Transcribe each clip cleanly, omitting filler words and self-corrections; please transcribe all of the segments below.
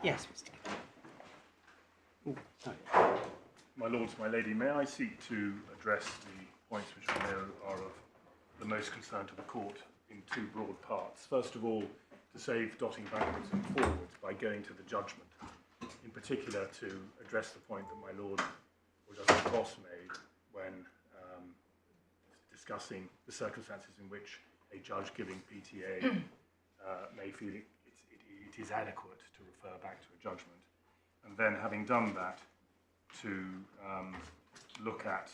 Yes, Mr. Ooh, sorry. My lords, my lady, may I seek to address the points which I know are of the most concern to the court in two broad parts. First of all, to save dotting backwards and forwards by going to the judgment, in particular to address the point that my lord or Justice Ross made when discussing the circumstances in which a judge giving PTA may feel it is adequate to refer back to a judgment. And then, having done that, to look at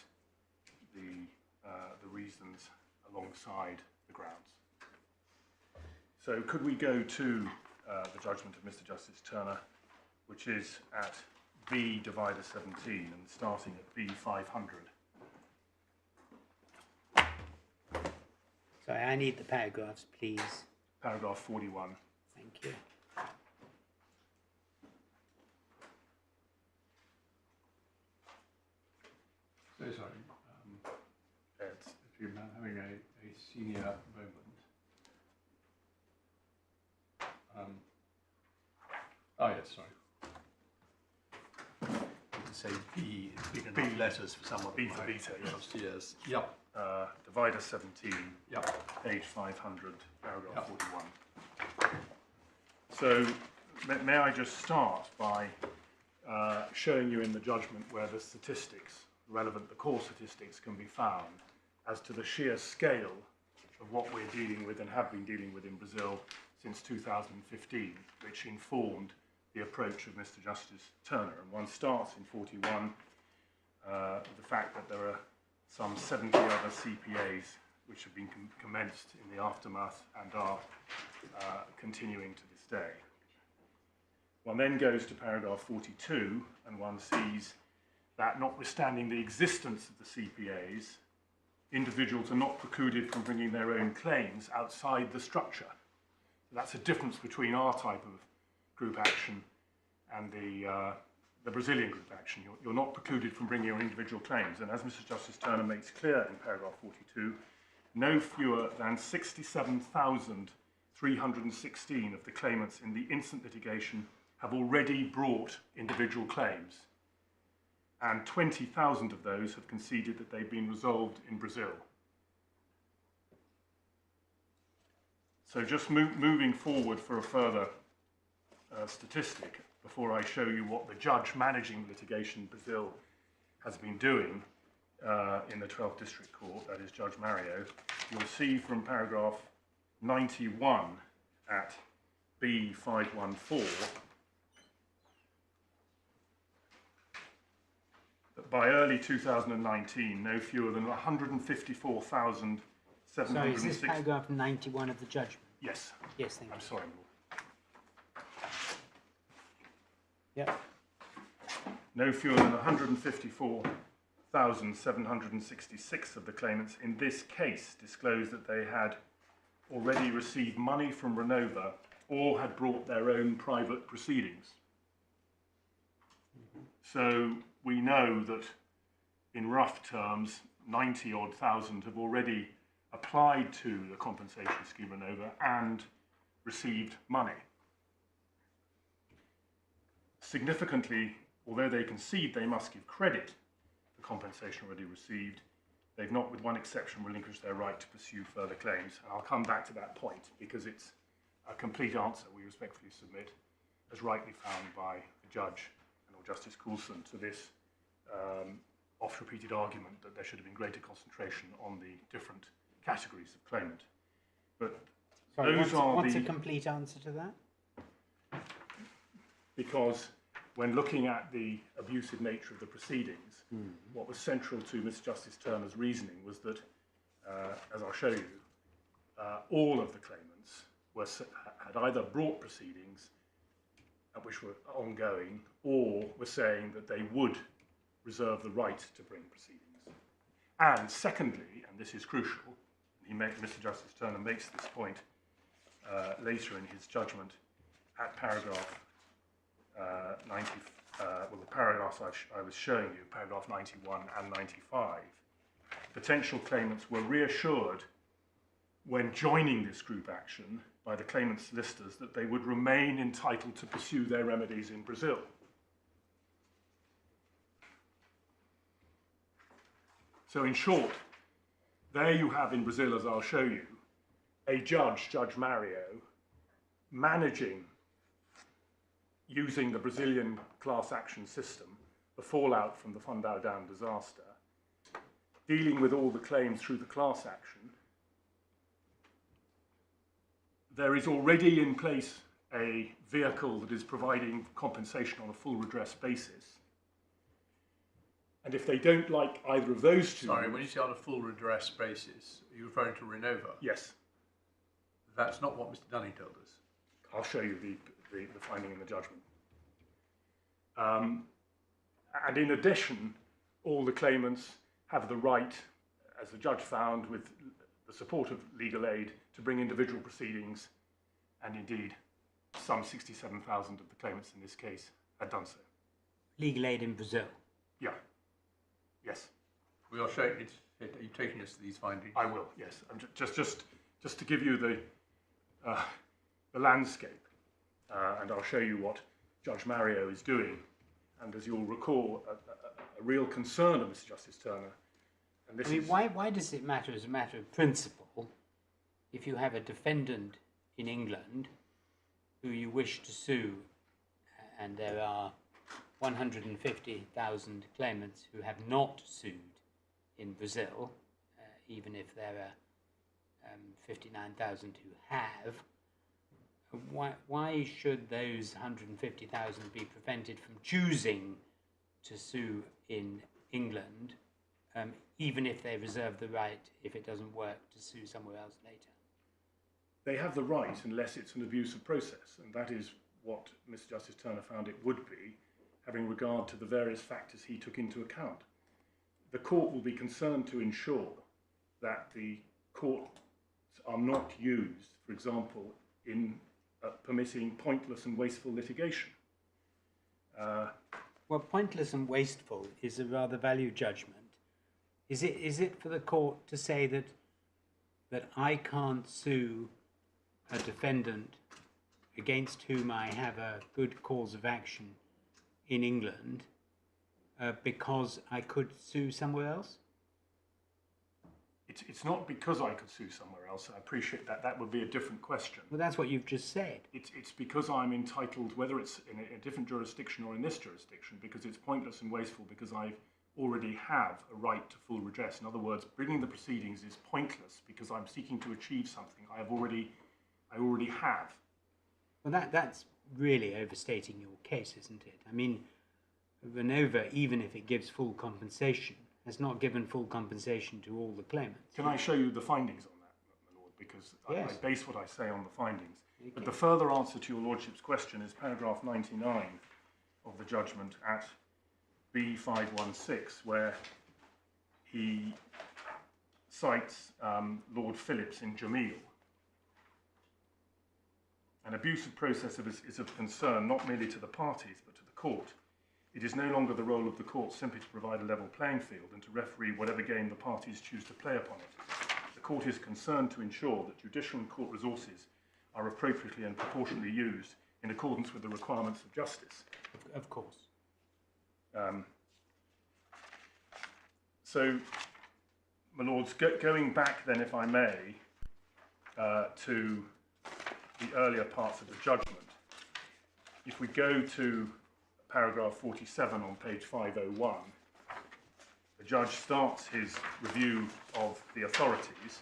the reasons alongside the grounds. So could we go to the judgment of Mr. Justice Turner, which is at B divided 17 and starting at B 500. Sorry, I need the paragraphs, please. Paragraph 41. Thank you. So sorry, if you're having a senior moment. Oh yes, sorry. To say B, big enough letters for someone. B for beta, yes. Yes. Yep. Divider 17, Yep. page 500, paragraph Yep. 41. So may I just start by showing you in the judgment where the statistics, relevant, the core statistics can be found as to the sheer scale of what we're dealing with and have been dealing with in Brazil since 2015, which informed the approach of Mr. Justice Turner. And one starts in 41 with the fact that there are some 70 other CPAs which have been commenced in the aftermath and are continuing to this day. One then goes to paragraph 42 and one sees that notwithstanding the existence of the CPAs, individuals are not precluded from bringing their own claims outside the structure. So that's a difference between our type of group action and the Brazilian group action. You're not precluded from bringing your individual claims. And as Mr. Justice Turner makes clear in paragraph 42, no fewer than 67,316 of the claimants in the instant litigation have already brought individual claims. And 20,000 of those have conceded that they've been resolved in Brazil. So just moving forward for a further statistic, before I show you what the judge managing litigation in Brazil has been doing in the 12th District Court, that is Judge Mario, you'll see from paragraph 91 at B514 that by early 2019, no fewer than 154,760... Sorry, is this paragraph 91 of the judgment? Yes. Yes, thank you. I'm sorry, Yep. no fewer than 154,766 of the claimants in this case disclosed that they had already received money from Renova or had brought their own private proceedings. So we know that in rough terms, 90-odd thousand have already applied to the compensation scheme Renova and received money. Significantly, although they concede they must give credit for compensation already received, they've not, with one exception, relinquished their right to pursue further claims. And I'll come back to that point because it's a complete answer we respectfully submit, as rightly found by the judge and or Justice Coulson, to this oft-repeated argument that there should have been greater concentration on the different categories of claimant. But sorry, those what's a complete answer to that? Because when looking at the abusive nature of the proceedings, what was central to Mr. Justice Turner's reasoning was that, as I'll show you, all of the claimants had either brought proceedings which were ongoing or were saying that they would reserve the right to bring proceedings. And secondly, and this is crucial, Mr. Justice Turner makes this point later in his judgment at paragraph 90, well, the paragraphs I was showing you, paragraph 91 and 95, potential claimants were reassured when joining this group action by the claimant's solicitors that they would remain entitled to pursue their remedies in Brazil. So in short, there you have in Brazil, as I'll show you, a judge, Judge Mario, managing, using the Brazilian class action system, the fallout from the Fundão Dam disaster, dealing with all the claims through the class action. There is already in place a vehicle that is providing compensation on a full redress basis. And if they don't like either of those two... Sorry, when you say on a full redress basis, are you referring to Renova? Yes. That's not what Mr. Dunning told us. I'll show you the finding in the judgment. And in addition, all the claimants have the right, as the judge found, with the support of legal aid, to bring individual proceedings, and indeed, some 67,000 of the claimants in this case had done so. Legal aid in Brazil? Yeah. Yes. We are showing it. Are you taking us to these findings? I will, yes. I'm just to give you the landscape, and I'll show you what Judge Mario is doing. And as you'll recall, a real concern of Mr. Justice Turner. And this why does it matter as a matter of principle if you have a defendant in England who you wish to sue, and there are 150,000 claimants who have not sued in Brazil, even if there are 59,000 who have? Why should those 150,000 be prevented from choosing to sue in England, even if they reserve the right, if it doesn't work, to sue somewhere else later? They have the right unless it's an abusive process, and that is what Mr. Justice Turner found it would be, having regard to the various factors he took into account. The court will be concerned to ensure that the courts are not used, for example, in permitting pointless and wasteful litigation. Well, pointless and wasteful is a rather value judgment. Is it for the court to say that I can't sue a defendant against whom I have a good cause of action in England because I could sue somewhere else? It's not because I could sue somewhere else. I appreciate that. That would be a different question. Well, that's what you've just said. It's because I'm entitled, whether it's in a different jurisdiction or in this jurisdiction, because it's pointless and wasteful, because I already have a right to full redress. In other words, bringing the proceedings is pointless because I'm seeking to achieve something I already have. Well, that's really overstating your case, isn't it? I mean, Renova, even if it gives full compensation, has not given full compensation to all the claimants. Can I show you the findings on that, my lord? Because yes. I base what I say on the findings. Okay. But the further answer to your lordship's question is paragraph 99 of the judgment at B516, where he cites Lord Phillips in Jameel. An abusive process is of concern not merely to the parties but to the court. It is no longer the role of the court simply to provide a level playing field and to referee whatever game the parties choose to play upon it. The court is concerned to ensure that judicial and court resources are appropriately and proportionally used in accordance with the requirements of justice. Of course. So, my lords, going back then, if I may, to the earlier parts of the judgment, if we go to paragraph 47 on page 501, the judge starts his review of the authorities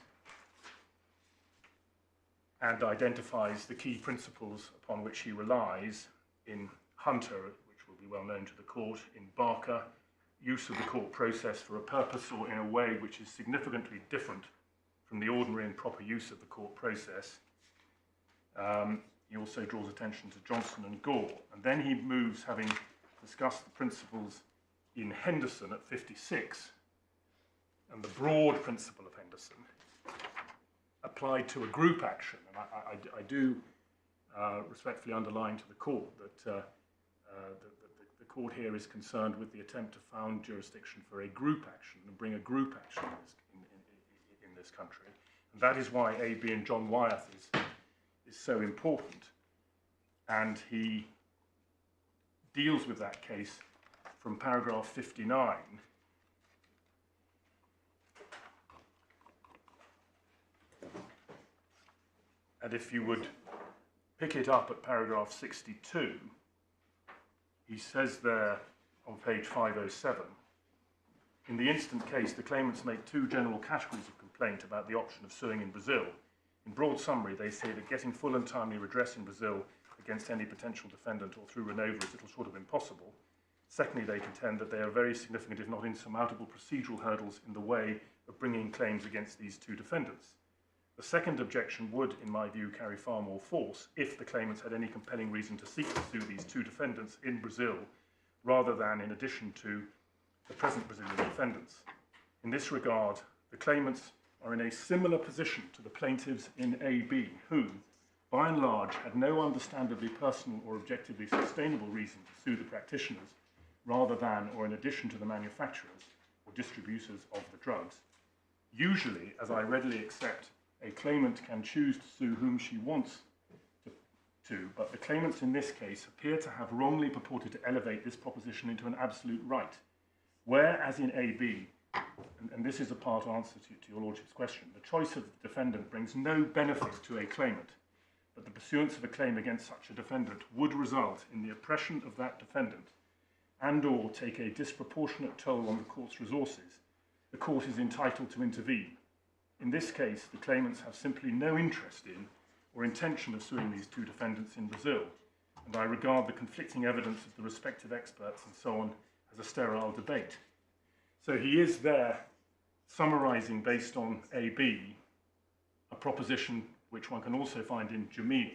and identifies the key principles upon which he relies in Hunter, which will be well known to the court, in Barker, use of the court process for a purpose or in a way which is significantly different from the ordinary and proper use of the court process. He also draws attention to Johnson and Gore, and then he moves, having discussed the principles in Henderson at 56, and the broad principle of Henderson applied to a group action. And I do respectfully underline to the court that the court here is concerned with the attempt to found jurisdiction for a group action and bring a group action in this country. And that is why A.B. and John Wyeth is so important, and he deals with that case from paragraph 59. And if you would pick it up at paragraph 62, he says there on page 507, in the instant case, the claimants make two general categories of complaint about the option of suing in Brazil. In broad summary, they say that getting full and timely redress in Brazil against any potential defendant or through Renova is little short of impossible. Secondly, they contend that there are very significant, if not insurmountable, procedural hurdles in the way of bringing claims against these two defendants. The second objection would, in my view, carry far more force if the claimants had any compelling reason to seek to sue these two defendants in Brazil, rather than in addition to the present Brazilian defendants. In this regard, the claimants are in a similar position to the plaintiffs in AB, who, by and large, had no understandably personal or objectively sustainable reason to sue the practitioners, rather than or in addition to the manufacturers or distributors of the drugs. Usually, as I readily accept, a claimant can choose to sue whom she wants to, but the claimants in this case appear to have wrongly purported to elevate this proposition into an absolute right. Whereas in AB, and this is a part answer to your Lordship's question, the choice of the defendant brings no benefit to a claimant, but the pursuance of a claim against such a defendant would result in the oppression of that defendant and or take a disproportionate toll on the court's resources. The court is entitled to intervene. In this case, the claimants have simply no interest in or intention of suing these two defendants in Brazil, and I regard the conflicting evidence of the respective experts and so on as a sterile debate. So he is there summarising based on AB a proposition which one can also find in jameel,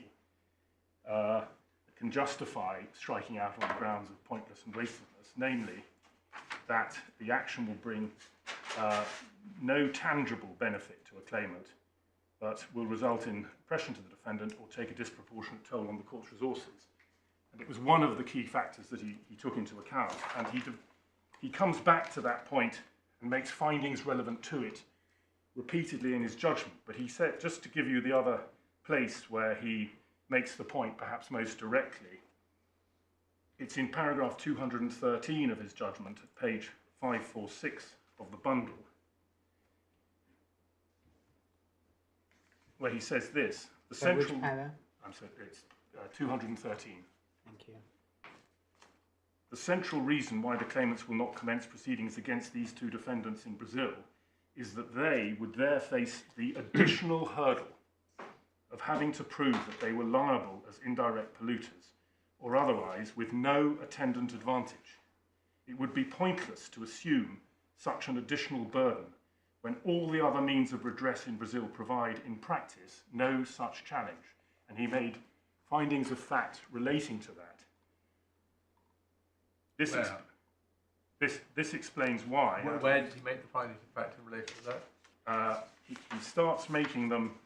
that can justify striking out on the grounds of pointless and wastefulness, namely that the action will bring no tangible benefit to a claimant, but will result in oppression to the defendant or take a disproportionate toll on the court's resources. And it was one of the key factors that he took into account, and he comes back to that point and makes findings relevant to it repeatedly in his judgment. But he said, just to give you the other place where he makes the point perhaps most directly, it's in paragraph 213 of his judgment at page 546 of the bundle, where he says this, the So central... which paragraph? I'm sorry, it's 213. Thank you. The central reason why the claimants will not commence proceedings against these two defendants in Brazil is that they would there face the additional hurdle of having to prove that they were liable as indirect polluters, or otherwise with no attendant advantage. It would be pointless to assume such an additional burden when all the other means of redress in Brazil provide, in practice, no such challenge. And he made findings of fact relating to that. This explains why. Where did he make the findings of fact in relation to that? He starts making them.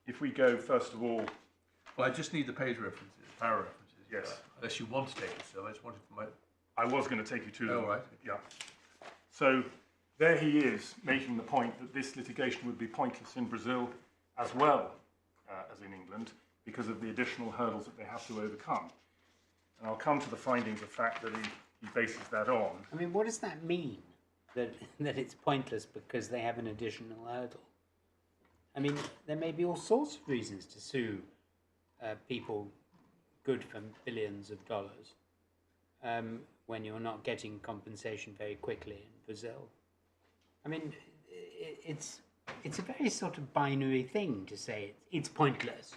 If we go, first of all... Well, I just need the page references, para references. Yes. Unless you want to take it still, I just wanted to... I was going to take you to them. Oh, right. Yeah. So there he is making the point that this litigation would be pointless in Brazil as well as in England because of the additional hurdles that they have to overcome. And I'll come to the findings of fact that he bases that on. I mean, what does that mean? That it's pointless because they have an additional hurdle? I mean, there may be all sorts of reasons to sue people good for billions of dollars when you're not getting compensation very quickly in Brazil. I mean, it's a very sort of binary thing to say it's pointless.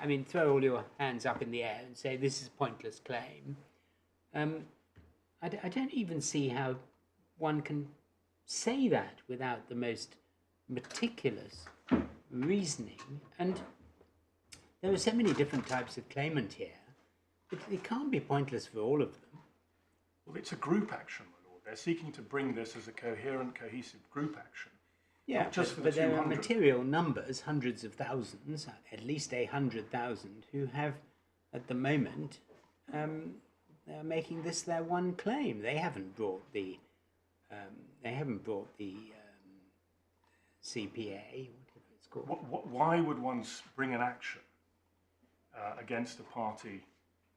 I mean, throw all your hands up in the air and say this is a pointless claim. I don't even see how one can say that without the most meticulous reasoning. And there are so many different types of claimant here. It can't be pointless for all of them. Well, it's a group action, my lord. They're seeking to bring this as a coherent, cohesive group action. Yeah, just for but the there are 200. material numbers, hundreds of thousands, at least 100,000, who have, at the moment, they're making this their one claim. They haven't brought the they haven't brought the CPA, whatever it's called. Why would one bring an action against a party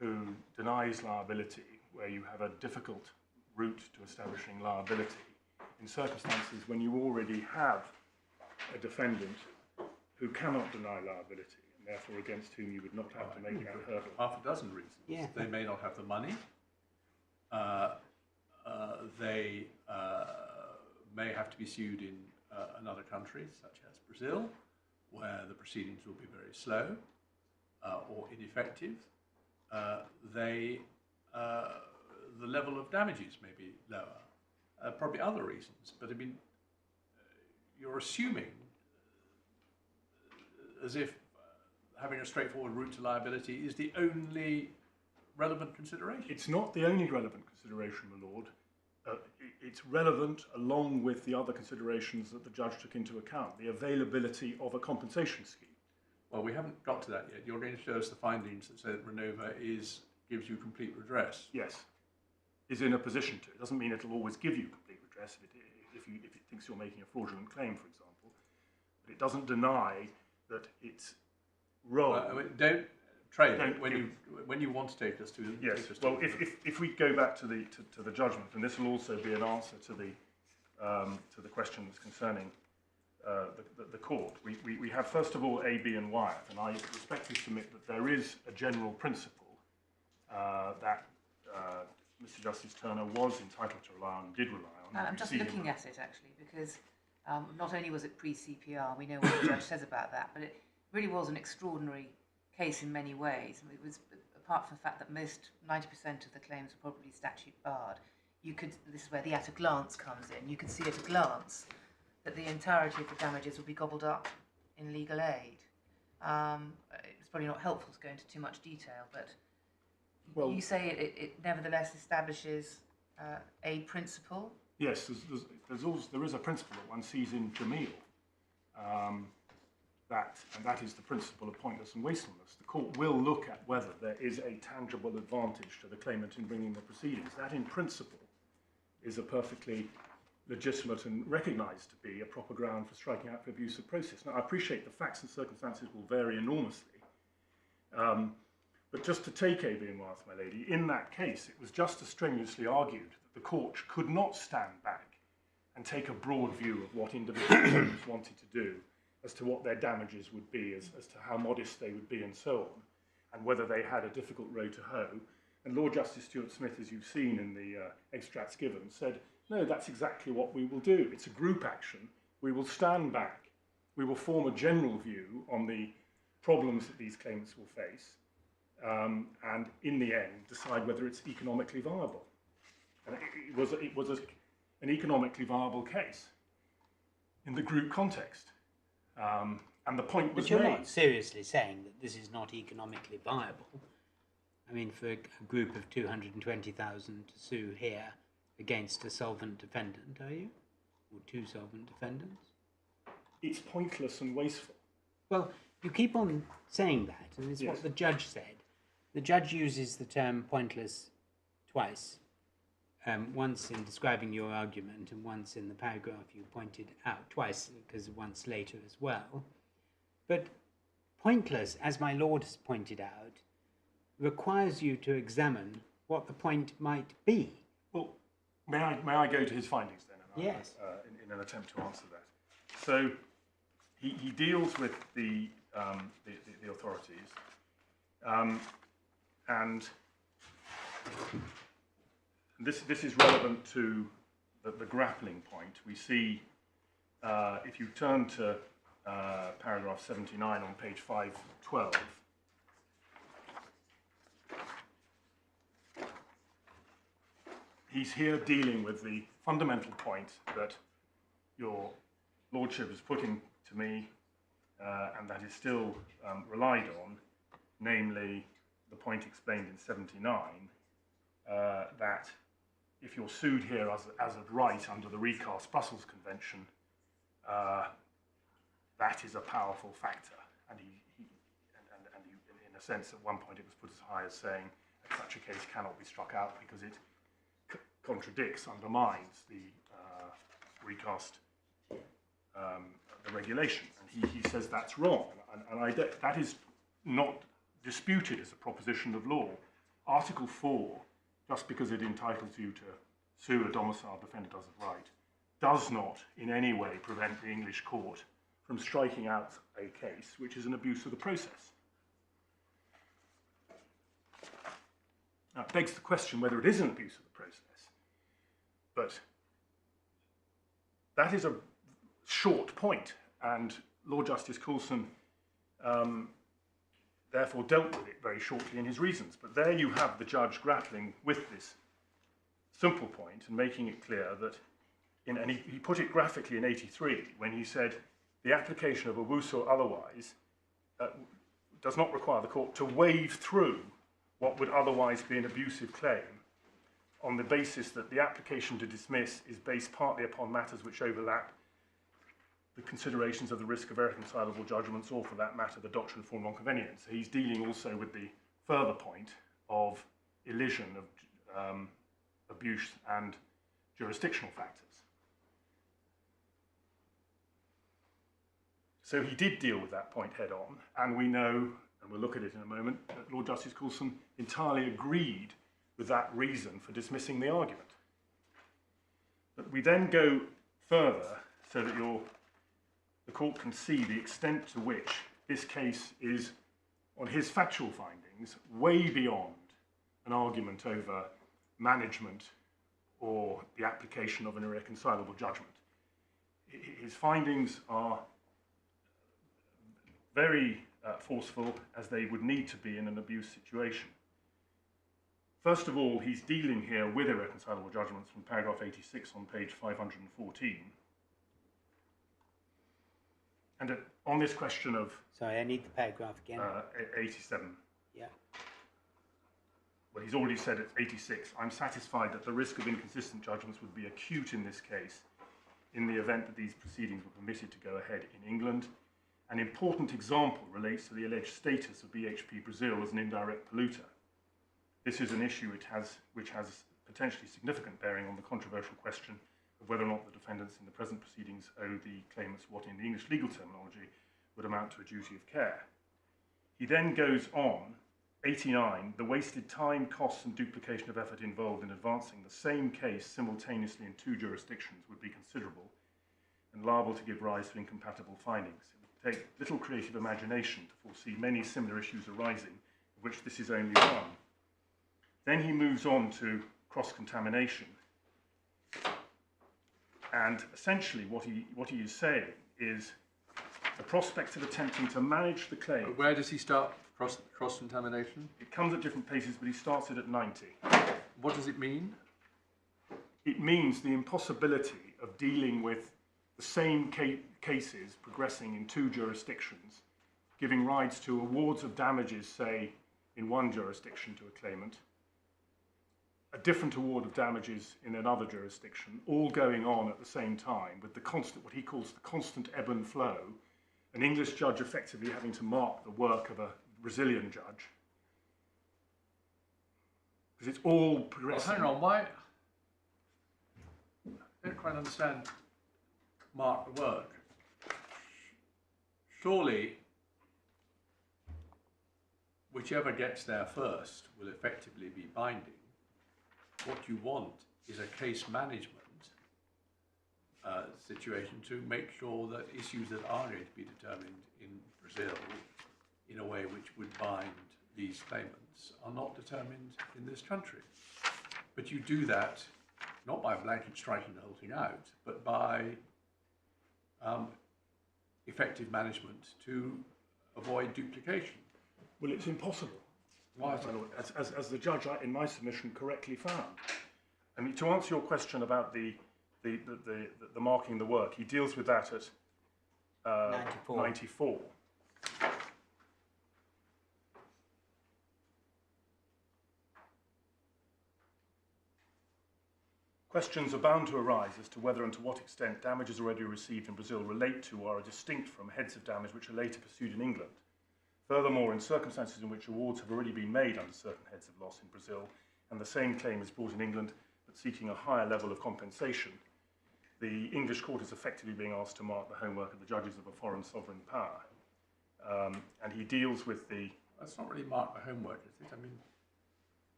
who denies liability, where you have a difficult route to establishing liability, in circumstances when you already have a defendant who cannot deny liability, and therefore against whom you would not have to make that hurdle? Half a dozen reasons. Yeah. They may not have the money. They may have to be sued in another country, such as Brazil, where the proceedings will be very slow or ineffective. The level of damages may be lower. Probably other reasons, but I mean, you're assuming as if having a straightforward route to liability is the only relevant consideration. It's not the only relevant consideration, my lord. It's relevant along with the other considerations that the judge took into account, the availability of a compensation scheme. Well, we haven't got to that yet. You're going to show us the findings that say that Renova gives you complete redress. Yes, is in a position to. It doesn't mean it'll always give you complete redress if it thinks you're making a fraudulent claim, for example. But it doesn't deny that its role. Well, I mean, don't trade when you want to take us to. Yes. Well, if we go back to the judgment, and this will also be an answer to the questions concerning the court. We have first of all A, B, and Y, and I respectfully submit that there is a general principle that Mr. Justice Turner was entitled to rely on, did rely on. I'm just looking at it actually, because not only was it pre-CPR, we know what the judge says about that, but it really was an extraordinary case in many ways. It was, apart from the fact that 90% of the claims were probably statute barred, this is where the at a glance comes in, you could see at a glance that the entirety of the damages would be gobbled up in legal aid. It's probably not helpful to go into too much detail, but you say it nevertheless establishes a principle. Yes, there is a principle that one sees in jameel, and that is the principle of pointless and wastefulness. The court will look at whether there is a tangible advantage to the claimant in bringing the proceedings. That, in principle, is a perfectly legitimate and recognised to be a proper ground for striking out for abuse of process. Now, I appreciate the facts and circumstances will vary enormously, but just to take A, B, and Y, my lady, in that case, it was just as strenuously argued that the court could not stand back and take a broad view of what individual claimants wanted to do, as to what their damages would be, as to how modest they would be, and so on, and whether they had a difficult row to hoe. And Lord Justice Stuart Smith, as you've seen in the extracts given, said, no, that's exactly what we will do. It's a group action. We will stand back. We will form a general view on the problems that these claimants will face, and in the end, decide whether it's economically viable. And it was an economically viable case in the group context. And the point was But you're made. not seriously saying that this is not economically viable. I mean, for a group of 220,000 to sue here against a solvent defendant, are you? Or two solvent defendants? It's pointless and wasteful. Well, you keep on saying that, and it's what the judge said. The judge uses the term pointless twice, once in describing your argument and once in the paragraph you pointed out, twice, because once later as well. But pointless, as my lord has pointed out, requires you to examine what the point might be. Well, may I go to his findings then? And Yes. in an attempt to answer that. So he deals with the authorities, and this is relevant to the grappling point. We see, if you turn to paragraph 79 on page 512, he's here dealing with the fundamental point that your lordship is putting to me, and that is still relied on, namely the point explained in 79, that if you're sued here as of right under the Recast Brussels Convention, that is a powerful factor. And he, in a sense, at one point it was put as high as saying that such a case cannot be struck out because it contradicts, undermines the recast the regulations. And he says that's wrong. And that is not disputed as a proposition of law. Article 4, just because it entitles you to sue a domiciled defendant as of right, does not in any way prevent the English court from striking out a case which is an abuse of the process. Now, it begs the question whether it is an abuse of the process, but that is a short point, and Lord Justice Coulson therefore dealt with it very shortly in his reasons. But there you have the judge grappling with this simple point and making it clear that, and he put it graphically in 83 when he said the application of abuse or otherwise does not require the court to wade through what would otherwise be an abusive claim on the basis that the application to dismiss is based partly upon matters which overlap the considerations of the risk of irreconcilable judgments, or for that matter, the doctrine of form non-conveniens. So he's dealing also with the further point of elision of abuse and jurisdictional factors. So he did deal with that point head on, and we know, and we'll look at it in a moment, that Lord Justice Coulson entirely agreed with that reason for dismissing the argument. But we then go further so that the court can see the extent to which this case is, on his factual findings, way beyond an argument over management or the application of an irreconcilable judgment. His findings are very forceful, as they would need to be in an abuse situation. First of all, he's dealing here with irreconcilable judgments from paragraph 86 on page 514. And on this question of... Sorry, I need the paragraph again. 87. Yeah. Well, he's already said it's 86. I'm satisfied that the risk of inconsistent judgments would be acute in this case in the event that these proceedings were permitted to go ahead in England. An important example relates to the alleged status of BHP Brazil as an indirect polluter. This is an issue which has potentially significant bearing on the controversial question of whether or not the defendants in the present proceedings owe the claimants what in the English legal terminology would amount to a duty of care. He then goes on, 89, the wasted time, costs and duplication of effort involved in advancing the same case simultaneously in two jurisdictions would be considerable and liable to give rise to incompatible findings. It would take little creative imagination to foresee many similar issues arising, of which this is only one. Then he moves on to cross-contamination. And essentially what he is saying is the prospect of attempting to manage the claim. Where does he start cross-contamination? It comes at different paces, but he starts it at 90. What does it mean? It means the impossibility of dealing with the same cases progressing in two jurisdictions, giving rise to awards of damages, say, in one jurisdiction to a claimant, a different award of damages in another jurisdiction, all going on at the same time with the constant, what he calls the constant ebb and flow, an English judge effectively having to mark the work of a Brazilian judge. Because it's all progressing. Well, hang on, why? I don't quite understand mark the work. Surely, whichever gets there first will effectively be binding. What you want is a case management situation to make sure that issues that are going to be determined in Brazil in a way which would bind these claimants are not determined in this country. But you do that not by blanket striking the whole thing out, but by effective management to avoid duplication. Well, it's impossible. Why is it? As the judge in my submission correctly found. I mean, to answer your question about the marking the work, he deals with that at 94. Questions are bound to arise as to whether and to what extent damages already received in Brazil relate to or are distinct from heads of damage which are later pursued in England. Furthermore, in circumstances in which awards have already been made under certain heads of loss in Brazil, and the same claim is brought in England but seeking a higher level of compensation, the English court is effectively being asked to mark the homework of the judges of a foreign sovereign power. And he deals with the... That's not really mark the homework, is it? I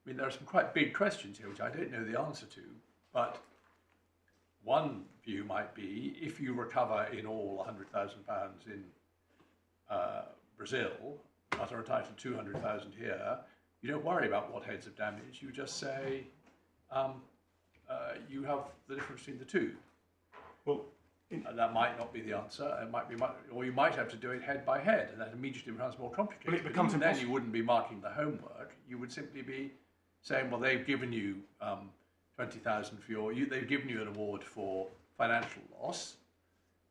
mean, there are some quite big questions here which I don't know the answer to, but one view might be if you recover in all £100,000 in Brazil, but are entitled to 200,000 here, you don't worry about what heads of damage. You just say you have the difference between the two. Well, that might not be the answer. It might be, or you might have to do it head by head, and that immediately becomes more complicated. Well, it becomes then you wouldn't be marking the homework. You would simply be saying, well, they've given you 20,000 for they've given you an award for financial loss,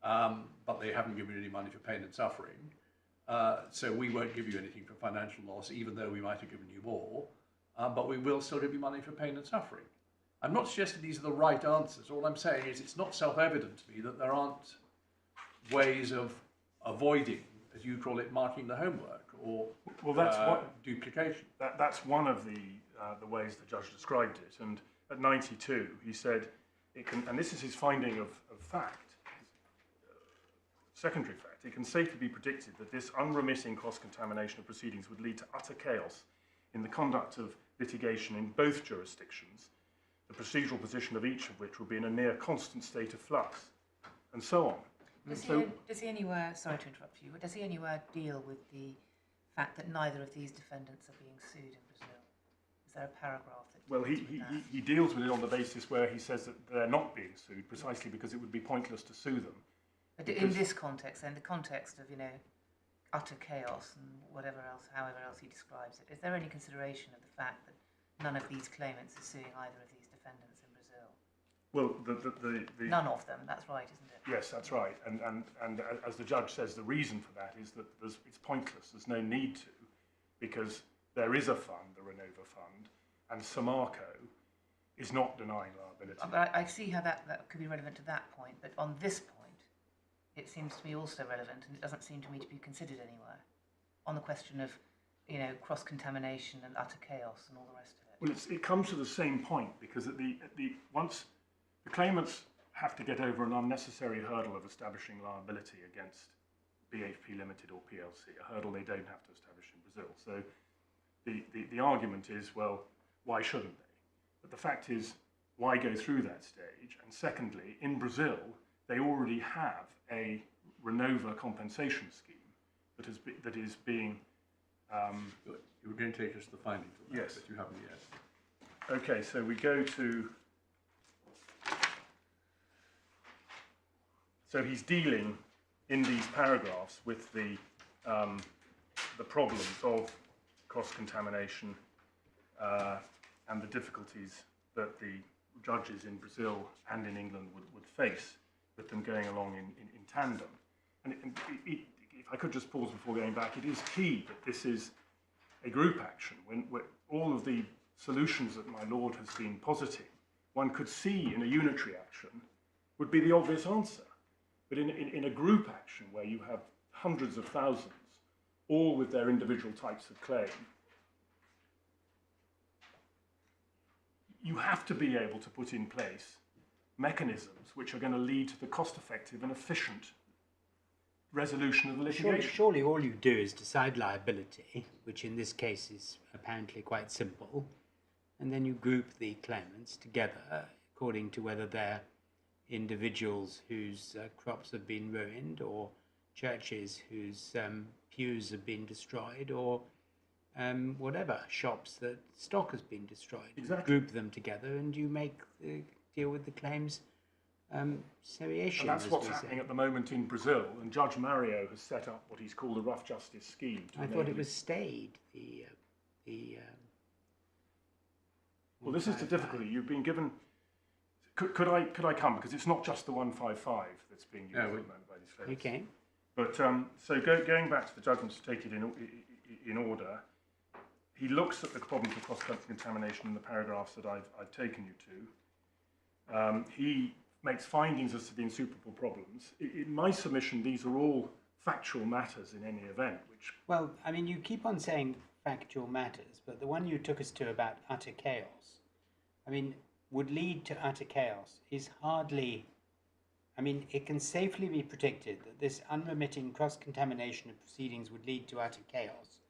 but they haven't given you any money for pain and suffering. So we won't give you anything for financial loss, even though we might have given you more, but we will still give you money for pain and suffering. I'm not suggesting these are the right answers. All I'm saying is it's not self-evident to me that there aren't ways of avoiding, as you call it, marking the homework or duplication. That's one of the ways the judge described it. And at 92, he said, it can, and this is his finding of fact, secondary fact, it can safely be predicted that this unremitting cross-contamination of proceedings would lead to utter chaos in the conduct of litigation in both jurisdictions, the procedural position of each of which will be in a near constant state of flux, and so on. Does he anywhere, sorry to interrupt you, but does he anywhere deal with the fact that neither of these defendants are being sued in Brazil? Is there a paragraph that Well, he deals with it on the basis where he says that they're not being sued, precisely because it would be pointless to sue them. But in this context, then, the context of, utter chaos and whatever else, however else he describes it, is there any consideration of the fact that none of these claimants are suing either of these defendants in Brazil? Well, none of them, that's right, isn't it? Yes, that's right. And as the judge says, the reason for that is that it's pointless. There's no need to, because there is a fund, the Renova fund, and Samarco is not denying liability. But I see how that could be relevant to that point, but on this point, it seems to me also relevant, and it doesn't seem to me to be considered anywhere, on the question of, cross-contamination and utter chaos and all the rest of it. Well, it comes to the same point, because once the claimants have to get over an unnecessary hurdle of establishing liability against BHP Limited or PLC, a hurdle they don't have to establish in Brazil. So the argument is, well, why shouldn't they? But the fact is, why go through that stage? And secondly, in Brazil, they already have a Renova compensation scheme that is being... You were going to take us to the findings of that, yes. But you haven't yet. Okay, so we go to... So he's dealing in these paragraphs with the problems of cross-contamination and the difficulties that the judges in Brazil and in England would face with them going along in tandem. And if I could just pause before going back, it is key that this is a group action. When all of the solutions that my Lord has been positing, one could see in a unitary action would be the obvious answer. But in a group action where you have hundreds of thousands, all with their individual types of claim, you have to be able to put in place mechanisms which are going to lead to the cost-effective and efficient resolution of the litigation. Surely all you do is decide liability, which in this case is apparently quite simple, and then you group the claimants together according to whether they're individuals whose crops have been ruined, or churches whose pews have been destroyed, or whatever, shops that stock has been destroyed. Exactly. Group them together and you deal with the claims seriation. And that's what's happening at the moment in Brazil, and Judge Mario has set up what he's called a rough justice scheme. I thought it was stayed, Well, this is the difficulty. You've been given... Could I come? Because it's not just the 155 that's being used at the moment by these folks. Okay. But so going back to the judgment to take it in order, he looks at the problems of cross-contamination in the paragraphs that I've taken you to. He makes findings as to the insuperable problems. In my submission, these are all factual matters in any event. Well, I mean, you keep on saying factual matters, but the one you took us to about utter chaos, I mean, would lead to utter chaos is hardly, I mean, it can safely be predicted that this unremitting cross-contamination of proceedings would lead to utter chaos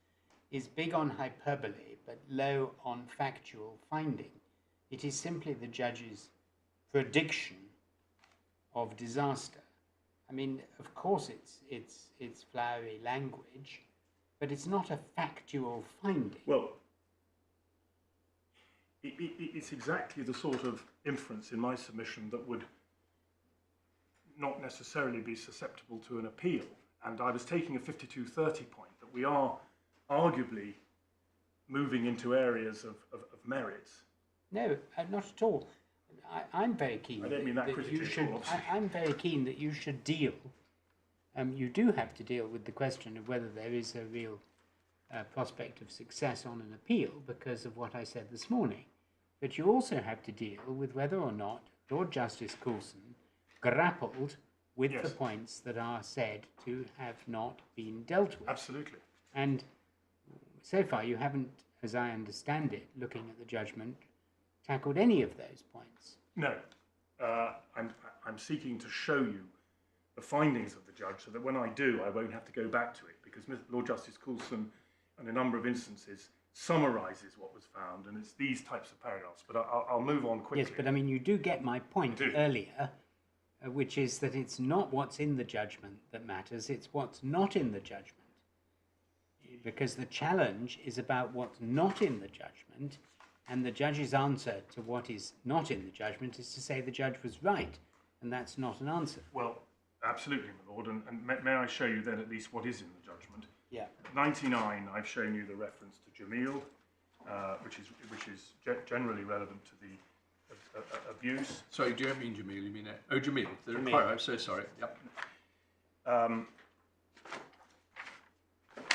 is big on hyperbole but low on factual finding. It is simply the judge's prediction of disaster. I mean, of course it's flowery language, but it's not a factual finding. Well, it's exactly the sort of inference in my submission that would not necessarily be susceptible to an appeal. And I was taking a 5230 point that we are arguably moving into areas of merits. No, not at all. I'm very keen. I don't mean that critically. I'm very keen that you should deal. You do have to deal with the question of whether there is a real prospect of success on an appeal because of what I said this morning. But you also have to deal with whether or not Lord Justice Coulson grappled with Yes. the points that are said to have not been dealt with. Absolutely. And so far you haven't, as I understand it, looking at the judgment, tackled any of those points. No. I'm seeking to show you the findings of the judge so that when I do, I won't have to go back to it because Lord Justice Coulson, in a number of instances, summarises what was found, and it's these types of paragraphs. But I'll move on quickly. Yes, but I mean, you do get my point I do. earlier, which is that it's not what's in the judgment that matters, it's what's not in the judgment. Because the challenge is about what's not in the judgment, and the judge's answer to what is not in the judgment is to say the judge was right, and that's not an answer. Well, absolutely, my lord, and may I show you then at least what is in the judgment? Yeah. 99, I've shown you the reference to jameel, which is generally relevant to the abuse. Sorry, do you mean Jameel? You mean Jameel? Jameel. Oh, I'm so sorry. Yep.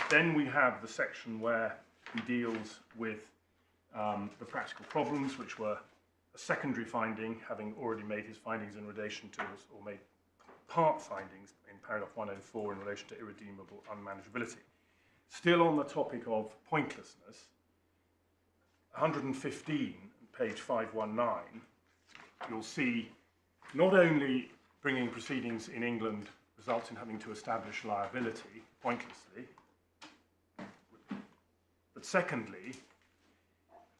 Then we have the section where he deals with the practical problems, which were a secondary finding, having already made his findings in relation to, or made part findings in paragraph 104 in relation to irredeemable unmanageability. Still on the topic of pointlessness, 115, page 519, you'll see not only bringing proceedings in England results in having to establish liability pointlessly, but secondly,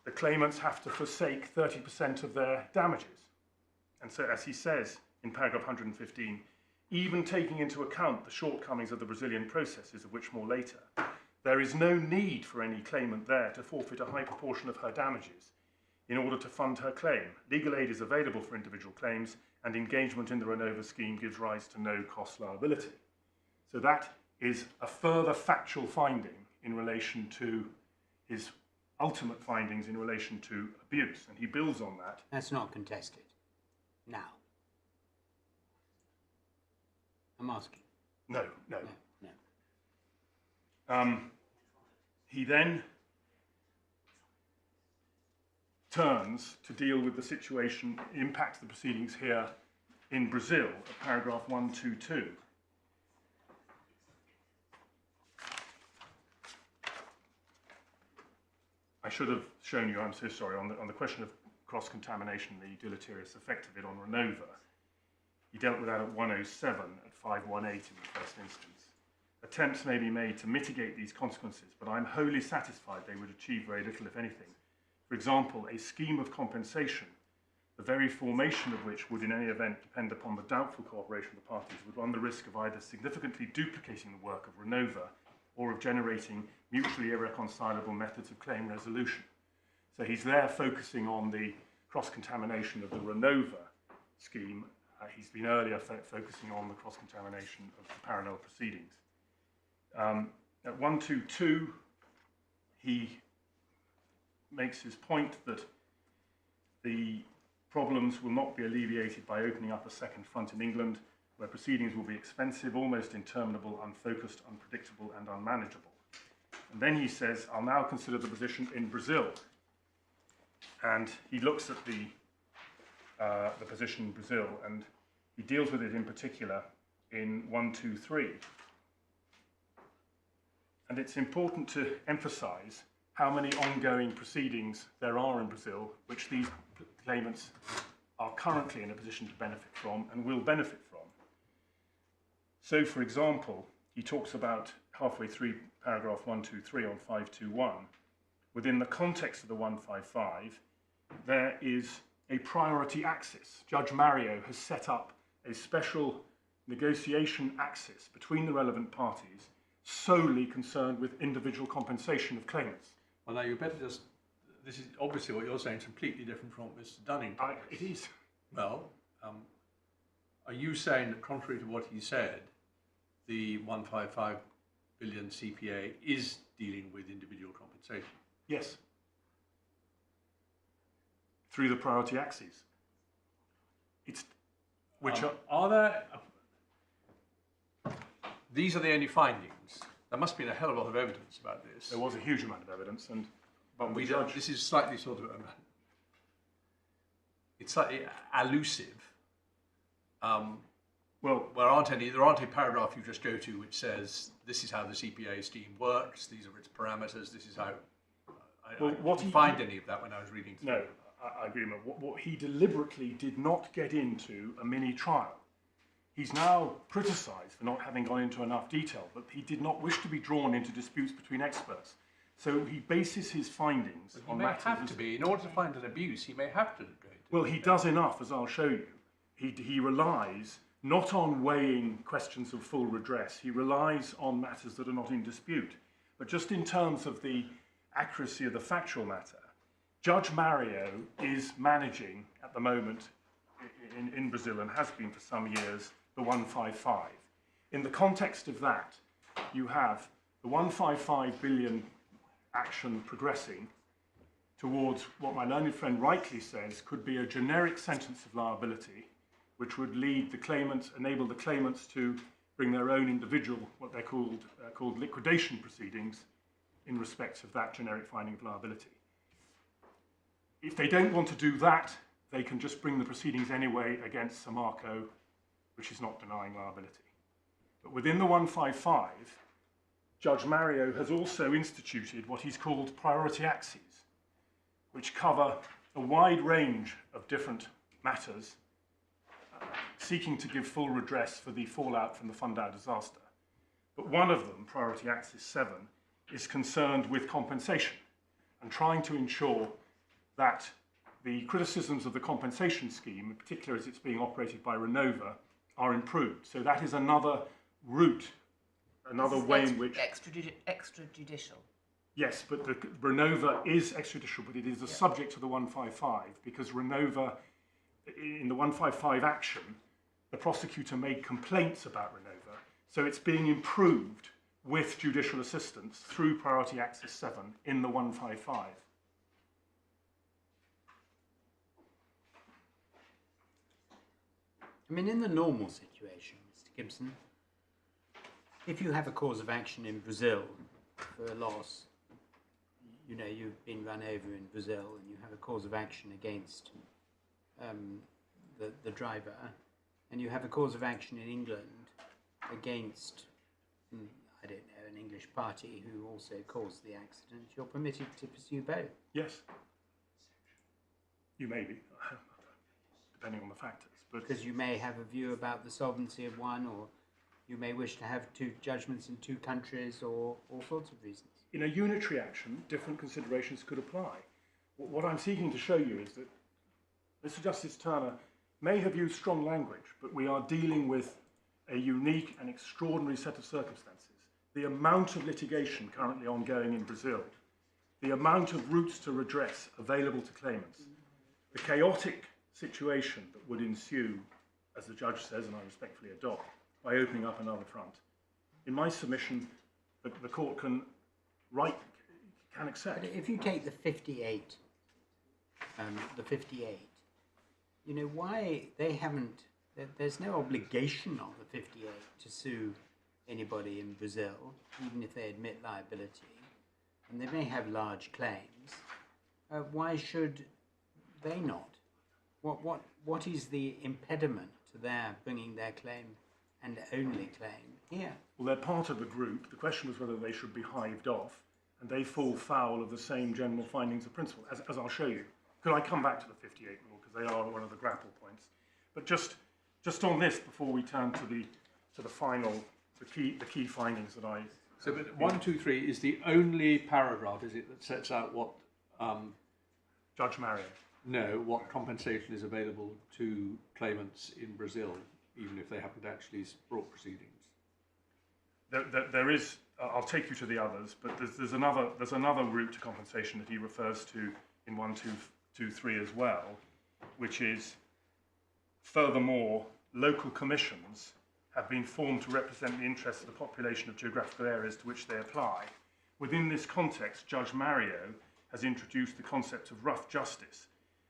the claimants have to forsake 30% of their damages. And so, as he says in paragraph 115, even taking into account the shortcomings of the Brazilian processes, of which more later, there is no need for any claimant there to forfeit a high proportion of her damages in order to fund her claim. Legal aid is available for individual claims, and engagement in the Renova scheme gives rise to no cost liability. So that is a further factual finding in relation to his ultimate findings in relation to abuse, and he builds on that. That's not contested. Now. I'm asking. No. No. He then turns to deal with the situation, impact the proceedings here in Brazil, at paragraph 122. I should have shown you, I'm so sorry, on the question of cross-contamination, the deleterious effect of it on Renova. He dealt with that at 107, at 518 in the first instance. Attempts may be made to mitigate these consequences, but I'm wholly satisfied they would achieve very little, if anything. For example, a scheme of compensation, the very formation of which would in any event depend upon the doubtful cooperation of the parties, would run the risk of either significantly duplicating the work of Renova or of generating mutually irreconcilable methods of claim resolution. So he's there focusing on the cross-contamination of the Renova scheme. He's been earlier focusing on the cross-contamination of the parallel proceedings. At 122, he makes his point that the problems will not be alleviated by opening up a second front in England, where proceedings will be expensive, almost interminable, unfocused, unpredictable, and unmanageable. And then he says, I'll now consider the position in Brazil. And he looks at the position in Brazil, and he deals with it in particular in 123. And it's important to emphasize how many ongoing proceedings there are in Brazil, which these claimants are currently in a position to benefit from and will benefit from. So, for example, he talks about halfway through paragraph 123 on 521, within the context of the 155, there is a priority axis. Judge Mario has set up a special negotiation axis between the relevant parties solely concerned with individual compensation of claimants. Well, now you better just, this is obviously what you're saying is completely different from what Mr. Dunning told us. It is. Well, are you saying that contrary to what he said, the 155 billion CPA is dealing with individual compensation? Yes. Through the priority axes. It's, which are there, these are the only findings. There must be a hell of a lot of evidence about this. there was a huge amount of evidence, and But the judge, this is slightly sort of, it's slightly elusive. well, There aren't any paragraph you just go to which says this is how the CPA scheme works, these are its parameters, this is how. I didn't find any of that when I was reading through. no, I agree. What he deliberately did not get into a mini trial. He's now criticised for not having gone into enough detail, but he did not wish to be drawn into disputes between experts. So he bases his findings on matters. He may have to be, in order to find an abuse, he may have to go into. Well, he does enough, as I'll show you. He relies not on weighing questions of full redress, he relies on matters that are not in dispute. But just in terms of the accuracy of the factual matter, Judge Mario is managing at the moment in Brazil, and has been for some years, the 155. In the context of that, you have the 155 billion action progressing towards what my learned friend rightly says could be a generic sentence of liability, which would lead the claimants, enable the claimants to bring their own individual, what they're called liquidation proceedings, in respect of that generic finding of liability. If they don't want to do that, they can just bring the proceedings anyway against Samarco, which is not denying liability. But within the 155, Judge Mario has also instituted what he's called priority axes, which cover a wide range of different matters, seeking to give full redress for the fallout from the Fundau disaster. But one of them, priority axis 7, is concerned with compensation and trying to ensure that the criticisms of the compensation scheme, in particular as it's being operated by Renova, are improved. So that is another route, another way in which... Extrajudicial. Yes, but the Renova is extrajudicial, but it is a subject to the 155, because Renova, in the 155 action, the prosecutor made complaints about Renova, so it's being improved with judicial assistance through priority axis 7 in the 155. I mean, in the normal situation, Mr. Gibson, if you have a cause of action in Brazil for a loss, you know, you've been run over in Brazil and you have a cause of action against the driver, and you have a cause of action in England against, I don't know, an English party who also caused the accident, you're permitted to pursue both. Yes. You may be, depending on the factors. Because you may have a view about the solvency of one, or you may wish to have two judgments in two countries, or all sorts of reasons. In a unitary action, different considerations could apply. What I'm seeking to show you is that Mr. Justice Turner may have used strong language, but we are dealing with a unique and extraordinary set of circumstances. The amount of litigation currently ongoing in Brazil, the amount of routes to redress available to claimants, the chaotic situation that would ensue, as the judge says, and I respectfully adopt, by opening up another front. In my submission, the court can accept. But if you take the 58, you know, why they haven't, there's no obligation on the 58 to sue anybody in Brazil, even if they admit liability, and they may have large claims. Why should they not? What is the impediment to their bringing their claim and only claim here? Well, they're part of the group. The question was whether they should be hived off, and they fall foul of the same general findings of principle, as I'll show you. Could I come back to the 58 and we'll because they are one of the grapple points. But just on this, before we turn to the final, the key findings that I. So, but 1, 2, 3 is the only paragraph, is it, that sets out what Judge Mario. No, what compensation is available to claimants in Brazil, even if they haven't actually brought proceedings? There is. I'll take you to the others, but there's another route to compensation that he refers to in 1, 2, 3 as well, which is, furthermore, local commissions have been formed to represent the interests of the population of geographical areas to which they apply. Within this context, Judge Mario has introduced the concept of rough justice,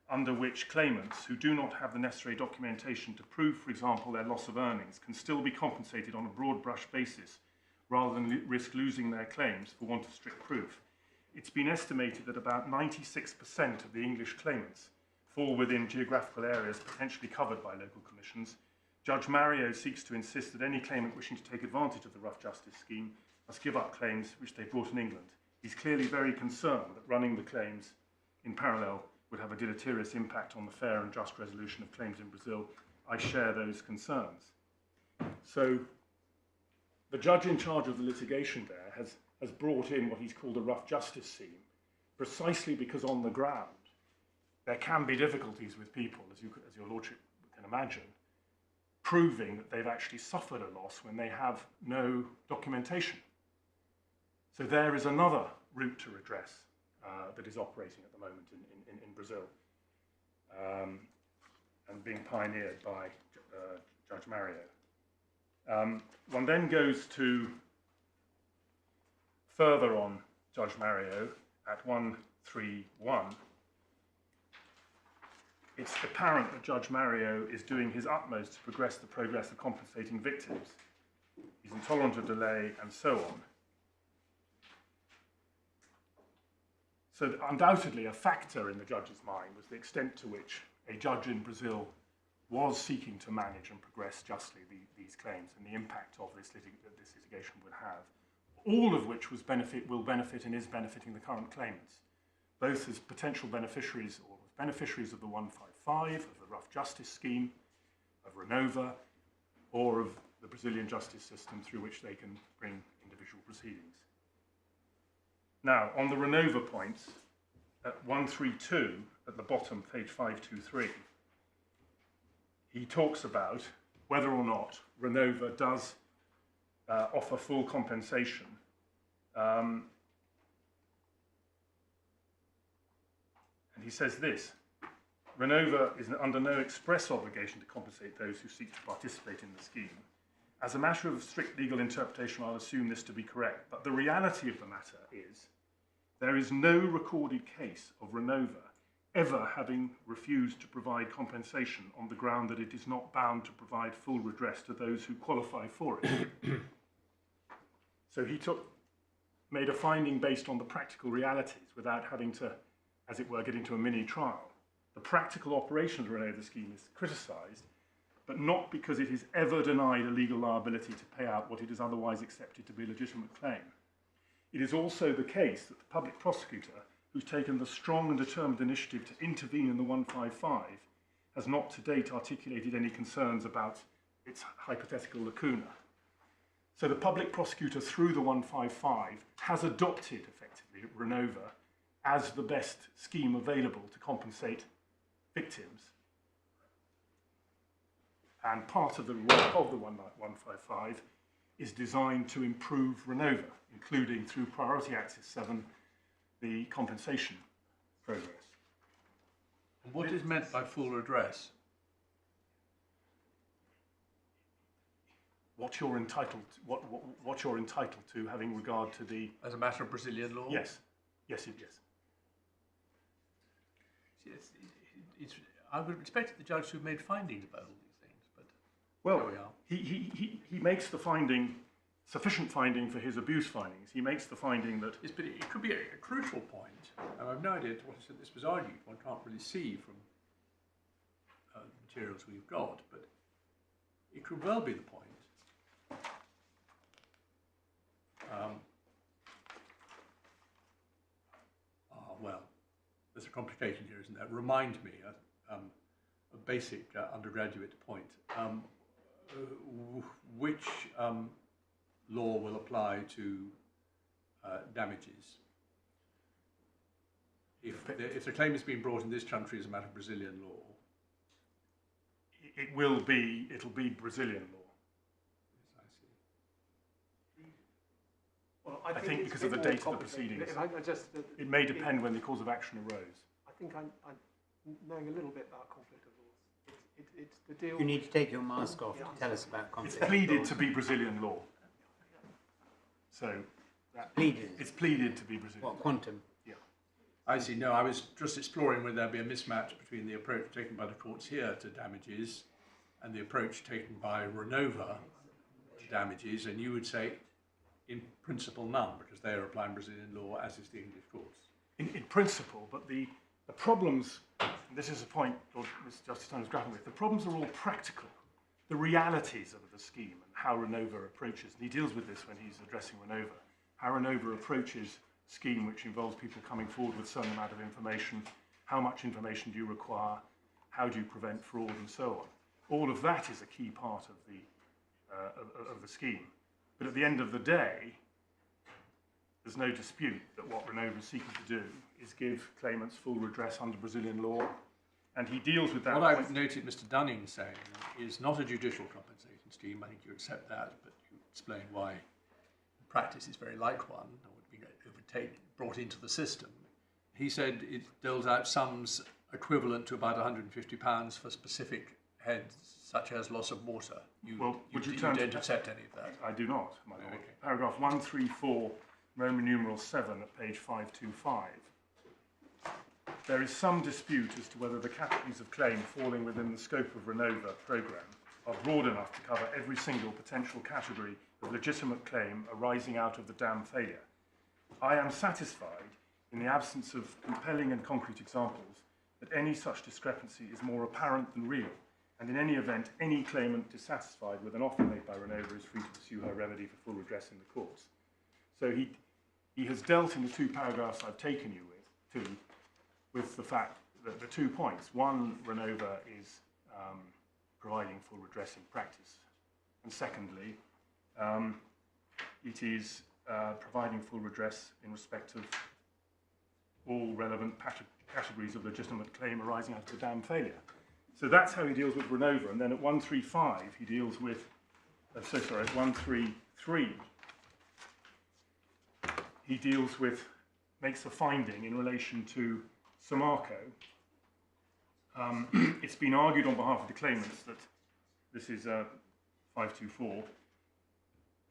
under which claimants who do not have the necessary documentation to prove, for example, their loss of earnings, can still be compensated on a broad brush basis, rather than risk losing their claims for want of strict proof. It's been estimated that about 96% of the English claimants fall within geographical areas potentially covered by local commissions. Judge Mario seeks to insist that any claimant wishing to take advantage of the rough justice scheme must give up claims which they brought in England. He's clearly very concerned that running the claims in parallel would have a deleterious impact on the fair and just resolution of claims in Brazil. I share those concerns. So the judge in charge of the litigation there has brought in what he's called a rough justice scheme, precisely because on the ground there can be difficulties with people, as your lordship can imagine, proving that they've actually suffered a loss when they have no documentation. So there is another route to redress that is operating at the moment in Brazil and being pioneered by Judge Mario. One then goes to further on Judge Mario at 131. It's apparent that Judge Mario is doing his utmost to progress the progress of compensating victims. He's intolerant of delay and so on. So undoubtedly a factor in the judge's mind was the extent to which a judge in Brazil was seeking to manage and progress justly these claims and the impact of this litigation would have, all of which will benefit and is benefiting the current claimants, both as potential beneficiaries or as beneficiaries of the 155, of the rough justice scheme, of Renova, or of the Brazilian justice system through which they can bring individual proceedings. Now, on the Renova points, at 132, at the bottom, page 523, he talks about whether or not Renova does offer full compensation. And he says this: Renova is under no express obligation to compensate those who seek to participate in the scheme. As a matter of strict legal interpretation, I'll assume this to be correct, but the reality of the matter is there is no recorded case of Renova ever having refused to provide compensation on the ground that it is not bound to provide full redress to those who qualify for it. So he made a finding based on the practical realities without having to, as it were, get into a mini trial. The practical operation of the Renova scheme is criticised, but not because it is ever denied a legal liability to pay out what it is otherwise accepted to be a legitimate claim. It is also the case that the public prosecutor, who's taken the strong and determined initiative to intervene in the 155, has not to date articulated any concerns about its hypothetical lacuna. So the public prosecutor, through the 155, has adopted, effectively, Renova as the best scheme available to compensate victims. And part of the work of the 155 is designed to improve Renova, including through Priority Access 7, the compensation progress. And what is meant by full redress? What you're entitled to, having regard to the. As a matter of Brazilian law? Yes. Yes. I would have expected the judge to have made findings about all these things, but well, there we are. He makes the finding, sufficient finding for his abuse findings. He makes the finding that. Yes, but it could be a crucial point. And I've no idea to what extent this was argued. One can't really see from the materials we've got, but it could well be the point. Well, there's a complication here, isn't there? Remind me, basic undergraduate point. Which law will apply to damages? If the claim has been brought in this country as a matter of Brazilian law, it'll be Brazilian law. yes, I see. Well, I think because of the date of the proceedings. It may depend when the cause of action arose. I think I'm knowing a little bit about conflict of laws. It's the deal. You need to take your mask off to tell us about conflict. It's pleaded to be Brazilian law. So Pleaded. it's pleaded to be Brazilian. What, quantum? Yeah. I see. No, I was just exploring whether there be a mismatch between the approach taken by the courts here to damages and the approach taken by Renova to damages, and you would say, in principle, none, because they are applying Brazilian law, as is the English courts. In principle, but the problems, and this is a point Lord Mr. Justice Stone was grappling with, the problems are all practical. The realities of the scheme and how Renova approaches, and he deals with this when he's addressing Renova, how Renova approaches a scheme which involves people coming forward with a certain amount of information, how much information do you require, how do you prevent fraud, and so on. All of that is a key part of the scheme. But at the end of the day, there's no dispute that what Renova is seeking to do is give claimants full redress under Brazilian law, and he deals with that. What I've noted Mr. Dunning saying is not a judicial compensation scheme. I think you accept that, but you explain why in practice it's very like one, or would be brought into the system. He said it doles out sums equivalent to about £150 for specific heads, such as loss of water. You don't accept any of that? I do not, my Lord. Okay. Paragraph 134, Roman numeral 7 at page 525. There is some dispute as to whether the categories of claim falling within the scope of Renova programme are broad enough to cover every single potential category of legitimate claim arising out of the dam failure. I am satisfied, in the absence of compelling and concrete examples, that any such discrepancy is more apparent than real, and in any event, any claimant dissatisfied with an offer made by Renova is free to pursue her remedy for full redress in the courts. So he has dealt in the two paragraphs I've taken you with the fact that the 2 points. One, Renova is providing full redress in practice, and secondly, it is providing full redress in respect of all relevant categories of legitimate claim arising out of the dam failure. So that's how he deals with Renova, and then at 135 he deals with, at 133 he deals with, makes a finding in relation to Samarco. It's been argued on behalf of the claimants that, this is 524,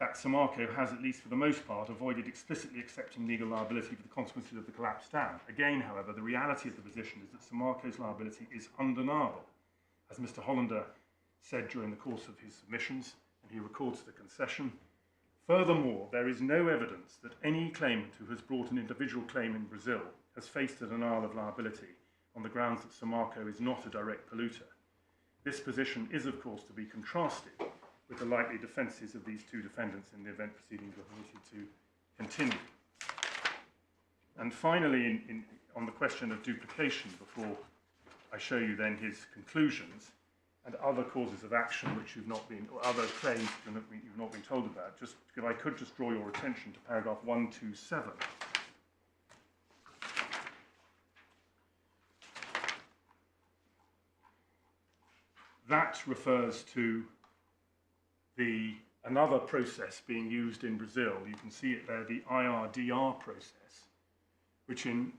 that Samarco has, at least for the most part, avoided explicitly accepting legal liability for the consequences of the collapsed dam. Again, however, the reality of the position is that Samarco's liability is undeniable, as Mr. Hollander said during the course of his submissions, and he records the concession. Furthermore, there is no evidence that any claimant who has brought an individual claim in Brazil has faced a denial of liability on the grounds that Samarco is not a direct polluter. This position is, of course, to be contrasted with the likely defences of these two defendants in the event proceedings were permitted to continue. And finally, on the question of duplication, before I show you then his conclusions and other causes of action which you've not been, or other claims that you've not been told about, just if I could just draw your attention to paragraph 127. That refers to another process being used in Brazil. You can see it there, the IRDR process, which in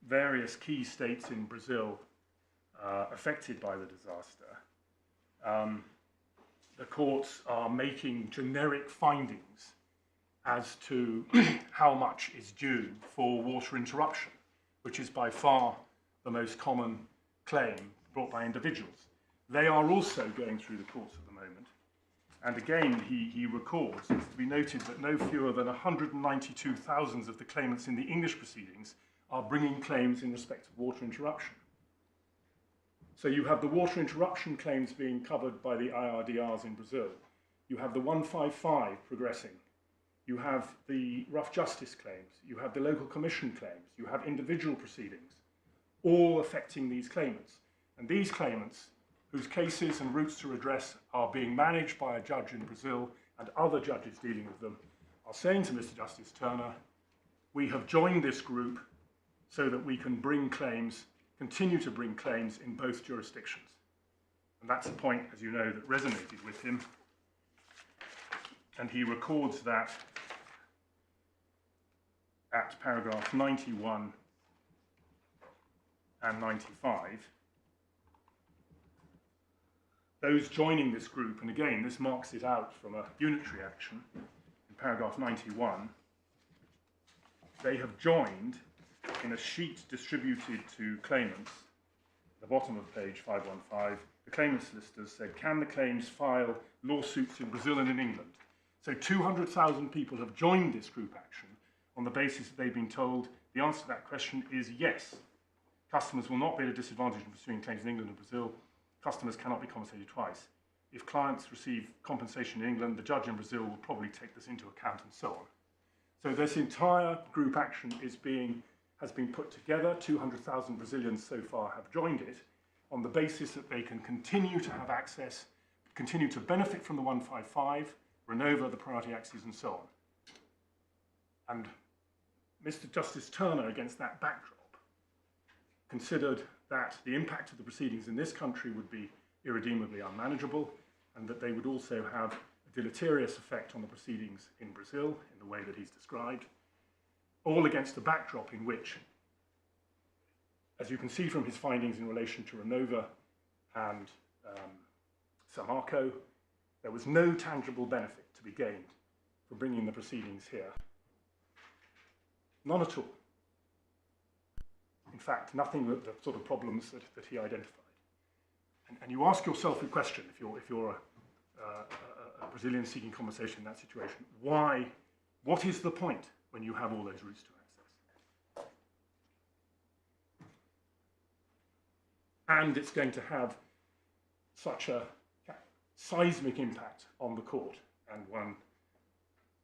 various key states in Brazil affected by the disaster, the courts are making generic findings as to how much is due for water interruption, which is by far the most common claim brought by individuals. They are also going through the courts at the moment. And again, he records, it's to be noted that no fewer than 192,000 of the claimants in the English proceedings are bringing claims in respect of water interruption. So you have the water interruption claims being covered by the IRDRs in Brazil. You have the 155 progressing. You have the rough justice claims. You have the local commission claims. You have individual proceedings, all affecting these claimants. And these claimants whose cases and routes to redress are being managed by a judge in Brazil and other judges dealing with them, are saying to Mr. Justice Turner, we have joined this group so that we can bring claims, continue to bring claims in both jurisdictions. And that's a point, as you know, that resonated with him. And he records that at paragraph 91 and 95. Those joining this group, and again, this marks it out from a unitary action, in paragraph 91, they have joined in a sheet distributed to claimants, at the bottom of page 515, the claimant solicitors said, can the claims file lawsuits in Brazil and in England? So 200,000 people have joined this group action on the basis that they've been told the answer to that question is yes. Customers will not be at a disadvantage in pursuing claims in England and Brazil. Customers cannot be compensated twice. If clients receive compensation in England, the judge in Brazil will probably take this into account and so on. So this entire group action has been put together. 200,000 Brazilians so far have joined it on the basis that they can continue to have access, continue to benefit from the 155, Renova, the priority access, and so on. And Mr. Justice Turner, against that backdrop, considered that the impact of the proceedings in this country would be irredeemably unmanageable, and that they would also have a deleterious effect on the proceedings in Brazil in the way that he's described, all against a backdrop in which, as you can see from his findings in relation to Renova and Samarco, there was no tangible benefit to be gained from bringing the proceedings here. None at all. In fact, nothing that the sort of problems that he identified. And you ask yourself a question, if you're a Brazilian seeking compensation in that situation, why, what is the point when you have all those routes to access? And it's going to have such a seismic impact on the court, and one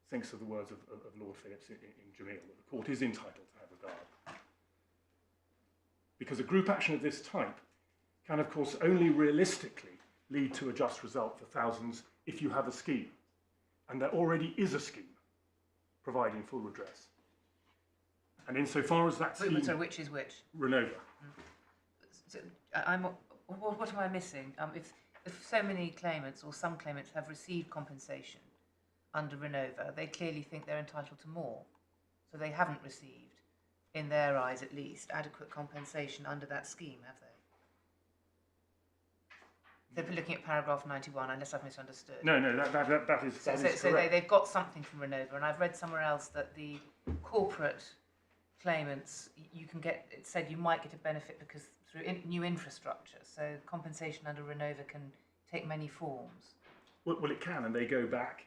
thinks of the words of Lord Phillips in Jameel, that the court is entitled to have regard. Because a group action of this type can, of course, only realistically lead to a just result for thousands if you have a scheme. And there already is a scheme providing full redress. And insofar as that scheme... So which is which? Renova. So what am I missing? If so many claimants, or some claimants, have received compensation under Renova, they clearly think they're entitled to more. So they haven't received, in their eyes at least, adequate compensation under that scheme, have they? They've been looking at paragraph 91, unless I've misunderstood. No, that is correct. So they've got something from Renova, and I've read somewhere else that the corporate claimants, you can get, it said you might get a benefit because through new infrastructure, so compensation under Renova can take many forms. Well, it can, and they go back.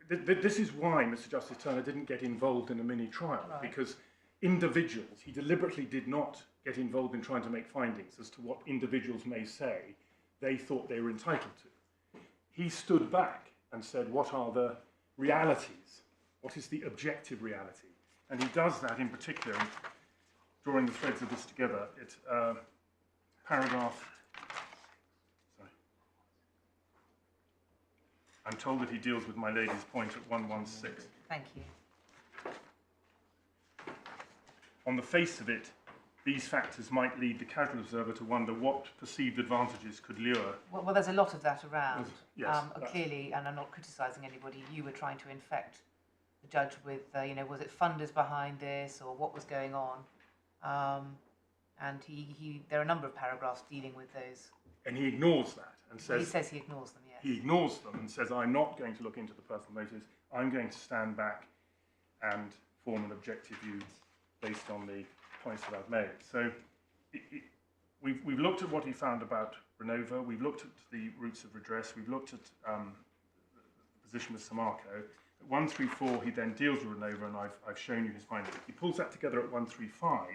This is why Mr. Justice Turner didn't get involved in a mini trial, right. Because individuals, he deliberately did not get involved in trying to make findings as to what individuals may say they thought they were entitled to. He stood back and said, what are the realities? What is the objective reality? And he does that in particular, drawing the threads of this together, it's paragraph, sorry. I'm told that he deals with my lady's point at 116. Thank you. On the face of it, these factors might lead the casual observer to wonder what perceived advantages could lure. Well, there's a lot of that around. Yes, clearly, and I'm not criticising anybody, you were trying to infect the judge with, was it funders behind this, or what was going on? And there are a number of paragraphs dealing with those. And he ignores that and says... He says he ignores them, yes. He ignores them and says, I'm not going to look into the personal motives. I'm going to stand back and form an objective view based on the points that I've made. So we've looked at what he found about Renova. We've looked at the routes of redress. We've looked at the position with Samarco. At 134, he then deals with Renova, and I've shown you his findings. He pulls that together at 135,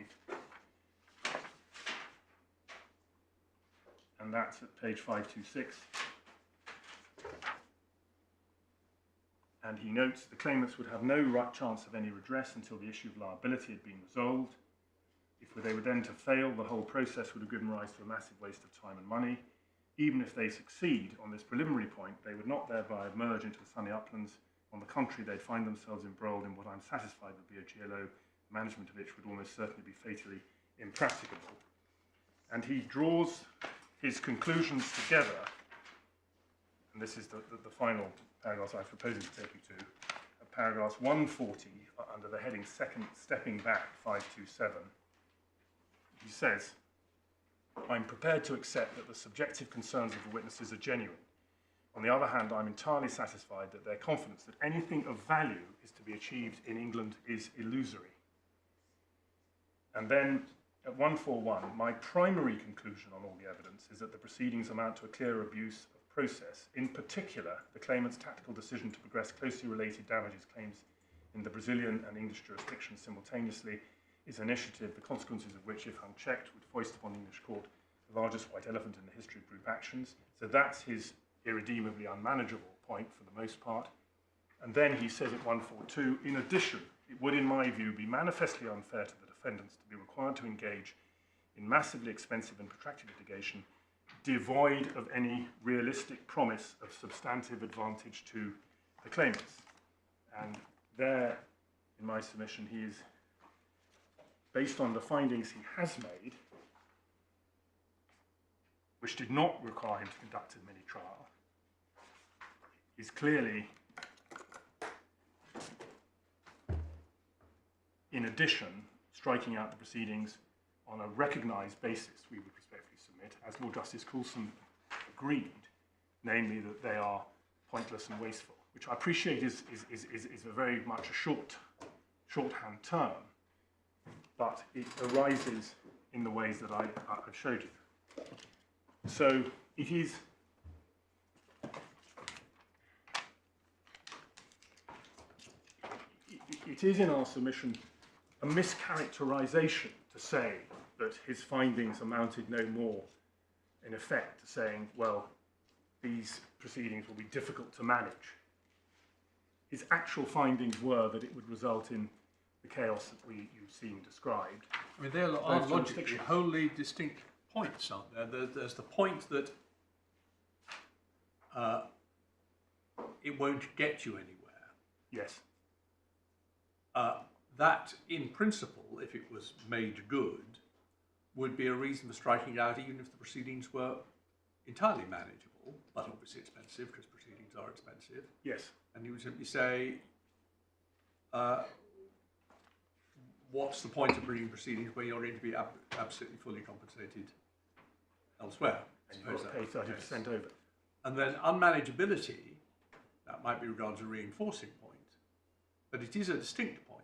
and that's at page 526. And he notes the claimants would have no right chance of any redress until the issue of liability had been resolved. If Were they were then to fail, the whole process would have given rise to a massive waste of time and money. Even if they succeed on this preliminary point, they would not thereby emerge into the sunny uplands. On the contrary, they'd find themselves embroiled in what I'm satisfied would be a GLO, management of which would almost certainly be fatally impracticable. And he draws his conclusions together, and this is the final paragraph I'm proposing to take you to, paragraphs 140 under the heading second, stepping back 527. He says, I'm prepared to accept that the subjective concerns of the witnesses are genuine. On the other hand, I'm entirely satisfied that their confidence that anything of value is to be achieved in England is illusory. And then at 141, my primary conclusion on all the evidence is that the proceedings amount to a clear abuse of process. In particular, the claimant's tactical decision to progress closely related damages claims in the Brazilian and English jurisdictions simultaneously is an initiative, the consequences of which, if unchecked, would foist upon the English court the largest white elephant in the history of group actions. So that's his irredeemably unmanageable point for the most part. And then he says at 142, in addition, it would, in my view, be manifestly unfair to the defendants to be required to engage in massively expensive and protracted litigation devoid of any realistic promise of substantive advantage to the claimants. And there, in my submission, he is, based on the findings he has made, which did not require him to conduct a mini-trial, is clearly, in addition, striking out the proceedings on a recognised basis, we would respectfully submit, as Lord Justice Coulson agreed, namely that they are pointless and wasteful, which I appreciate is a very much a shorthand term, but it arises in the ways that I've showed you. So it is in our submission a mischaracterization to say that his findings amounted no more, in effect, to saying, well, these proceedings will be difficult to manage. His actual findings were that it would result in the chaos that you've seen described. I mean, there are logically wholly distinct points, aren't there? There's the point that it won't get you anywhere. Yes. That, in principle, if it was made good, would be a reason for striking it out, even if the proceedings were entirely manageable, but obviously expensive, because proceedings are expensive. Yes. And you would simply say, what's the point of bringing proceedings where you're going to be absolutely fully compensated elsewhere? And you've got to pay 30% over. And then unmanageability, that might be regarded as a reinforcing point, but it is a distinct point.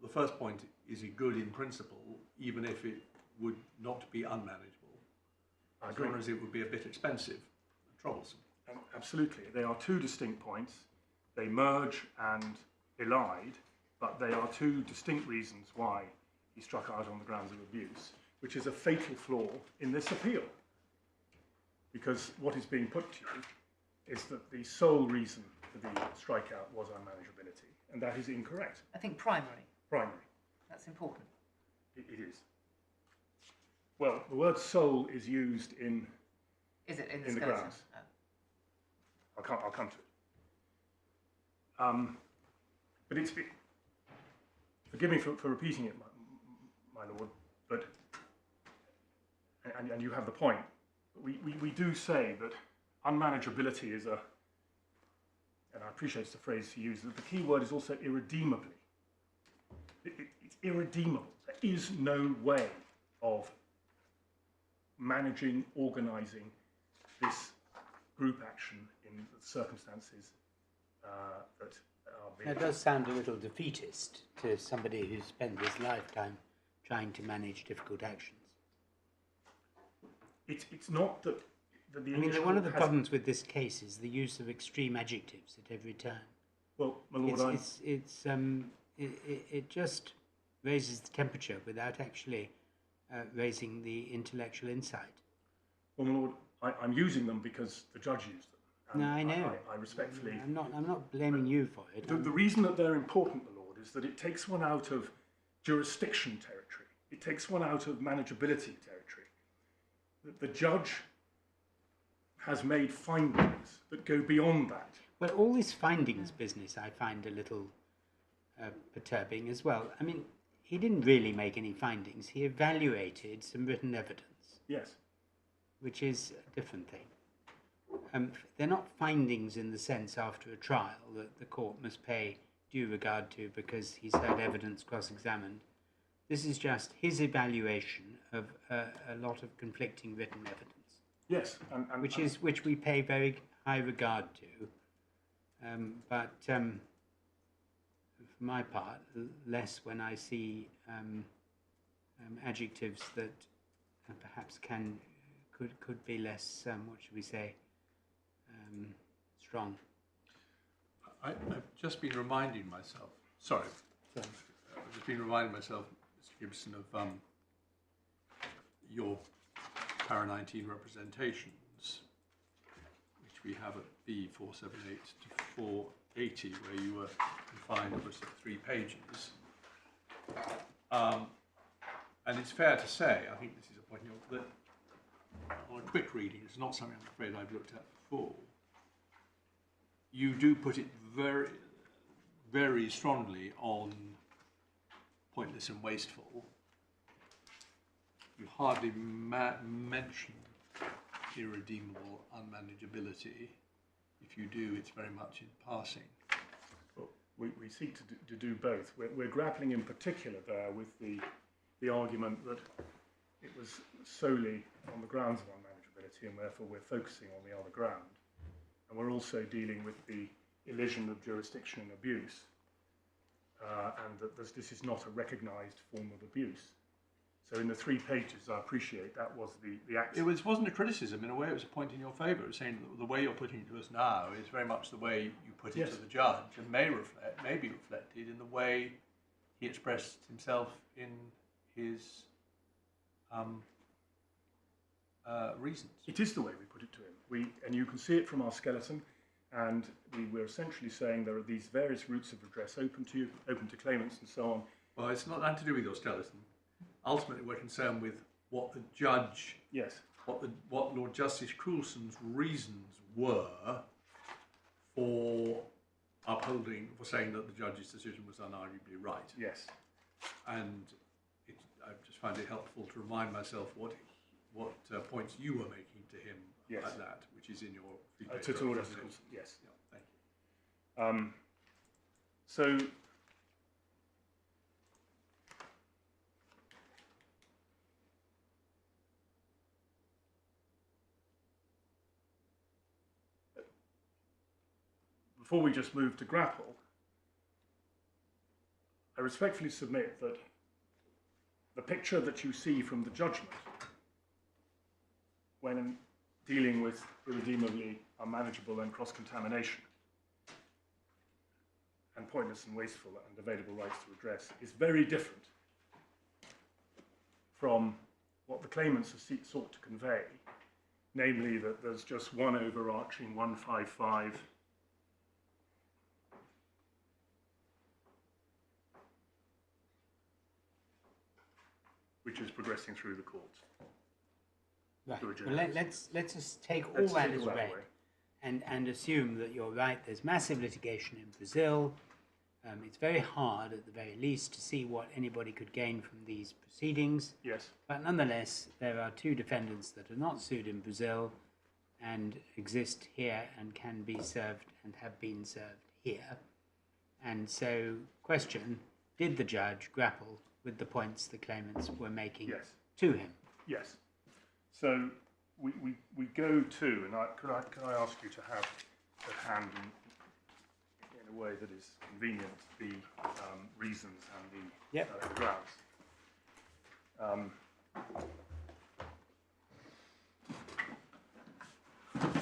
The first point is it good in principle, even if it would not be unmanageable, as long as it would be a bit expensive and troublesome. Absolutely. They are two distinct points. They merge and elide, but they are two distinct reasons why he struck out on the grounds of abuse, which is a fatal flaw in this appeal. Because what is being put to you is that the sole reason for the strikeout was unmanageability, and that is incorrect. I think primary. Primary. That's important. It is. Well, the word sole is used in... Is it in the grounds? Oh. I'll come to it. But it's... Forgive me for repeating it, my lord, but... And you have the point. We do say that unmanageability is a... And I appreciate it's the phrase he used, that the key word is also irredeemably. It's irredeemable. There is no way of managing, organising this group action in the circumstances that are being... That does sound a little defeatist to somebody who's spent his lifetime trying to manage difficult actions. It's not that the I mean, one of the problems with this case is the use of extreme adjectives at every turn. Well, my lord, it just raises the temperature without actually raising the intellectual insight. Well, my lord, I'm using them because the judge used them. No, I know. I respectfully... I'm not blaming you for it. The reason that they're important, my lord, is that it takes one out of jurisdiction territory. It takes one out of manageability territory. The judge has made findings that go beyond that. Well, all this findings business I find a little perturbing as well. I mean, he didn't really make any findings. He evaluated some written evidence. Yes. Which is a different thing. They're not findings in the sense after a trial that the court must pay due regard to because he's heard evidence cross-examined. This is just his evaluation of a lot of conflicting written evidence. Yes, which we pay very high regard to, but for my part, less when I see adjectives that perhaps could be less, what should we say, strong. I've just been reminding myself. Sorry. I've just been reminding myself, Mr. Gibson, of your Para 19 representations, which we have at B478 to 480, where you were confined to 3 pages. And it's fair to say, I think this is a point that on a quick reading, it's not something I'm afraid I've looked at before. You do put it very, very strongly on pointless and wasteful. You hardly mention irredeemable unmanageability. If you do, it's very much in passing. Well, we seek to do both. We're grappling in particular there with the argument that it was solely on the grounds of unmanageability and therefore we're focusing on the other ground. And we're also dealing with the elision of jurisdiction and abuse, and that this is not a recognised form of abuse. So in the 3 pages, I appreciate that was the action. It wasn't a criticism. In a way, it was a point in your favour. It was saying that the way you're putting it to us now is very much the way you put it to the judge, and may be reflected in the way he expressed himself in his reasons. It is the way we put it to him. And you can see it from our skeleton, and we're essentially saying there are these various routes of redress open to you, open to claimants and so on. Well, it's not nothing to do with your skeleton. Ultimately, we're concerned with what the judge, what Lord Justice Coulson's reasons were for upholding, for saying that the judge's decision was unarguably right. Yes. And I just find it helpful to remind myself what points you were making to him at that, which is in your to Lord Justice Coulson, yes. Yeah, thank you. So before we just move to grapple, I respectfully submit that the picture that you see from the judgment when dealing with irredeemably unmanageable and cross-contamination and pointless and wasteful and available rights to redress is very different from what the claimants have sought to convey, namely that there's just one overarching 155 which is progressing through the courts. Right. Well, let's just take all that as read and assume that you're right. There's massive litigation in Brazil. It's very hard, at the very least, to see what anybody could gain from these proceedings. Yes. But nonetheless, there are 2 defendants that are not sued in Brazil and exist here and can be served and have been served here. And so, question, did the judge grapple with the points the claimants were making to him? Yes. So we go to, and could I ask you to have at hand in a way that is convenient the reasons and the grounds.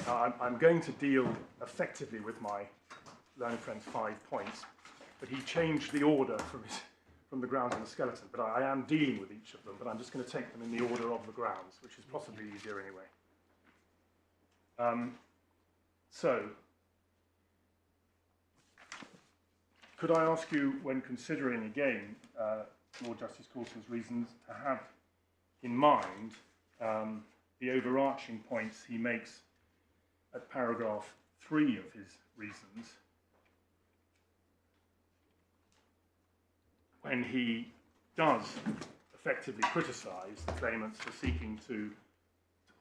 I'm going to deal effectively with my learned friend's 5 points, but he changed the order from the grounds and the skeleton, but I am dealing with each of them, but I'm just going to take them in the order of the grounds, which is possibly easier anyway. So, could I ask you, when considering again Lord Justice Coulson's reasons to have in mind the overarching points he makes at paragraph 3 of his reasons, when he does effectively criticise the claimants for seeking to,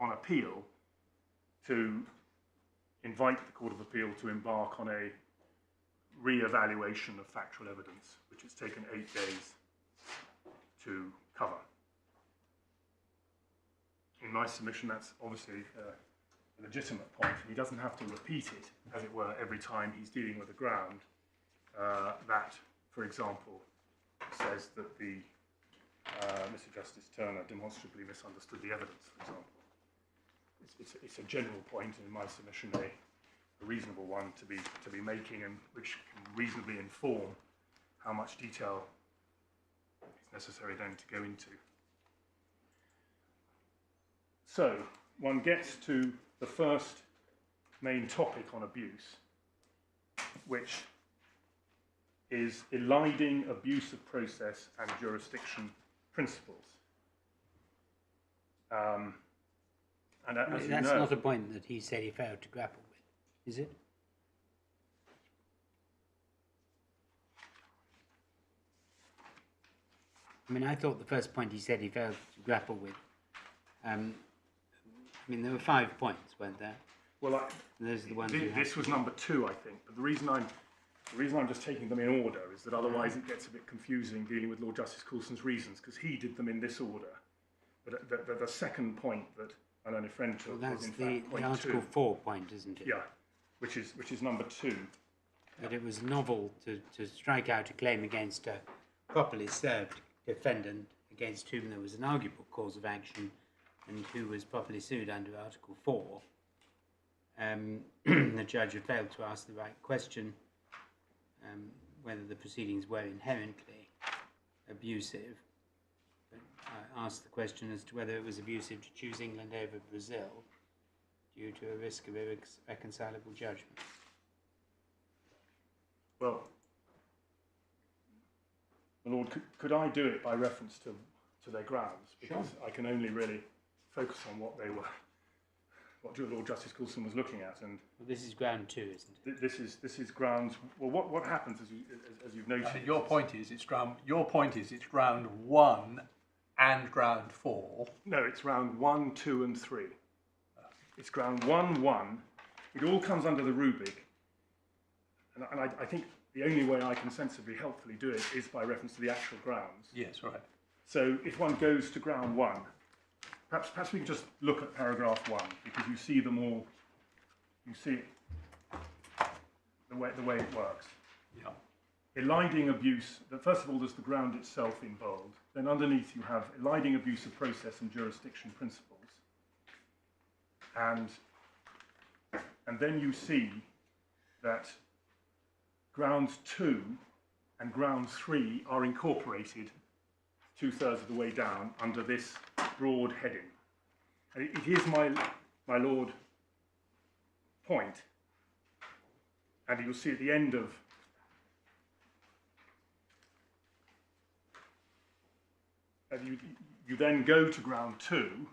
on appeal, to invite the Court of Appeal to embark on a re-evaluation of factual evidence, which has taken 8 days to cover. In my submission, that's obviously a legitimate point, and he doesn't have to repeat it, as it were, every time he's dealing with a ground that, for example, says that the Mr. Justice Turner demonstrably misunderstood the evidence, for example. It's a general point, and in my submission, a reasonable one to be making, and which can reasonably inform how much detail is necessary then to go into. So, one gets to the first main topic on abuse, which is eliding abuse of process and jurisdiction principles. And as you That's know, not a point that he said he failed to grapple with, is it? I mean, I thought the first point he said he failed to grapple with. I mean, there were 5 points, weren't there? well, Those are the ones this was number 2, I think. But the reason I'm just taking them in order is that otherwise it gets a bit confusing dealing with Lord Justice Coulson's reasons, because he did them in this order. But the second point that my learned friend took Well, was that's in fact the point Article 2. 4 point, isn't it? Yeah, which is number 2. That it was novel to strike out a claim against a properly served defendant against whom there was an arguable cause of action and who was properly sued under Article 4. The judge had failed to ask the right question, whether the proceedings were inherently abusive. But I asked the question as to whether it was abusive to choose England over Brazil due to a risk of irreconcilable judgment. Well, my Lord, could I do it by reference to their grounds? Because I can only really focus on what they were, what Lord Justice Coulson was looking at, and Well, this is ground 2, isn't it? this is grounds. Well, what happens as you've noted? Your point is it's ground 1 and ground 4. No, it's round 1, 2, and 3. It's ground 1, 1. It all comes under the rubric, and I think the only way I can sensibly, helpfully do it is by reference to the actual grounds. Yes, right. So if one goes to ground 1, perhaps we can just look at paragraph 1, because you see them all. You see the way it works. Yeah. Eliding abuse. First of all, there's the ground itself in bold. Then underneath you have eliding abuse of process and jurisdiction principles. And then you see that grounds 2 and ground 3 are incorporated 2/3 of the way down under this broad heading. And it is my Lord point, and you'll see at the end of you then go to ground 2,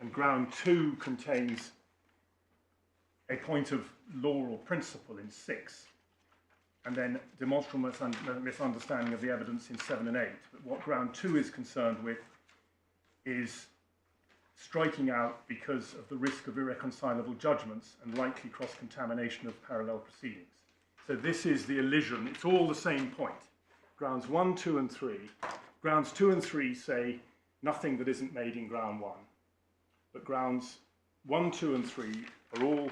and ground 2 contains a point of law or principle in 6, and then demonstrable misunderstanding of the evidence in 7 and 8. But what ground 2 is concerned with is striking out because of the risk of irreconcilable judgments and likely cross-contamination of parallel proceedings. So this is the elision. It's all the same point. Grounds 1, 2, and 3. Grounds 2 and 3 say nothing that isn't made in ground 1. But grounds 1, 2, and 3 are all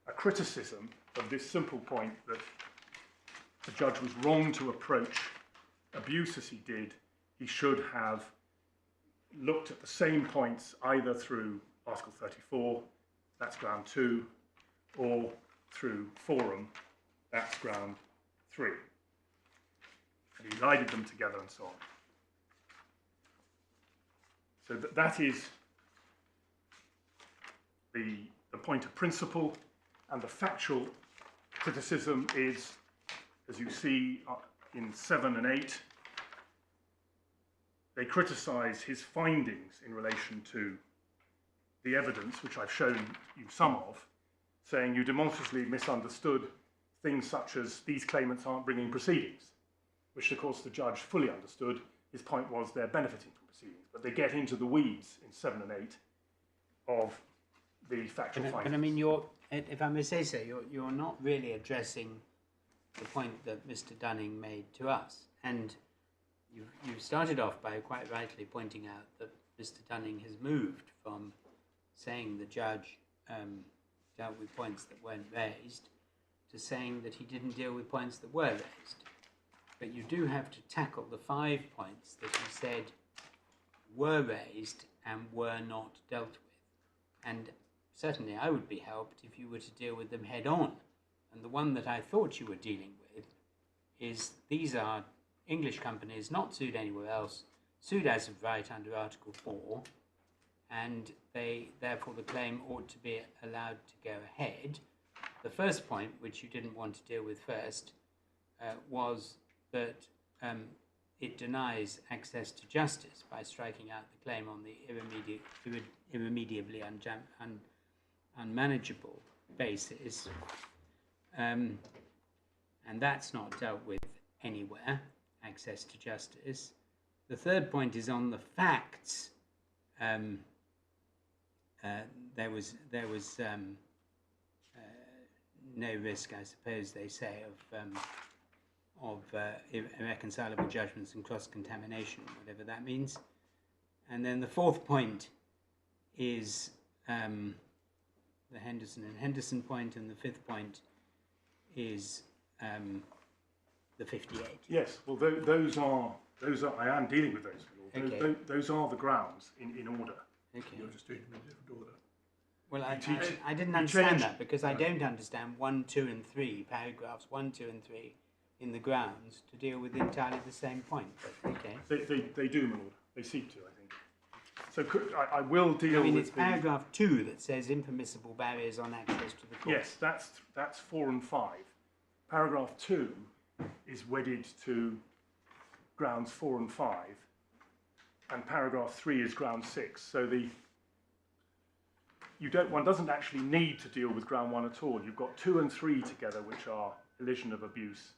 a criticism of this simple point that the judge was wrong to approach abuse as he did. He should have looked at the same points either through Article 34, that's ground 2, or through forum, that's ground 3. And he elided them together and so on. So that is the point of principle, and the factual criticism is, as you see in 7 and 8, they criticise his findings in relation to the evidence, which I've shown you some of, saying you demonstrably misunderstood things such as these claimants aren't bringing proceedings, which of course the judge fully understood. His point was they're benefiting from proceedings, but they get into the weeds in 7 and 8 of the factual findings. But I mean, if I may say so, you're not really addressing the point that Mr. Dunning made to us. And you've started off by quite rightly pointing out that Mr. Dunning has moved from saying the judge dealt with points that weren't raised to saying that he didn't deal with points that were raised. But you do have to tackle the 5 points that he said were raised and were not dealt with. And certainly I would be helped if you were to deal with them head on. And the one that I thought you were dealing with is these are English companies not sued anywhere else, sued as of right under Article 4, and therefore the claim ought to be allowed to go ahead. The first point, which you didn't want to deal with first, was that it denies access to justice by striking out the claim on the irremediably unmanageable basis, and that's not dealt with anywhere, access to justice. The third point is on the facts. There was no risk, I suppose they say, of irreconcilable judgments and cross-contamination, whatever that means. And then the fourth point is the Henderson and Henderson point, and the fifth point is the 58. Yes, well, those are. I am dealing with those. Okay. Those are the grounds in order. Okay. You're just doing them in a different order. Well, You I didn't you understand change- that because I don't understand 1, 2, and 3 paragraphs 1, 2, and 3 in the grounds to deal with entirely the same point. But okay. They do, my lord. They seek to, I think. So I will deal I mean, with it's paragraph 2 that says impermissible barriers on access to the court. Yes, that's 4 and 5. Paragraph 2 is wedded to grounds 4 and 5, and paragraph 3 is ground 6. So one doesn't actually need to deal with ground 1 at all. You've got 2 and 3 together, which are elision of abuse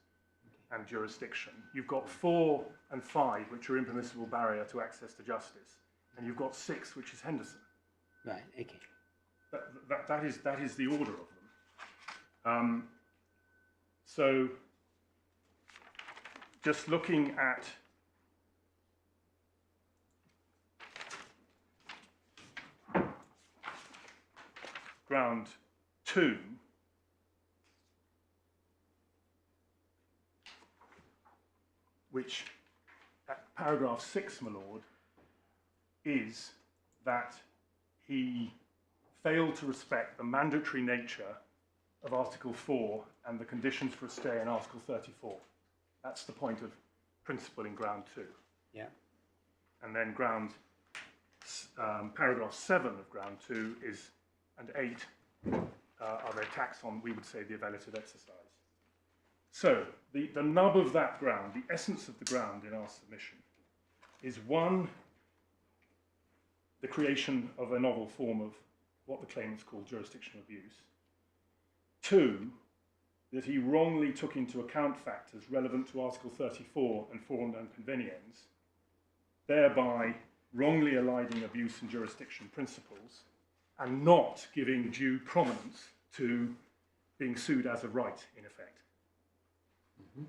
and jurisdiction. You've got 4 and 5, which are impermissible barrier to access to justice, and you've got 6, which is Henderson. Right. Okay. That is the order of them. So, just looking at ground 2, which at paragraph 6, my lord, is that he failed to respect the mandatory nature of Article 4 and the conditions for a stay in Article 34. That's the point of principle in ground 2. Yeah. And then paragraph 7 of ground 2 is, and 8 are the attacks on, we would say, the evaluative exercise. So the nub of that ground, the essence of the ground in our submission, is 1, the creation of a novel form of what the claimants call jurisdictional abuse. 2, that he wrongly took into account factors relevant to Article 34 and forum and conveniens, thereby wrongly aligning abuse and jurisdiction principles and not giving due prominence to being sued as of right, in effect. Mm-hmm.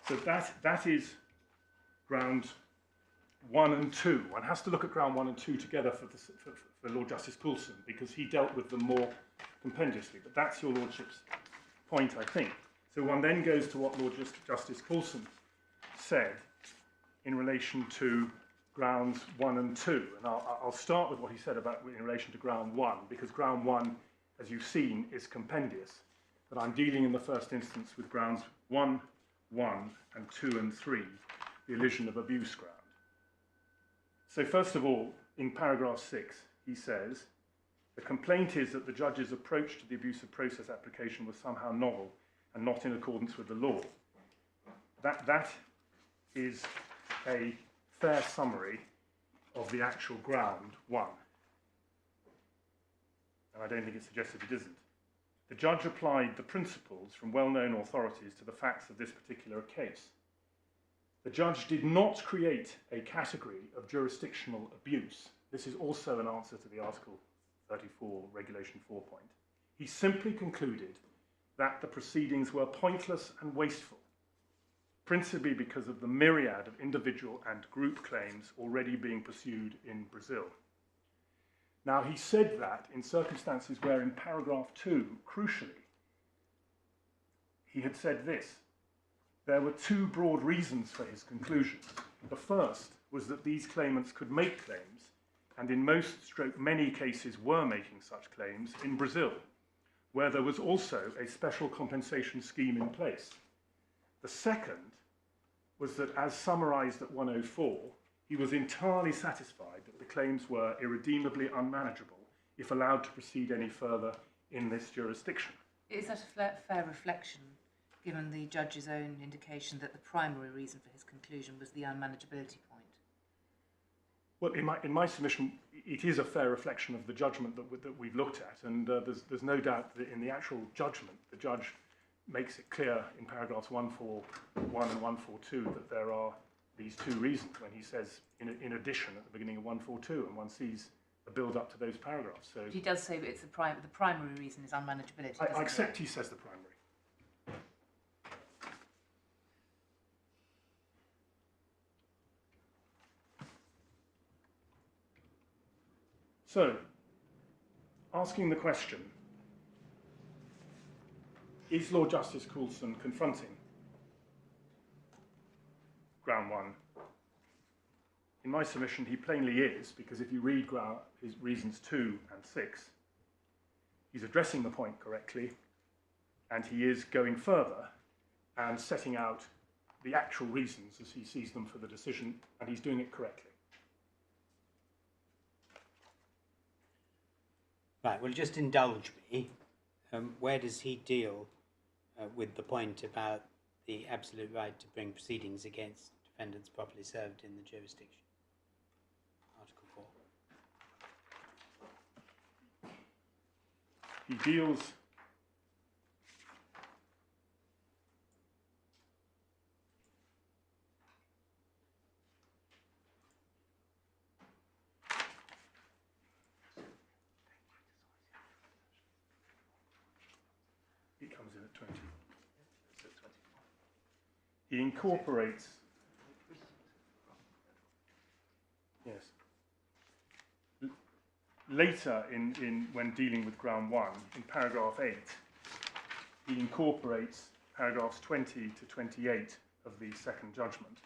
So that is ground 1 and 2. One has to look at ground 1 and 2 together for Lord Justice Coulson, because he dealt with them more compendiously. But that's your Lordship's point, I think. So one then goes to what Lord Justice Coulson said in relation to grounds 1 and 2. And I'll start with what he said about in relation to ground 1, because ground 1, as you've seen, is compendious. But I'm dealing in the first instance with grounds 1, and 2 and 3, the elision of abuse ground. So first of all, in paragraph 6, he says, the complaint is that the judge's approach to the abusive process application was somehow novel and not in accordance with the law. That is a fair summary of the actual ground one. And I don't think it suggests that it isn't. The judge applied the principles from well-known authorities to the facts of this particular case. The judge did not create a category of jurisdictional abuse. This is also an answer to the Article 34 Regulation 4 point. He simply concluded that the proceedings were pointless and wasteful, principally because of the myriad of individual and group claims already being pursued in Brazil. Now, he said that in circumstances where in paragraph 2, crucially, he had said this: there were two broad reasons for his conclusions. The first was that these claimants could make claims, and in many cases were making such claims in Brazil, where there was also a special compensation scheme in place. The second was that, as summarised at 104, he was entirely satisfied that the claims were irredeemably unmanageable if allowed to proceed any further in this jurisdiction. Is that a fair reflection, given the judge's own indication that the primary reason for his conclusion was the unmanageability point? Well, in my submission, it is a fair reflection of the judgment that we've looked at, and there's no doubt that in the actual judgment, the judge makes it clear in paragraphs 141 and 142 that there are these two reasons, when he says in addition at the beginning of 142, and one sees a build up to those paragraphs. So he does say that it's the primary reason is unmanageability. I accept he says the primary. So, asking the question, is Lord Justice Coulson confronting ground one? In my submission, he plainly is, because if you read his reasons 2 and 6, he's addressing the point correctly, and he is going further and setting out the actual reasons as he sees them for the decision, and he's doing it correctly. Right, well, just indulge me. Where does he deal with the point about the absolute right to bring proceedings against defendants properly served in the jurisdiction? Article 4. He deals it comes in at 20. He incorporates, yes. Later, when dealing with ground one, in paragraph 8, he incorporates paragraphs 20 to 28 of the second judgment.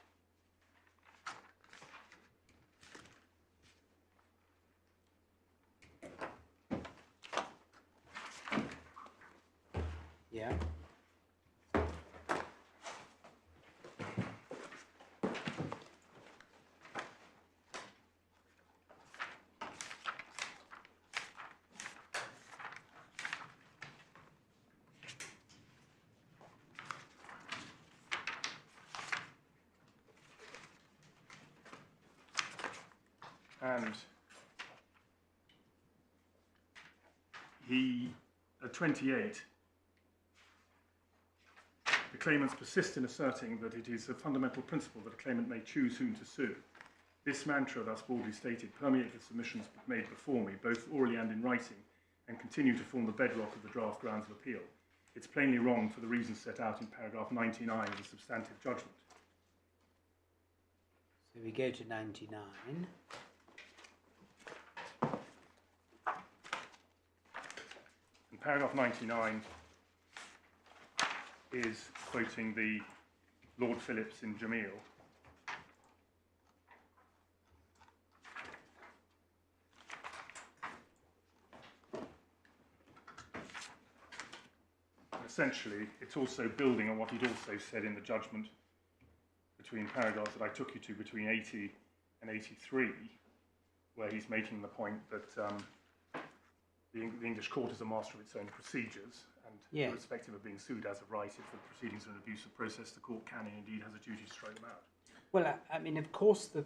Yeah. And he, at 28, the claimants persist in asserting that it is a fundamental principle that a claimant may choose whom to sue. This mantra, thus broadly stated, permeates the submissions made before me, both orally and in writing, and continue to form the bedrock of the draft grounds of appeal. It's plainly wrong for the reasons set out in paragraph 99 of the substantive judgment. So we go to 99. And paragraph 99 is quoting the Lord Phillips in Jameel. Essentially, it's also building on what he'd also said in the judgment between paragraphs that I took you to, between 80 and 83, where he's making the point that the English court is a master of its own procedures, and irrespective of being sued as of right, if the proceedings are an abuse of process, the court can and indeed has a duty to strike them out. Well, I mean, of course, the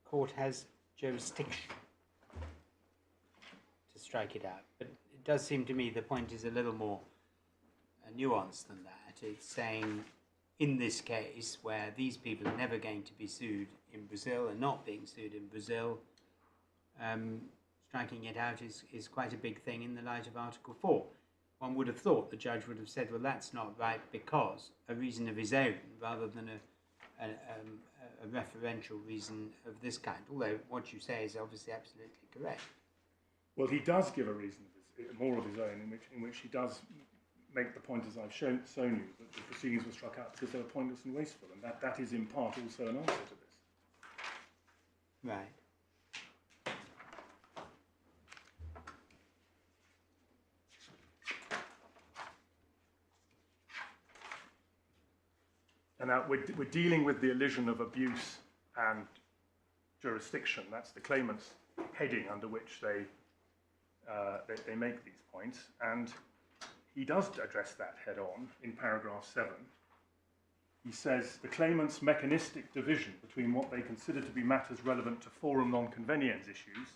court has jurisdiction to strike it out, but it does seem to me the point is a little more nuanced than that. It's saying, in this case, where these people are never going to be sued in Brazil and not being sued in Brazil, striking it out is quite a big thing in the light of Article 4. One would have thought the judge would have said, well, that's not right because a reason of his own, rather than a referential reason of this kind, although what you say is obviously absolutely correct. Well, he does give a reason, more of his own, in which he does make the point, as I've shown you, that the proceedings were struck out because they were pointless and wasteful, and that is in part also an answer to this. Right. And now we're dealing with the elision of abuse and jurisdiction. That's the claimant's heading under which they make these points. And he does address that head on in paragraph 7. He says the claimant's mechanistic division between what they consider to be matters relevant to forum non-conveniens issues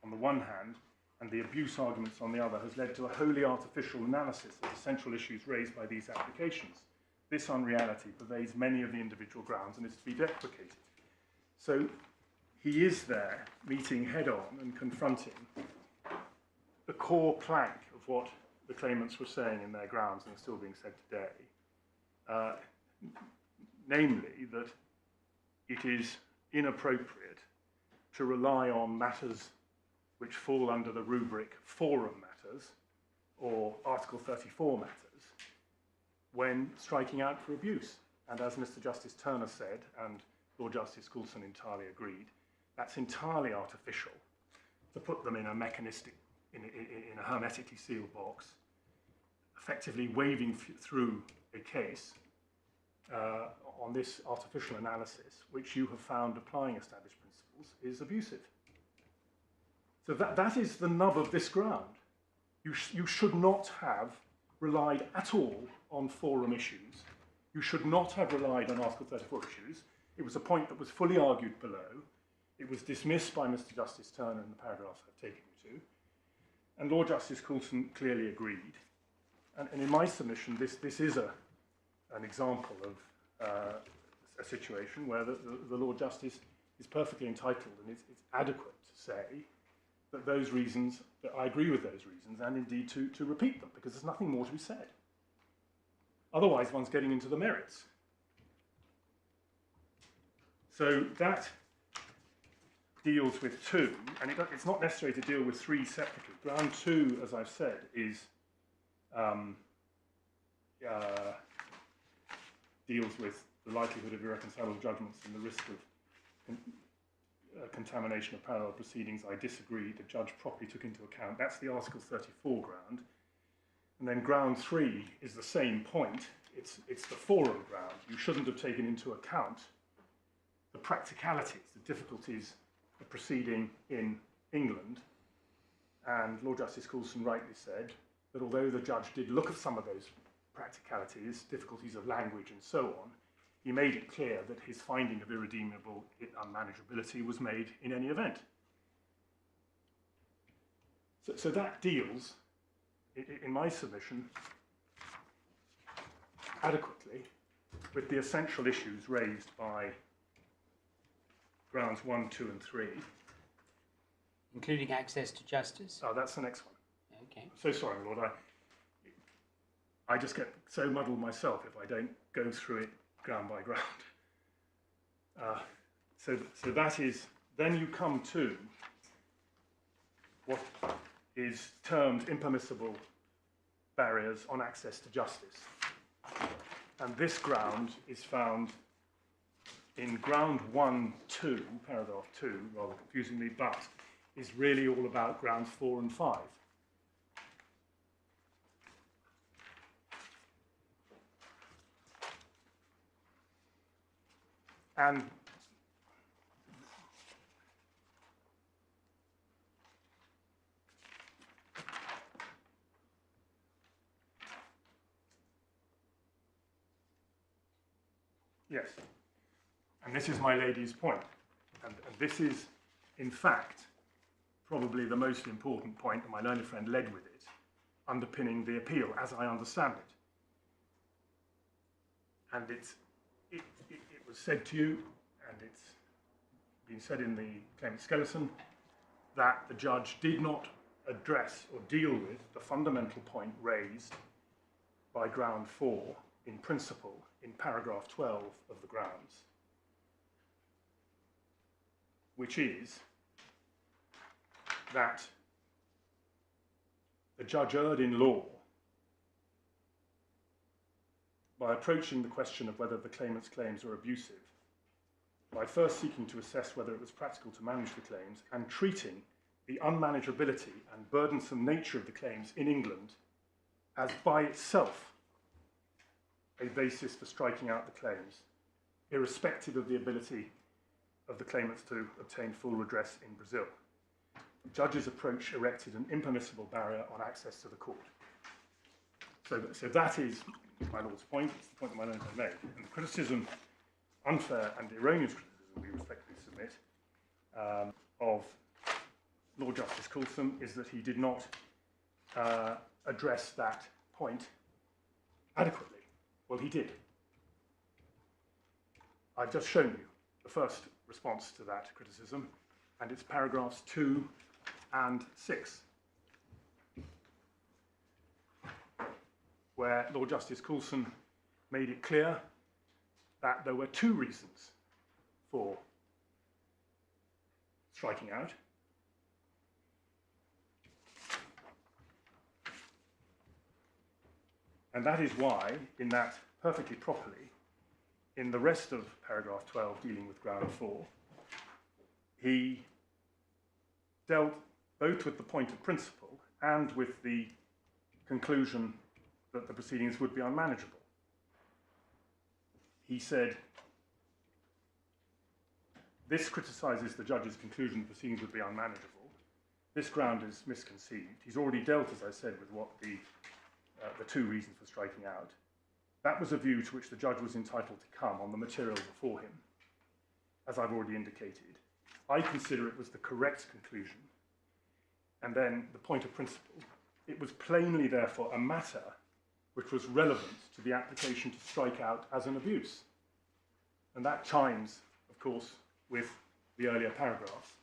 on the one hand and the abuse arguments on the other has led to a wholly artificial analysis of the central issues raised by these applications. This unreality pervades many of the individual grounds and is to be deprecated. So he is there meeting head on and confronting the core plank of what the claimants were saying in their grounds and are still being said today, namely that it is inappropriate to rely on matters which fall under the rubric forum matters or Article 34 matters when striking out for abuse. And as Mr. Justice Turner said, and Lord Justice Coulson entirely agreed, that's entirely artificial to put them in a mechanistic, in a hermetically sealed box, effectively waving through a case on this artificial analysis, which you have found applying established principles is abusive. So that is the nub of this ground. You should not have relied at all on forum issues. You should not have relied on Article 34 issues. It was a point that was fully argued below. It was dismissed by Mr. Justice Turner in the paragraphs I've taken you to. And Lord Justice Coulson clearly agreed. And in my submission, this is an example of a situation where the Lord Justice is perfectly entitled and it's adequate to say that those reasons, that I agree with those reasons, and indeed to repeat them, because there's nothing more to be said. Otherwise, one's getting into the merits. So that deals with 2, and it's not necessary to deal with 3 separately. Ground 2, as I've said, is deals with the likelihood of irreconcilable judgments and the risk of contamination of parallel proceedings. I disagree. The judge properly took into account. That's the Article 34 ground. And then ground 3 is the same point. It's the forum ground. You shouldn't have taken into account the practicalities, the difficulties of proceeding in England. And Lord Justice Coulson rightly said that although the judge did look at some of those practicalities, difficulties of language and so on, he made it clear that his finding of irredeemable unmanageability was made in any event. So that deals, in my submission, adequately with the essential issues raised by grounds 1, 2, and 3. Including access to justice? Oh, that's the next one. Okay. So sorry, my Lord. I just get so muddled myself if I don't go through it ground by ground. So that is, then you come to what is termed impermissible barriers on access to justice. And this ground is found in ground 1, 2, paragraph 2, rather confusingly, but is really all about grounds 4 and 5. And yes, And this is my lady's point. And this is, in fact, probably the most important point, and my learned friend led with it, underpinning the appeal, as I understand it. And it was said to you, and it's been said in the claimant skeleton, that the judge did not address or deal with the fundamental point raised by ground 4 in principle in paragraph 12 of the grounds, which is that the judge erred in law by approaching the question of whether the claimant's claims are abusive, by first seeking to assess whether it was practical to manage the claims and treating the unmanageability and burdensome nature of the claims in England as by itself a basis for striking out the claims, irrespective of the ability of the claimants to obtain full redress in Brazil. The judge's approach erected an impermissible barrier on access to the court. So that is my Lord's point. It's the point that my learned friend made. And the criticism, unfair and erroneous criticism we respectfully submit, of Lord Justice Coulson is that he did not address that point adequately. Well, he did. I've just shown you the first response to that criticism, and it's paragraphs 2 and 6, where Lord Justice Coulson made it clear that there were 2 reasons for striking out. And that is why, in that perfectly properly, in the rest of paragraph 12 dealing with ground 4, he dealt both with the point of principle and with the conclusion that the proceedings would be unmanageable. He said, this criticises the judge's conclusion that proceedings would be unmanageable. This ground is misconceived. He's already dealt, as I said, with what the 2 reasons for striking out. That was a view to which the judge was entitled to come on the material before him, as I've already indicated. I consider it was the correct conclusion. And then the point of principle, it was plainly, therefore, a matter which was relevant to the application to strike out as an abuse. And that chimes, of course, with the earlier paragraphs.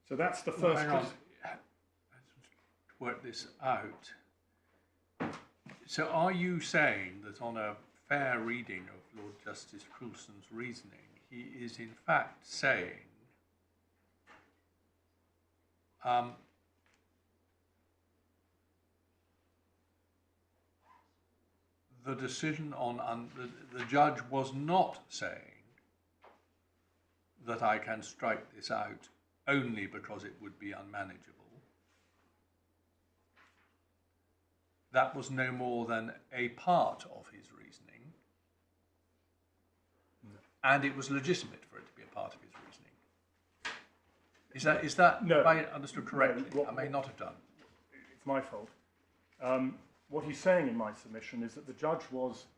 So that's the first. Hang on. Let's work this out. So are you saying that on a fair reading of Lord Justice Coulson's reasoning, he is in fact saying the decision on the judge was not saying that I can strike this out only because it would be unmanageable. That was no more than a part of his reasoning, and it was legitimate for it to be a part of his reasoning. Is that No. if I understood correctly? No, I may not have done. It's my fault. What he's saying in my submission is that the judge was,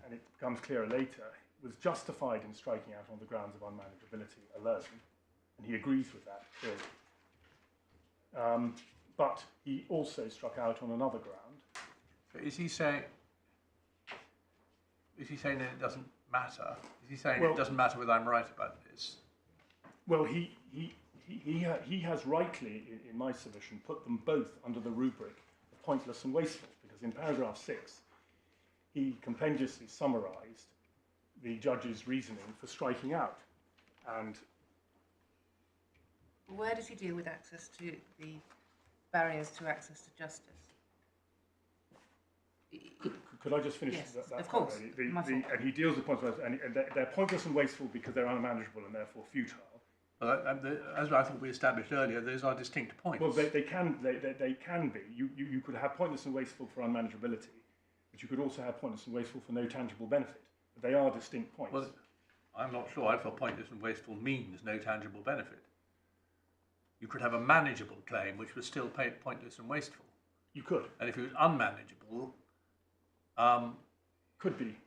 and it becomes clearer later, was justified in striking out on the grounds of unmanageability alone, and he agrees with that clearly. But he also struck out on another ground. So is he saying that it doesn't matter? Is he saying it doesn't matter whether I'm right about this? Well, he has rightly, in my submission, put them both under the rubric of pointless and wasteful, because in paragraph 6, he compendiously summarised the judge's reasoning for striking out. And where does he deal with access to the barriers to access to justice? could I just finish Yes, that of point? course. And he deals with pointless, and they're pointless and wasteful because they're unmanageable and therefore futile. Well, as I thought we established earlier, those are distinct points. Well, they can be. You could have pointless and wasteful for unmanageability, but you could also have pointless and wasteful for no tangible benefit. But they are distinct points. Well, I'm not sure. I feel pointless and wasteful means no tangible benefit. You could have a manageable claim which was still pointless and wasteful. You could. And if it was unmanageable, could be.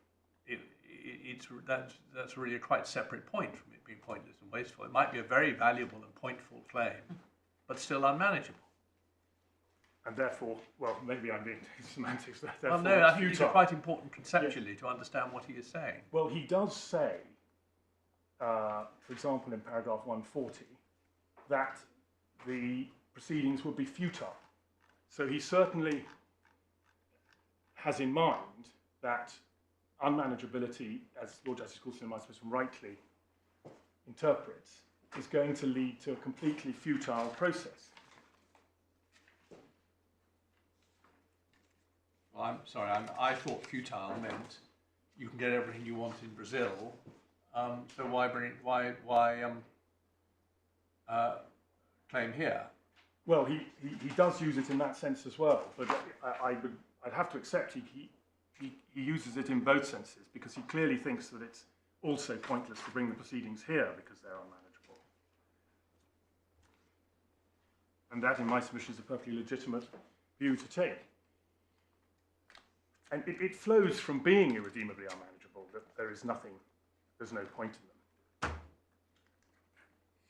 That's really a quite separate point from it being pointless and wasteful. It might be a very valuable and pointful claim, but still unmanageable. And therefore, well, maybe I'm being semantics. Well, no, I think it's quite important conceptually to understand what he is saying. Well, he does say, for example, in paragraph 140, that the proceedings would be futile. So he certainly has in mind that unmanageability, as Lord Justice Coulson, in my submission, rightly interprets, is going to lead to a completely futile process. Well, I'm sorry, I thought futile meant you can get everything you want in Brazil, so why claim here? Well, he does use it in that sense as well, but I'd have to accept he uses it in both senses, because he clearly thinks that it's also pointless to bring the proceedings here because they're unmanageable. And that, in my submission, is a perfectly legitimate view to take. And it flows from being irredeemably unmanageable, that there's no point in them.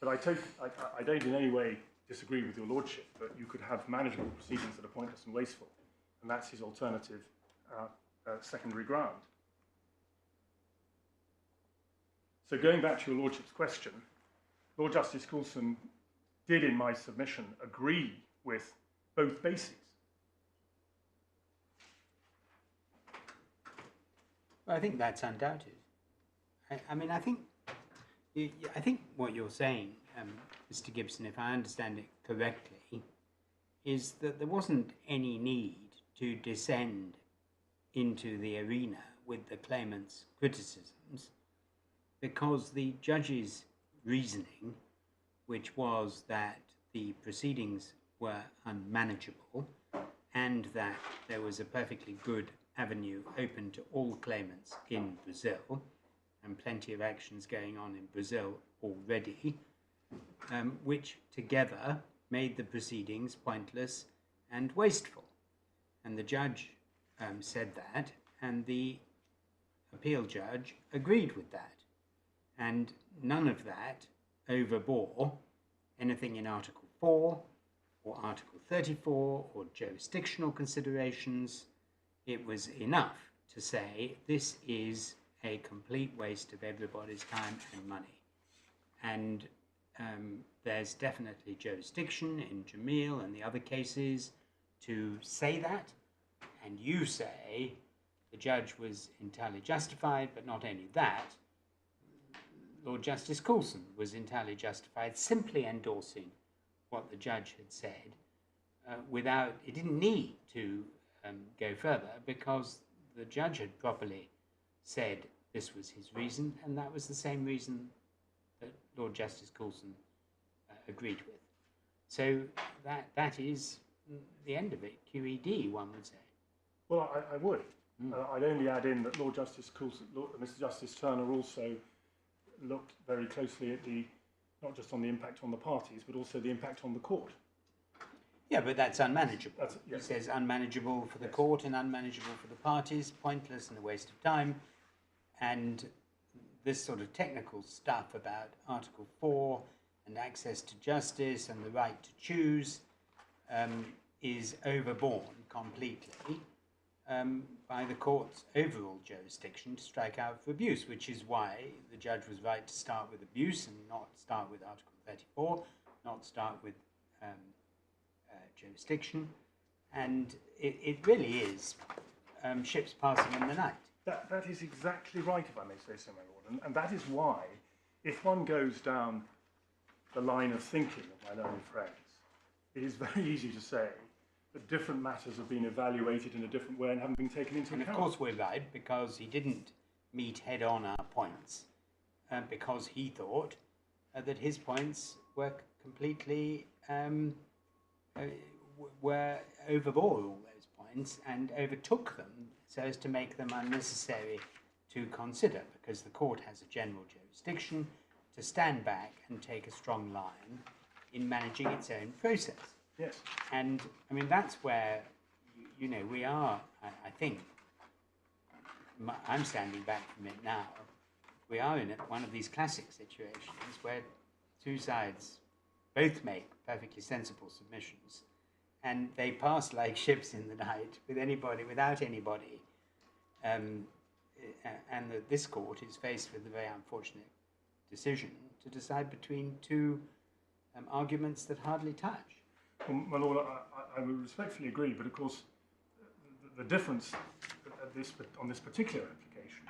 But I don't in any way disagree with your lordship that you could have manageable proceedings that are pointless and wasteful, and that's his alternative secondary ground. So going back to your lordship's question, Lord Justice Coulson did, in my submission, agree with both bases. Well, I think that's undoubted. I mean, I think what you're saying, Mr. Gibson, if I understand it correctly, is that there wasn't any need to descend into the arena with the claimant's criticisms, because the judge's reasoning, which was that the proceedings were unmanageable and that there was a perfectly good avenue open to all claimants in Brazil, and plenty of actions going on in Brazil already, which together made the proceedings pointless and wasteful. And the judge said that, and the appeal judge agreed with that. And none of that overbore anything in Article 4 or Article 34 or jurisdictional considerations. It was enough to say this is a complete waste of everybody's time and money. And there's definitely jurisdiction in jameel and the other cases to say that. And you say the judge was entirely justified, but not only that, Lord Justice Coulson was entirely justified simply endorsing what the judge had said without, it didn't need to go further, because the judge had properly said this was his reason, and that was the same reason that Lord Justice Coulson agreed with. So that is the end of it, QED, one would say. Well, I would. I'd only add in that Lord Justice Coulson, Mr. Justice Turner also looked very closely at not just on the impact on the parties, but also the impact on the court. Yeah, but that's unmanageable. Yes. He says unmanageable for the court and unmanageable for the parties, pointless and a waste of time. And this sort of technical stuff about Article 4 and access to justice and the right to choose is overborne completely by the court's overall jurisdiction to strike out for abuse, which is why the judge was right to start with abuse and not start with Article 34, not start with jurisdiction. And it really is ships passing in the night. That is exactly right, if I may say so, my lord. And that is why, if one goes down the line of thinking of my learned friends, it is very easy to say that different matters have been evaluated in a different way and haven't been taken into account. And of course we're right, because he didn't meet head-on our points, because he thought that his points were completely were overbore all those points and overtook them so as to make them unnecessary to consider, because the court has a general jurisdiction to stand back and take a strong line in managing its own process. Yes. And I mean, that's where, you know, we are, I think, I'm standing back from it now. We are in one of these classic situations where two sides both make perfectly sensible submissions and they pass like ships in the night without anybody. And that this court is faced with the very unfortunate decision to decide between two arguments that hardly touch. Well, my lord, I would respectfully agree, but of course, the difference on this particular application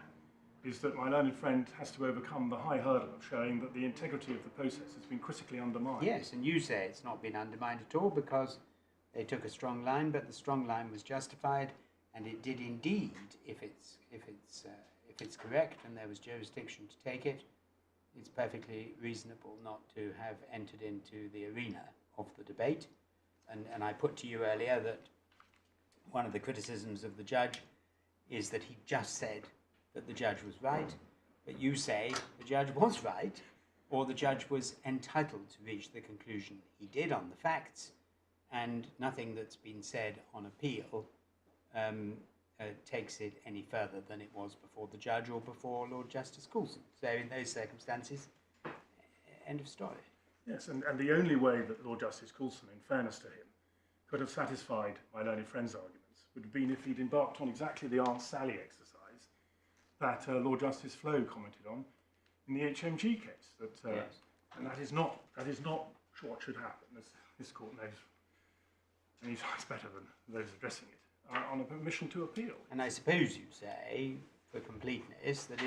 is that my learned friend has to overcome the high hurdle of showing that the integrity of the process has been critically undermined. Yes, and you say it's not been undermined at all because they took a strong line, but the strong line was justified, and it did indeed, if it's correct and there was jurisdiction to take it, it's perfectly reasonable not to have entered into the arena of the debate. And I put to you earlier that one of the criticisms of the judge is that he just said that the judge was right, but you say the judge was right, or the judge was entitled to reach the conclusion he did on the facts, and nothing that's been said on appeal takes it any further than it was before the judge or before Lord Justice Coulson. So in those circumstances, end of story. Yes, and the only way that Lord Justice Coulson, in fairness to him, could have satisfied my learned friend's arguments would have been if he'd embarked on exactly the Aunt Sally exercise that Lord Justice Flo commented on in the HMG case. Yes. And that is not what should happen, as this court knows many times better than those addressing it, on a permission to appeal. And I suppose you say, for completeness, that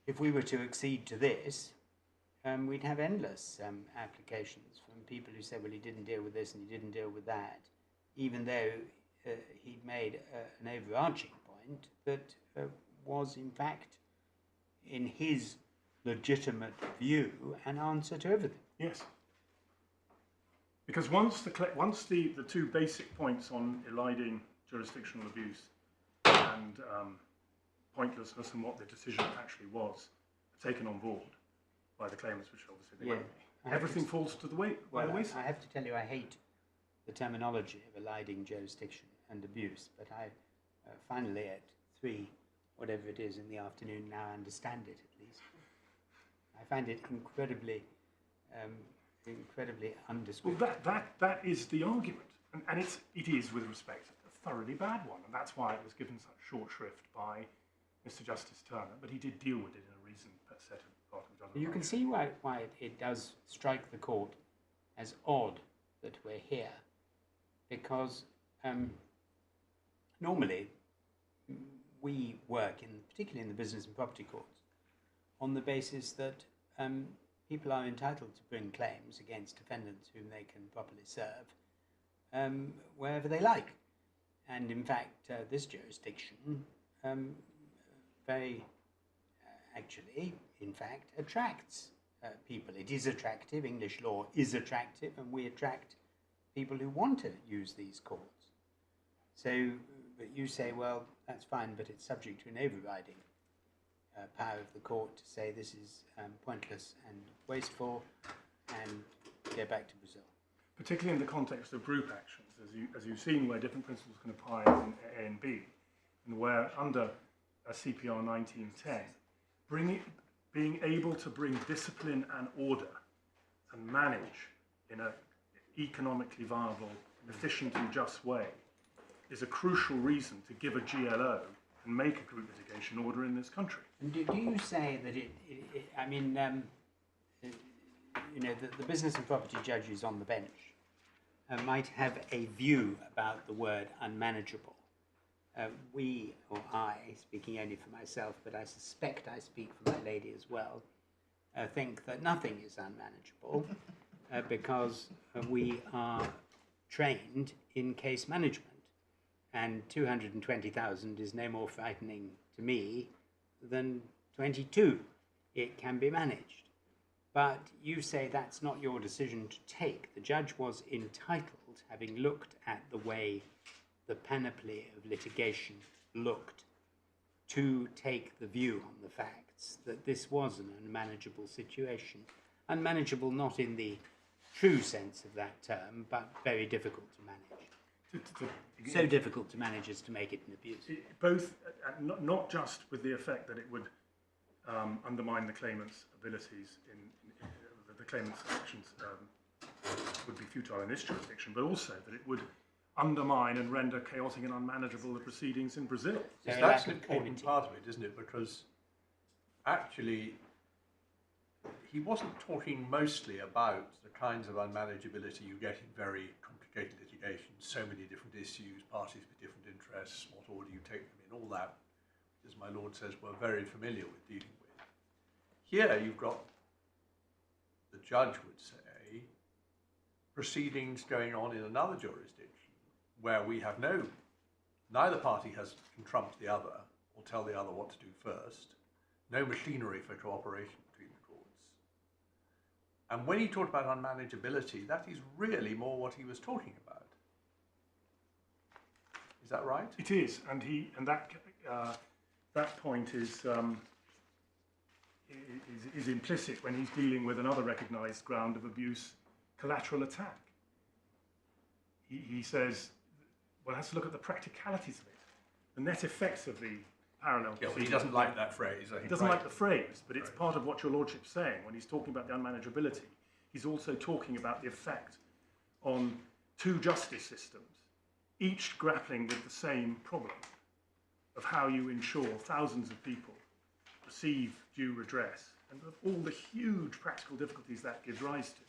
if we were to accede to this, we'd have endless applications from people who said, well, he didn't deal with this and he didn't deal with that, even though he'd made an overarching point that was, in fact, in his legitimate view, an answer to everything. Yes. Because once the two basic points on eliding jurisdictional abuse and pointlessness and what the decision actually was are taken on board by the claimants, which obviously they won't be, everything falls to the wayside. I have to tell you, I hate the terminology of eliding jurisdiction and abuse, but I finally at 3, whatever it is in the afternoon, now understand it at least. I find it incredibly undescriptive. Well, that is the argument, and it is, with respect, a thoroughly bad one, and that's why it was given such short shrift by Mr. Justice Turner. But he did deal with it in a reasoned set of part of the You can see why it does strike the court as odd that we're here, because normally we work, particularly in the business and property courts, on the basis that people are entitled to bring claims against defendants whom they can properly serve wherever they like. And in fact, this jurisdiction attracts people. It is attractive. English law is attractive, and we attract people who want to use these courts. So, but you say, well, that's fine, but it's subject to an overriding power of the court to say this is pointless and wasteful, and go back to Brazil. Particularly in the context of group actions, as you've seen, where different principles can apply in A and B, and where under a CPR 1910, being able to bring discipline and order and manage in an economically viable, efficient and just way is a crucial reason to give a GLO and make a group litigation order in this country. And do you say that the business and property judges on the bench might have a view about the word unmanageable? We, or I, speaking only for myself, but I suspect I speak for my lady as well, think that nothing is unmanageable because we are trained in case management. And 220,000 is no more frightening to me than 22. It can be managed. But you say that's not your decision to take. The judge was entitled, having looked at the way the panoply of litigation looked, to take the view on the facts that this was an unmanageable situation. Unmanageable not in the true sense of that term, but very difficult to manage. So difficult to manage as to make it an abuse. Both, not just with the effect that it would undermine the claimant's abilities in the claimant's actions would be futile in this jurisdiction, but also that it would undermine and render chaotic and unmanageable the proceedings in Brazil. Yes, that's an important part of it, isn't it? Because actually, he wasn't talking mostly about the kinds of unmanageability you get in very complicated litigation, so many different issues, parties with different interests, what order you take them in, all that, as my lord says, we're very familiar with dealing with. Here you've got, the judge would say, proceedings going on in another jurisdiction where we have neither party can trump the other or tell the other what to do first, no machinery for cooperation between the courts. And when he talked about unmanageability, that is really more what he was talking about. Is that right? It is, and that point is implicit when he's dealing with another recognised ground of abuse, collateral attack. He says, one has to look at the practicalities of it, the net effects of the parallel. Yeah, well, he doesn't like that phrase. He doesn't like the phrase, but it's part of what your lordship's saying. When he's talking about the unmanageability, he's also talking about the effect on two justice systems, each grappling with the same problem of how you ensure thousands of people receive due redress, and of all the huge practical difficulties that gives rise to.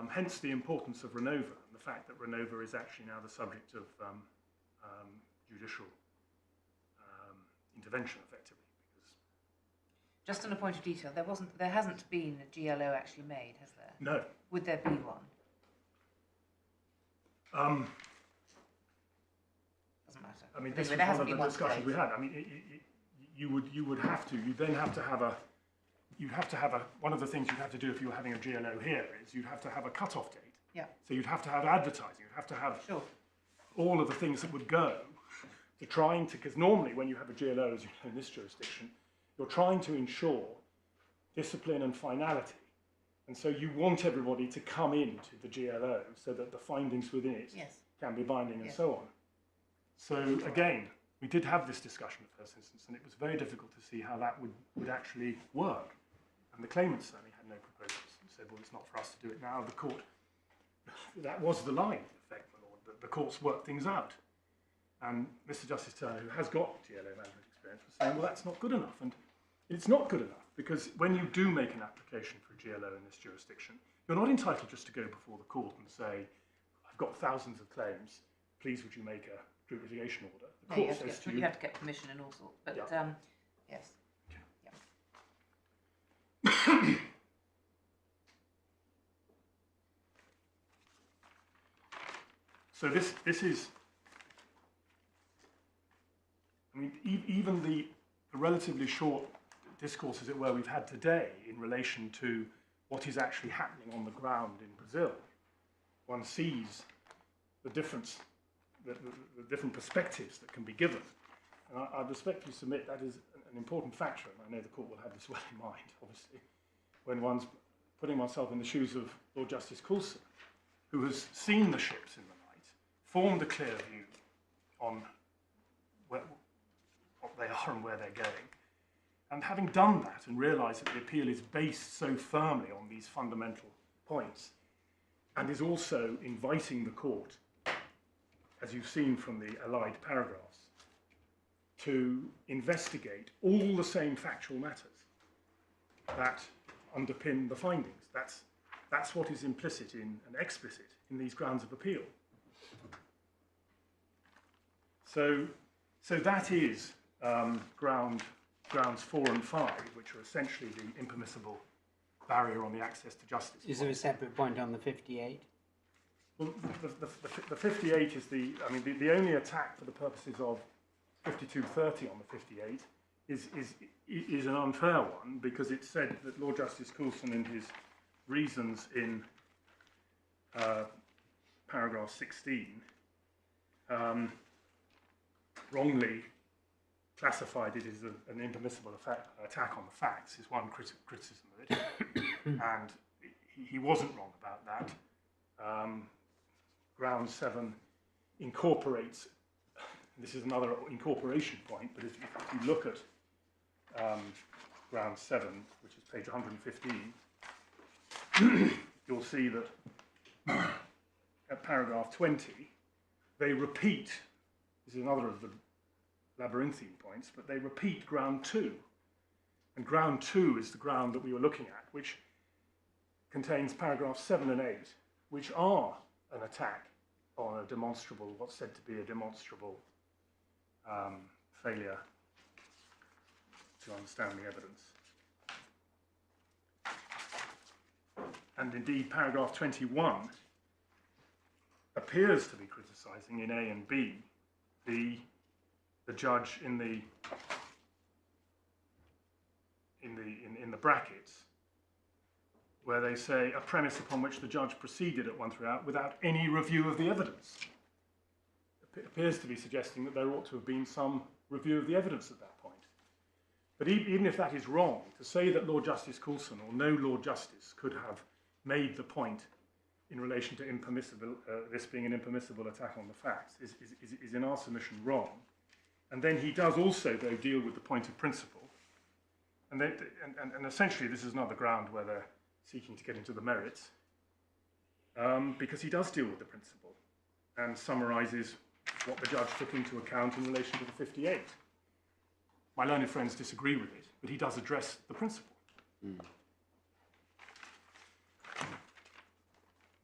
Hence the importance of Renova, and the fact that Renova is actually now the subject of judicial intervention, effectively. Because just on a point of detail, there hasn't been a GLO actually made, has there? no. Would there be one? Doesn't matter. I mean, this was one of the discussions we had. I mean, you would have to. You then have to have a. You'd have to have a. One of the things you'd have to do if you were having a GLO here is you'd have to have a cut-off date. Yeah. So you'd have to have advertising. You'd have to have Sure. all of the things that would go to trying to. Because normally, when you have a GLO, as you know, in this jurisdiction, you're trying to ensure discipline and finality, and so you want everybody to come into the GLO so that the findings within it can be binding and so on. So again, we did have this discussion in the first instance, and it was very difficult to see how that would actually work. And the claimant certainly had no proposals and said, well, it's not for us to do it now. The court, that was the line, in effect, my lord, that the courts work things out. And Mr. Justice Turner, who has got GLO management experience, was saying, well, that's not good enough. And it's not good enough, because when you do make an application for a GLO in this jurisdiction, you're not entitled just to go before the court and say, I've got thousands of claims, please would you make a group litigation order. The court says to you, you have to get permission and all sorts, but yes. So this is, I mean, even the relatively short discourse, as it were, we've had today in relation to what is actually happening on the ground in Brazil, one sees the difference, the different perspectives that can be given. And I respectfully submit that is an important factor, and I know the court will have this well in mind, obviously, when one's putting oneself in the shoes of Lord Justice Coulson, who has seen the ships in the night, formed a clear view on what they are and where they're going. And having done that and realised that the appeal is based so firmly on these fundamental points, and is also inviting the court, as you've seen from the allied paragraphs, to investigate all the same factual matters that underpin the findings. That's what is implicit in and explicit in these grounds of appeal. So that is grounds 4 and 5, which are essentially the impermissible barrier on the access to justice. Is there a separate point on the 58? Well, the 58 is the only attack for the purposes of 5230 on the 58 is an unfair one, because it said that Lord Justice Coulson, in his reasons in paragraph 16, wrongly classified it as an impermissible attack on the facts, is one criticism of it. And he wasn't wrong about that. Ground 7 incorporates, this is another incorporation point, but if you look at ground 7, which is page 115, you'll see that at paragraph 20, they repeat, this is another of the labyrinthine points, but they repeat ground 2. And ground 2 is the ground that we were looking at, which contains paragraphs 7 and 8, which are an attack on a demonstrable, what's said to be a demonstrable failure to understand the evidence. And indeed, paragraph 21 appears to be criticising in A and B the judge in the brackets, where they say a premise upon which the judge proceeded at 1 throughout without any review of the evidence. It appears to be suggesting that there ought to have been some review of the evidence at that point. But even if that is wrong, to say that Lord Justice Coulson or no Lord Justice could have made the point in relation to this being an impermissible attack on the facts is in our submission wrong. And then he does also, though, deal with the point of principle. And essentially this is another ground where they're seeking to get into the merits, because he does deal with the principle and summarises what the judge took into account in relation to the 58. My learned friends disagree with it, but he does address the principle.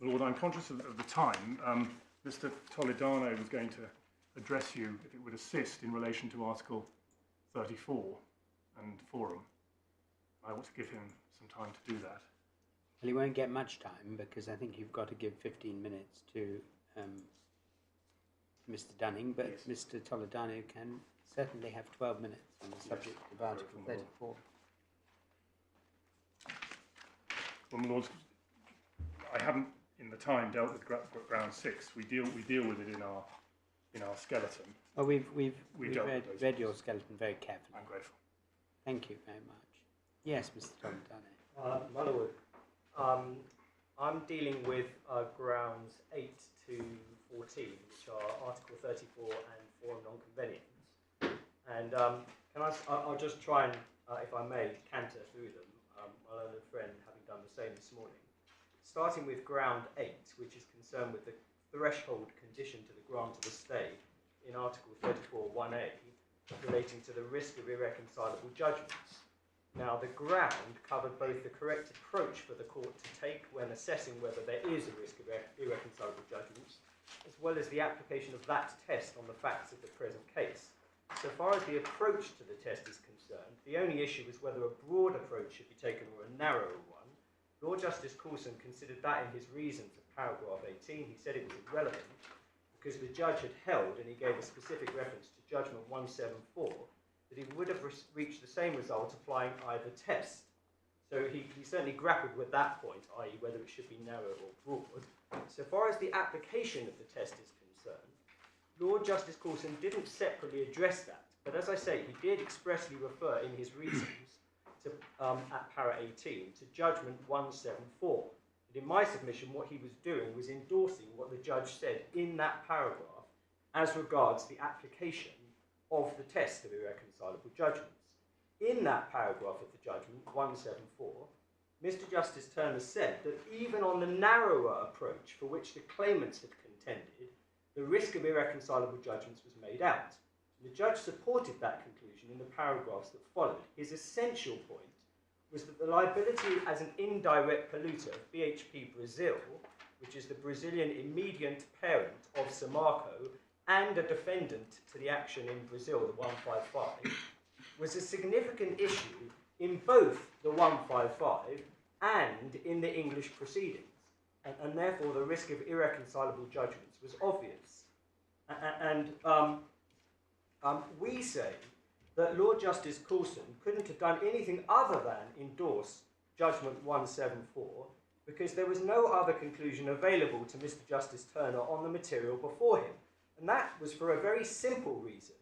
Lord, I'm conscious of the time. Mr. Toledano was going to address you, if it would assist, in relation to Article 34 and forum. I want to give him some time to do that. Well, he won't get much time, because I think you've got to give 15 minutes to Mr. Dunning, but yes. Mr. Toledano can certainly have 12 minutes on the subject of Article 34. Well, my Lords, I haven't in the time dealt with ground 6. We deal with it in our skeleton. Oh, we've read your skeleton very carefully. I'm grateful. Thank you very much. Yes, Mr. Toledano. My Lord, I'm dealing with grounds 8 to 14, which are Article 34 and forum non-conveniens. And I'll just try and, if I may, canter through them, my learned friend having done the same this morning. Starting with ground 8, which is concerned with the threshold condition to the grant of a stay in Article 34 1A, relating to the risk of irreconcilable judgments. Now, the ground covered both the correct approach for the court to take when assessing whether there is a risk of irreconcilable judgments, as well as the application of that test on the facts of the present case. So far as the approach to the test is concerned, the only issue is whether a broad approach should be taken or a narrower one. Lord Justice Coulson considered that in his reasons of paragraph 18. He said it was irrelevant because the judge had held, and he gave a specific reference to judgment 174, that he would have reached the same result applying either test. So he certainly grappled with that point, i.e. whether it should be narrow or broad. So far as the application of the test is concerned, Lord Justice Coulson didn't separately address that, but as I say, he did expressly refer in his reasons to, at para 18 to judgment 174. And in my submission, what he was doing was endorsing what the judge said in that paragraph as regards the application of the test of irreconcilable judgments. In that paragraph of the judgment, 174, Mr. Justice Turner said that even on the narrower approach for which the claimants had contended, the risk of irreconcilable judgments was made out. The judge supported that conclusion in the paragraphs that followed. His essential point was that the liability as an indirect polluter of BHP Brazil, which is the Brazilian immediate parent of Samarco and a defendant to the action in Brazil, the 155, was a significant issue in both the 155 and in the English proceedings, and therefore the risk of irreconcilable judgments was obvious. We say that Lord Justice Coulson couldn't have done anything other than endorse Judgment 174 because there was no other conclusion available to Mr. Justice Turner on the material before him. And that was for a very simple reason,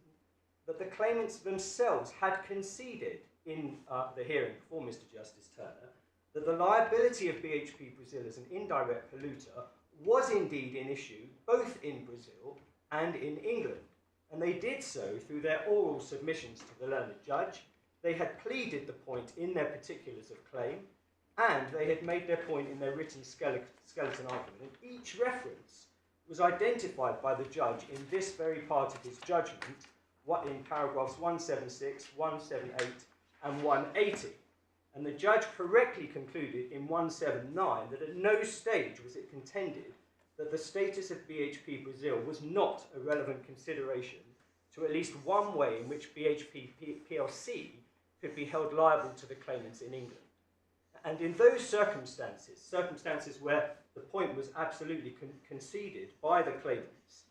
that the claimants themselves had conceded in the hearing before Mr. Justice Turner that the liability of BHP Brazil as an indirect polluter was indeed in issue both in Brazil and in England. And they did so through their oral submissions to the learned judge. They had pleaded the point in their particulars of claim, and they had made their point in their written skeleton argument. And each reference was identified by the judge in this very part of his judgment, what in paragraphs 176, 178, and 180. And the judge correctly concluded in 179 that at no stage was it contended that the status of BHP Brazil was not a relevant consideration to at least one way in which BHP PLC could be held liable to the claimants in England. And in those circumstances where the point was absolutely conceded by the claimants,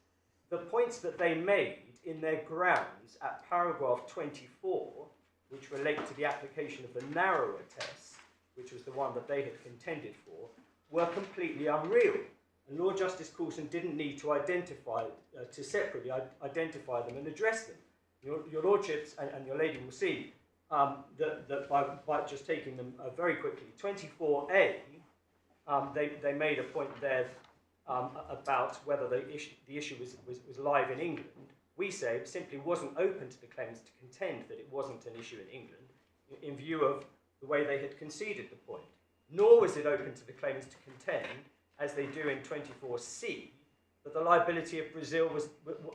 the points that they made in their grounds at paragraph 24, which relate to the application of the narrower test, which was the one that they had contended for, were completely unreal. And Lord Justice Coulson didn't need to separately identify them and address them. Your Lordships and your Lady will see that by just taking them very quickly, 24A, they made a point there about whether the issue was live in England. We say it simply wasn't open to the claimants to contend that it wasn't an issue in England in view of the way they had conceded the point. Nor was it open to the claimants to contend, as they do in 24C, that the liability of Brazil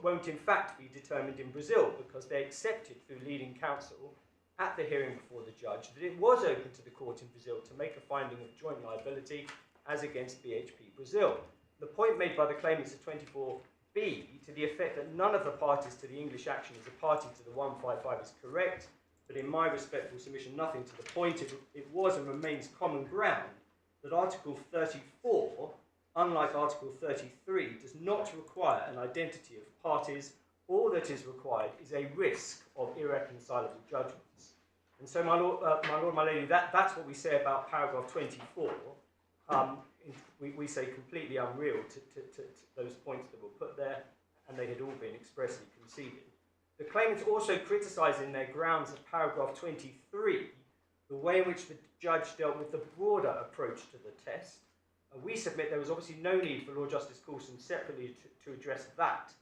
won't in fact be determined in Brazil, because they accepted through leading counsel at the hearing before the judge that it was open to the court in Brazil to make a finding of joint liability as against BHP Brazil. The point made by the claimants of 24B to the effect that none of the parties to the English action as a party to the 155 is correct, but in my respectful submission, nothing to the point. It was and remains common ground that Article 34, unlike Article 33, does not require an identity of parties. All that is required is a risk of irreconcilable judgments. And so, my Lord, my Lady, that's what we say about paragraph 24. We say completely unreal to those points that were put there, and they had all been expressly conceded. The claimants also criticise in their grounds of paragraph 23 the way in which the judge dealt with the broader approach to the test. We submit there was obviously no need for Lord Justice Coulson separately to address that,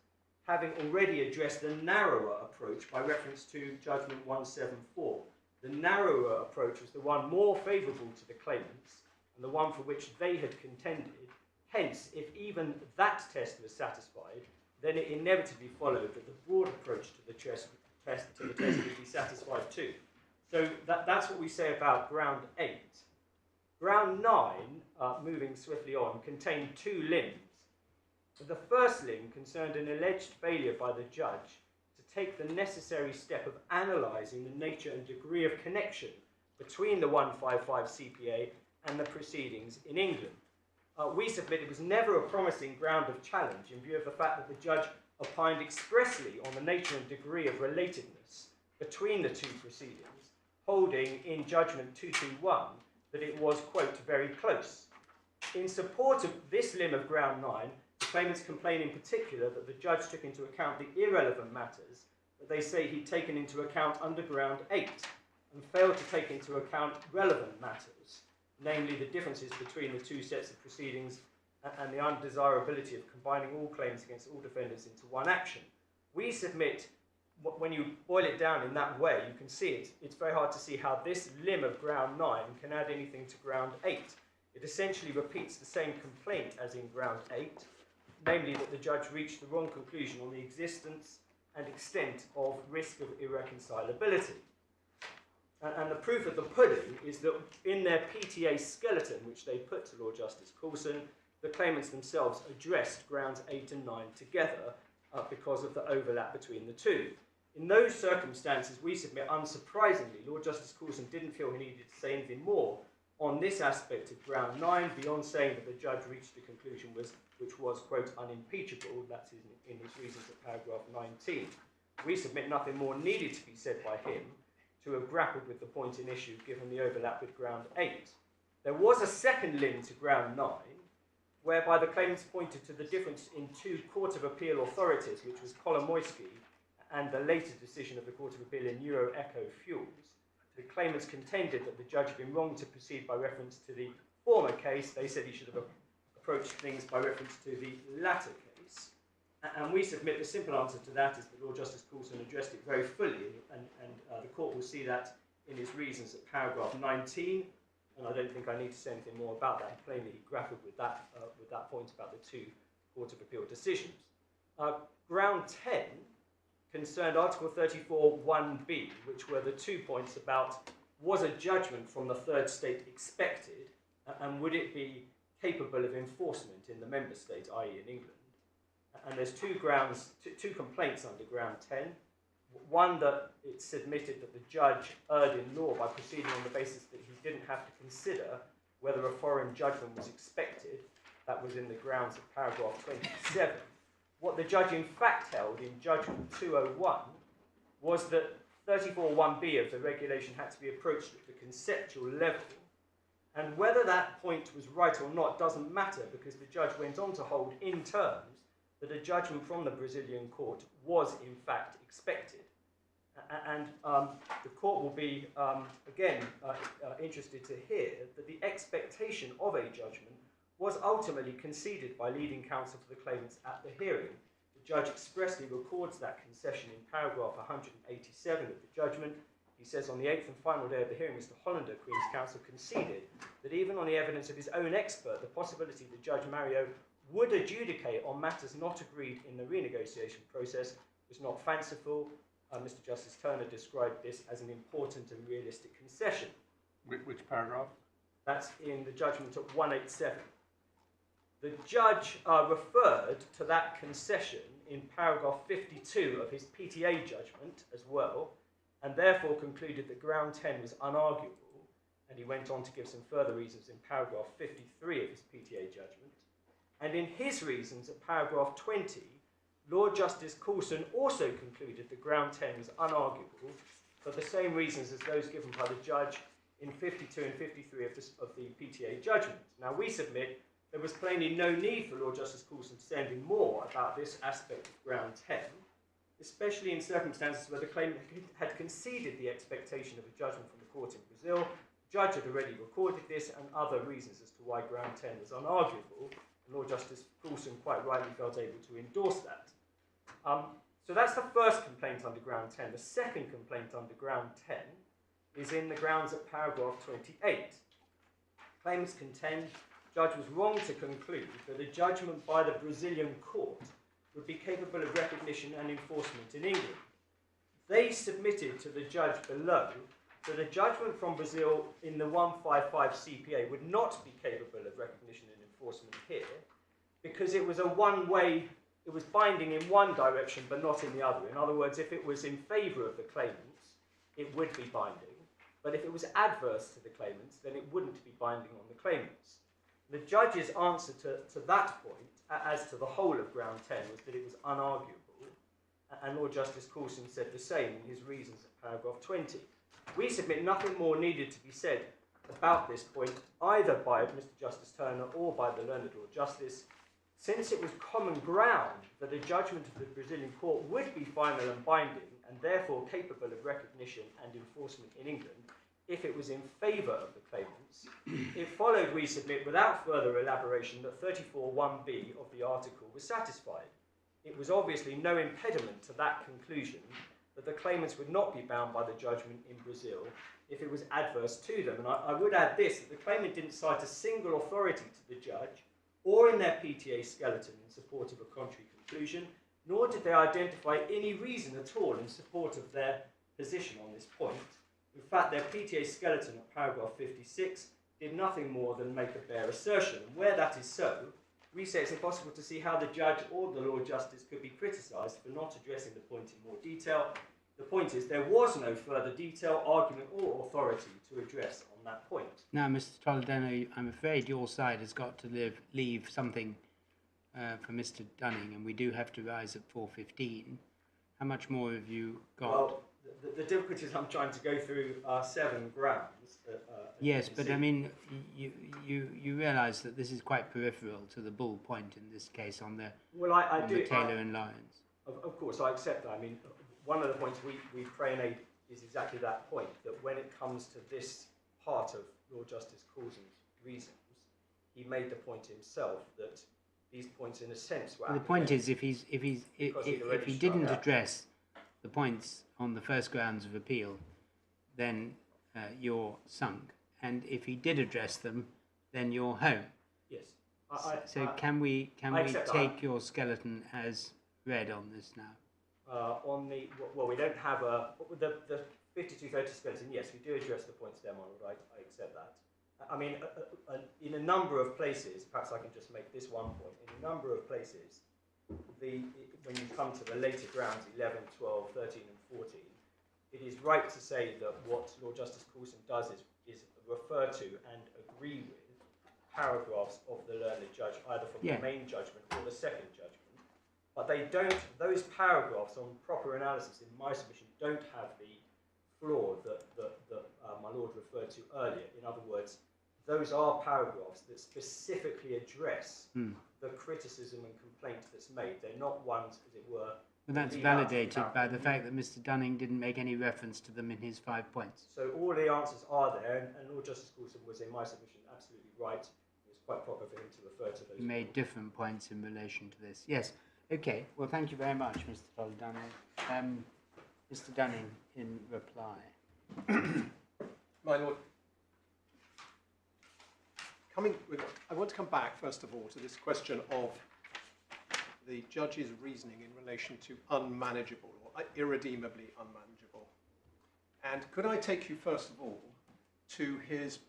having already addressed the narrower approach by reference to Judgment 174. The narrower approach was the one more favourable to the claimants and the one for which they had contended. Hence, if even that test was satisfied, then it inevitably followed that the broad approach to the test would be satisfied too. So that's what we say about ground 8. Ground 9, moving swiftly on, contained two limbs. The first limb concerned an alleged failure by the judge to take the necessary step of analysing the nature and degree of connection between the 155 CPA and the proceedings in England. We submit it was never a promising ground of challenge in view of the fact that the judge opined expressly on the nature and degree of relatedness between the two proceedings, holding in Judgment 221 that it was, quote, very close. In support of this limb of ground 9, the claimants complain in particular that the judge took into account the irrelevant matters that they say he'd taken into account under ground 8 and failed to take into account relevant matters, namely the differences between the two sets of proceedings and the undesirability of combining all claims against all defendants into one action. We submit, when you boil it down in that way, you can see it. It's very hard to see how this limb of ground 9 can add anything to ground 8. It essentially repeats the same complaint as in ground 8, namely that the judge reached the wrong conclusion on the existence and extent of risk of irreconcilability. And the proof of the pudding is that in their PTA skeleton, which they put to Lord Justice Coulson, the claimants themselves addressed grounds 8 and 9 together because of the overlap between the two. In those circumstances, we submit, unsurprisingly, Lord Justice Coulson didn't feel he needed to say anything more on this aspect of ground 9, beyond saying that the judge reached a conclusion which was, quote, unimpeachable. That's in his reasons at paragraph 19. we submit nothing more needed to be said by him to have grappled with the point in issue given the overlap with ground 8. There was a second limb to ground 9, whereby the claimants pointed to the difference in two Court of Appeal authorities, which was Kolomoisky and the later decision of the Court of Appeal in Euro Echo Fuels. The claimants contended that the judge had been wrong to proceed by reference to the former case. They said he should have approached things by reference to the latter case. And we submit the simple answer to that is that Lord Justice Coulson addressed it very fully, and the court will see that in his reasons at paragraph 19, and I don't think I need to say anything more about that. Plainly, he grappled with that point about the two Court of Appeal decisions. Ground 10 concerned Article 34 1b, which were the 2 points about was a judgment from the third state expected, and would it be capable of enforcement in the member state, i.e. in England. And there's two complaints under ground 10. One, that it's submitted that the judge erred in law by proceeding on the basis that he didn't have to consider whether a foreign judgment was expected. That was in the grounds of paragraph 27. What the judge in fact held in judgment 201 was that 34.1b of the regulation had to be approached at the conceptual level. And whether that point was right or not doesn't matter, because the judge went on to hold in terms that a judgment from the Brazilian court was in fact expected. And the court will be, again, interested to hear that the expectation of a judgment was ultimately conceded by leading counsel for the claimants at the hearing. The judge expressly records that concession in paragraph 187 of the judgment. He says, on the 8th and final day of the hearing, Mr. Hollander, Queen's counsel, conceded that even on the evidence of his own expert, the possibility that Judge Mario would adjudicate on matters not agreed in the renegotiation process was not fanciful. Mr. Justice Turner described this as an important and realistic concession. Which paragraph? That's in the judgment at 187. The judge referred to that concession in paragraph 52 of his PTA judgment as well, and therefore concluded that ground 10 was unarguable, and he went on to give some further reasons in paragraph 53 of his PTA judgment. And in his reasons at paragraph 20, Lord Justice Coulson also concluded that ground 10 was unarguable for the same reasons as those given by the judge in 52 and 53 of the PTA judgment. Now, we submit there was plainly no need for Lord Justice Coulson to say anything more about this aspect of ground 10, especially in circumstances where the claimant had conceded the expectation of a judgment from the court in Brazil. The judge had already recorded this, and other reasons as to why ground 10 was unarguable. And Lord Justice Coulson quite rightly felt able to endorse that. So that's the first complaint under ground 10. The second complaint under ground 10 is in the grounds at paragraph 28. Claimants contend the judge was wrong to conclude that a judgment by the Brazilian court would be capable of recognition and enforcement in England. They submitted to the judge below that a judgment from Brazil in the 155 CPA would not be capable of recognition and enforcement here, because it was a one-way, it was binding in one direction but not in the other. In other words, if it was in favour of the claimants, it would be binding, but if it was adverse to the claimants, then it wouldn't be binding on the claimants. The judge's answer to that point, as to the whole of ground 10, was that it was unarguable, and Lord Justice Coulson said the same in his reasons at paragraph 20. We submit nothing more needed to be said about this point, either by Mr. Justice Turner or by the learned Lord Justice, since it was common ground that a judgment of the Brazilian court would be final and binding, and therefore capable of recognition and enforcement in England, if it was in favour of the claimants. It followed, we submit, without further elaboration, that 34.1b of the article was satisfied. It was obviously no impediment to that conclusion that the claimants would not be bound by the judgment in Brazil if it was adverse to them. And I would add this, that the claimant didn't cite a single authority to the judge or in their PTA skeleton in support of a contrary conclusion, nor did they identify any reason at all in support of their position on this point. In fact, their PTA skeleton at paragraph 56 did nothing more than make a bare assertion. And where that is so, we say it's impossible to see how the judge or the Lord Justice could be criticised for not addressing the point in more detail. The point is there was no further detail, argument or authority to address on that point. Now, Mr. Toledano, I'm afraid your side has got to leave something for Mr. Dunning, and we do have to rise at 4:15. How much more have you got? Well, the difficulties I'm trying to go through are 7 grounds. Yes, but I mean, you realise that this is quite peripheral to the bull point in this case on the well, I do. Taylor and Lyons. Of course, I accept that. I mean, one of the points we pray is exactly that point, that when it comes to this part of Lord Justice Coulson's reasons, he made the point himself that these points, in a sense, were. Well, the point is, if he didn't address the points on the first grounds of appeal, then you're sunk. And if he did address them, then you're home. Yes. So can we take your skeleton as read on this now? We don't have the 5230 skeleton. Yes, we do address the points there, Arnold. I accept that. I mean, in a number of places, perhaps I can just make this one point. In a number of places, when you come to the later grounds, 11, 12, 13, and 14, it is right to say that what Lord Justice Coulson does is refer to and agree with paragraphs of the learned judge, either from the main judgment or the second judgment. But they don't, those paragraphs on proper analysis, in my submission, don't have the flaw that my Lord referred to earlier. In other words, those are paragraphs that specifically address the criticism and complaint that's made. They're not ones, as it were. Well, that's validated by the fact that Mr. Dunning didn't make any reference to them in his 5 points. So all the answers are there, and Lord Justice Coulson was, in my submission, absolutely right. It was quite proper for him to refer to those. He made different points in relation to this. Yes. Okay. Well, thank you very much, Mr. Dunning. Mr. Dunning, in reply. My Lord, I want to come back, first of all, to this question of the judge's reasoning in relation to unmanageable or irredeemably unmanageable. And could I take you, first of all, to his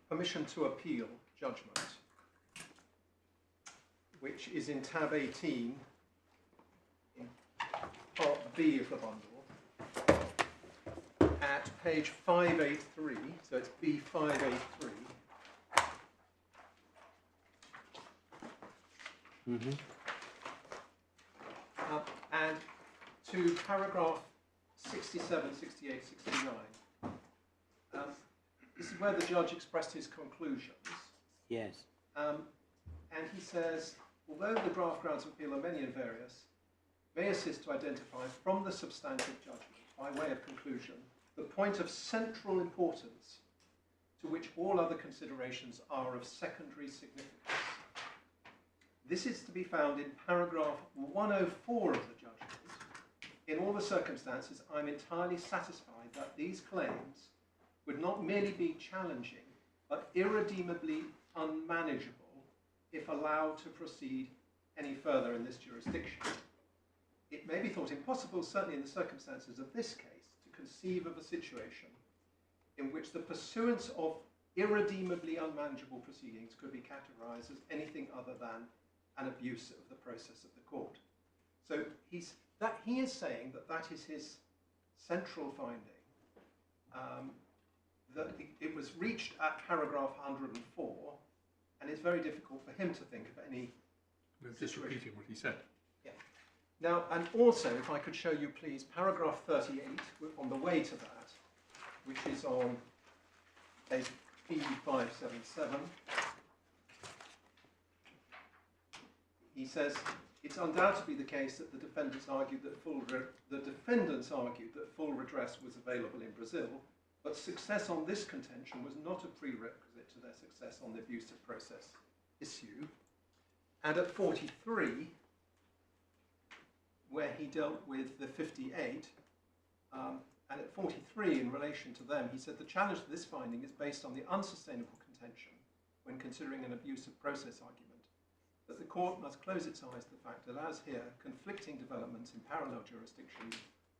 permission to appeal judgment, which is in tab 18, in part B of the bundle, at page 583, so it's B583. Mm-hmm. And to paragraph 67, 68, 69. This is where the judge expressed his conclusions. Yes. And he says, although the draft grounds of appeal are many and various, may assist to identify from the substantive judgment, by way of conclusion, the point of central importance to which all other considerations are of secondary significance. This is to be found in paragraph 104 of the judgment. In all the circumstances, I'm entirely satisfied that these claims would not merely be challenging, but irredeemably unmanageable if allowed to proceed any further in this jurisdiction. It may be thought impossible, certainly in the circumstances of this case, to conceive of a situation in which the pursuance of irredeemably unmanageable proceedings could be categorized as anything other than an abuse of the process of the court. So he is saying that is his central finding, that it was reached at paragraph 104, and it's very difficult for him to think of any. Just repeating what he said. Yeah. Now, and also, if I could show you, please, paragraph 38, on the way to that, which is on page P577. He says, it's undoubtedly the case that the defendants argued that full redress was available in Brazil, but success on this contention was not a prerequisite to their success on the abusive process issue. And at 43, where he dealt with the 58, and at 43, in relation to them, he said the challenge to this finding is based on the unsustainable contention, when considering an abusive process argument, that the court must close its eyes to the fact that, as here, conflicting developments in parallel jurisdictions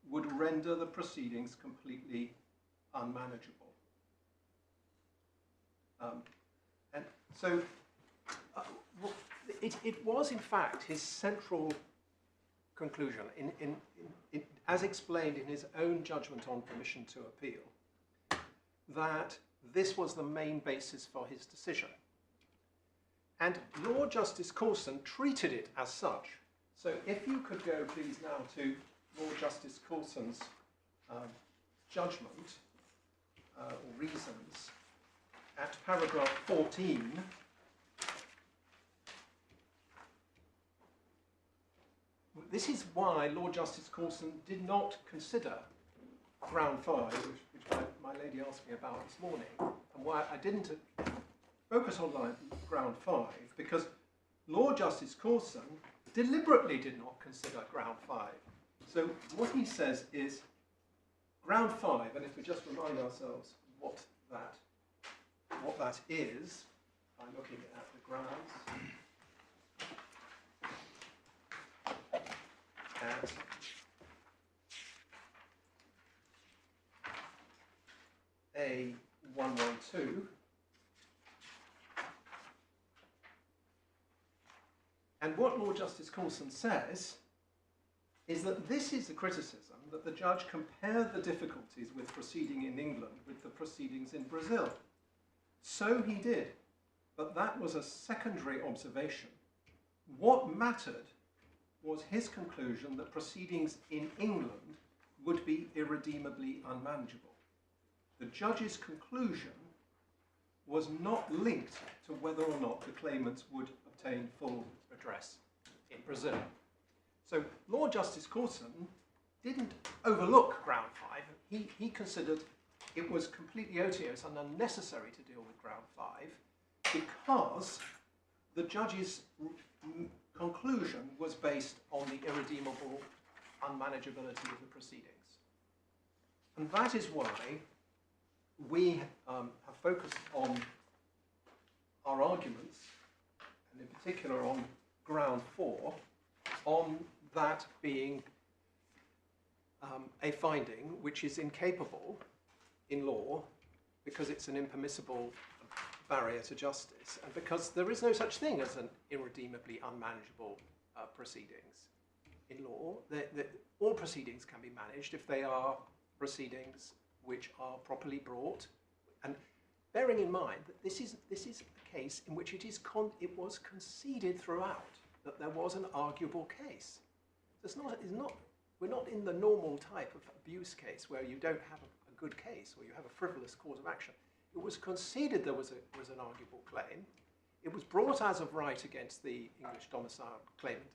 would render the proceedings completely unmanageable. And so it was, in fact, his central conclusion, as explained in his own judgment on permission to appeal, that this was the main basis for his decision. And Lord Justice Coulson treated it as such. So if you could go, please, now to Lord Justice Coulson's judgment or reasons at paragraph 14. This is why Lord Justice Coulson did not consider ground 5, which my lady asked me about this morning, and why I didn't focus on ground 5, because Lord Justice Coulson deliberately did not consider ground 5. So what he says is ground 5, and if we just remind ourselves what that is by looking at the grounds at A112, and what Lord Justice Coulson says is that this is the criticism, that the judge compared the difficulties with proceeding in England with the proceedings in Brazil. So he did, but that was a secondary observation. What mattered was his conclusion that proceedings in England would be irredeemably unmanageable. The judge's conclusion was not linked to whether or not the claimants would obtain full redress in Brazil. So Lord Justice Coulson didn't overlook ground 5. He considered it was completely odious and unnecessary to deal with ground 5 because the judge's conclusion was based on the irredeemable unmanageability of the proceedings. And that is why we have focused on our arguments, and in particular on ground 4, on that being a finding which is incapable in law because it's an impermissible barrier to justice, and because there is no such thing as an irredeemably unmanageable proceedings in law. All proceedings can be managed if they are proceedings which are properly brought, and bearing in mind that this is a case in which it was conceded throughout that there was an arguable case. So we're not in the normal type of abuse case where you don't have a good case or you have a frivolous cause of action. It was conceded there was an arguable claim. It was brought as of right against the English domiciled claimant,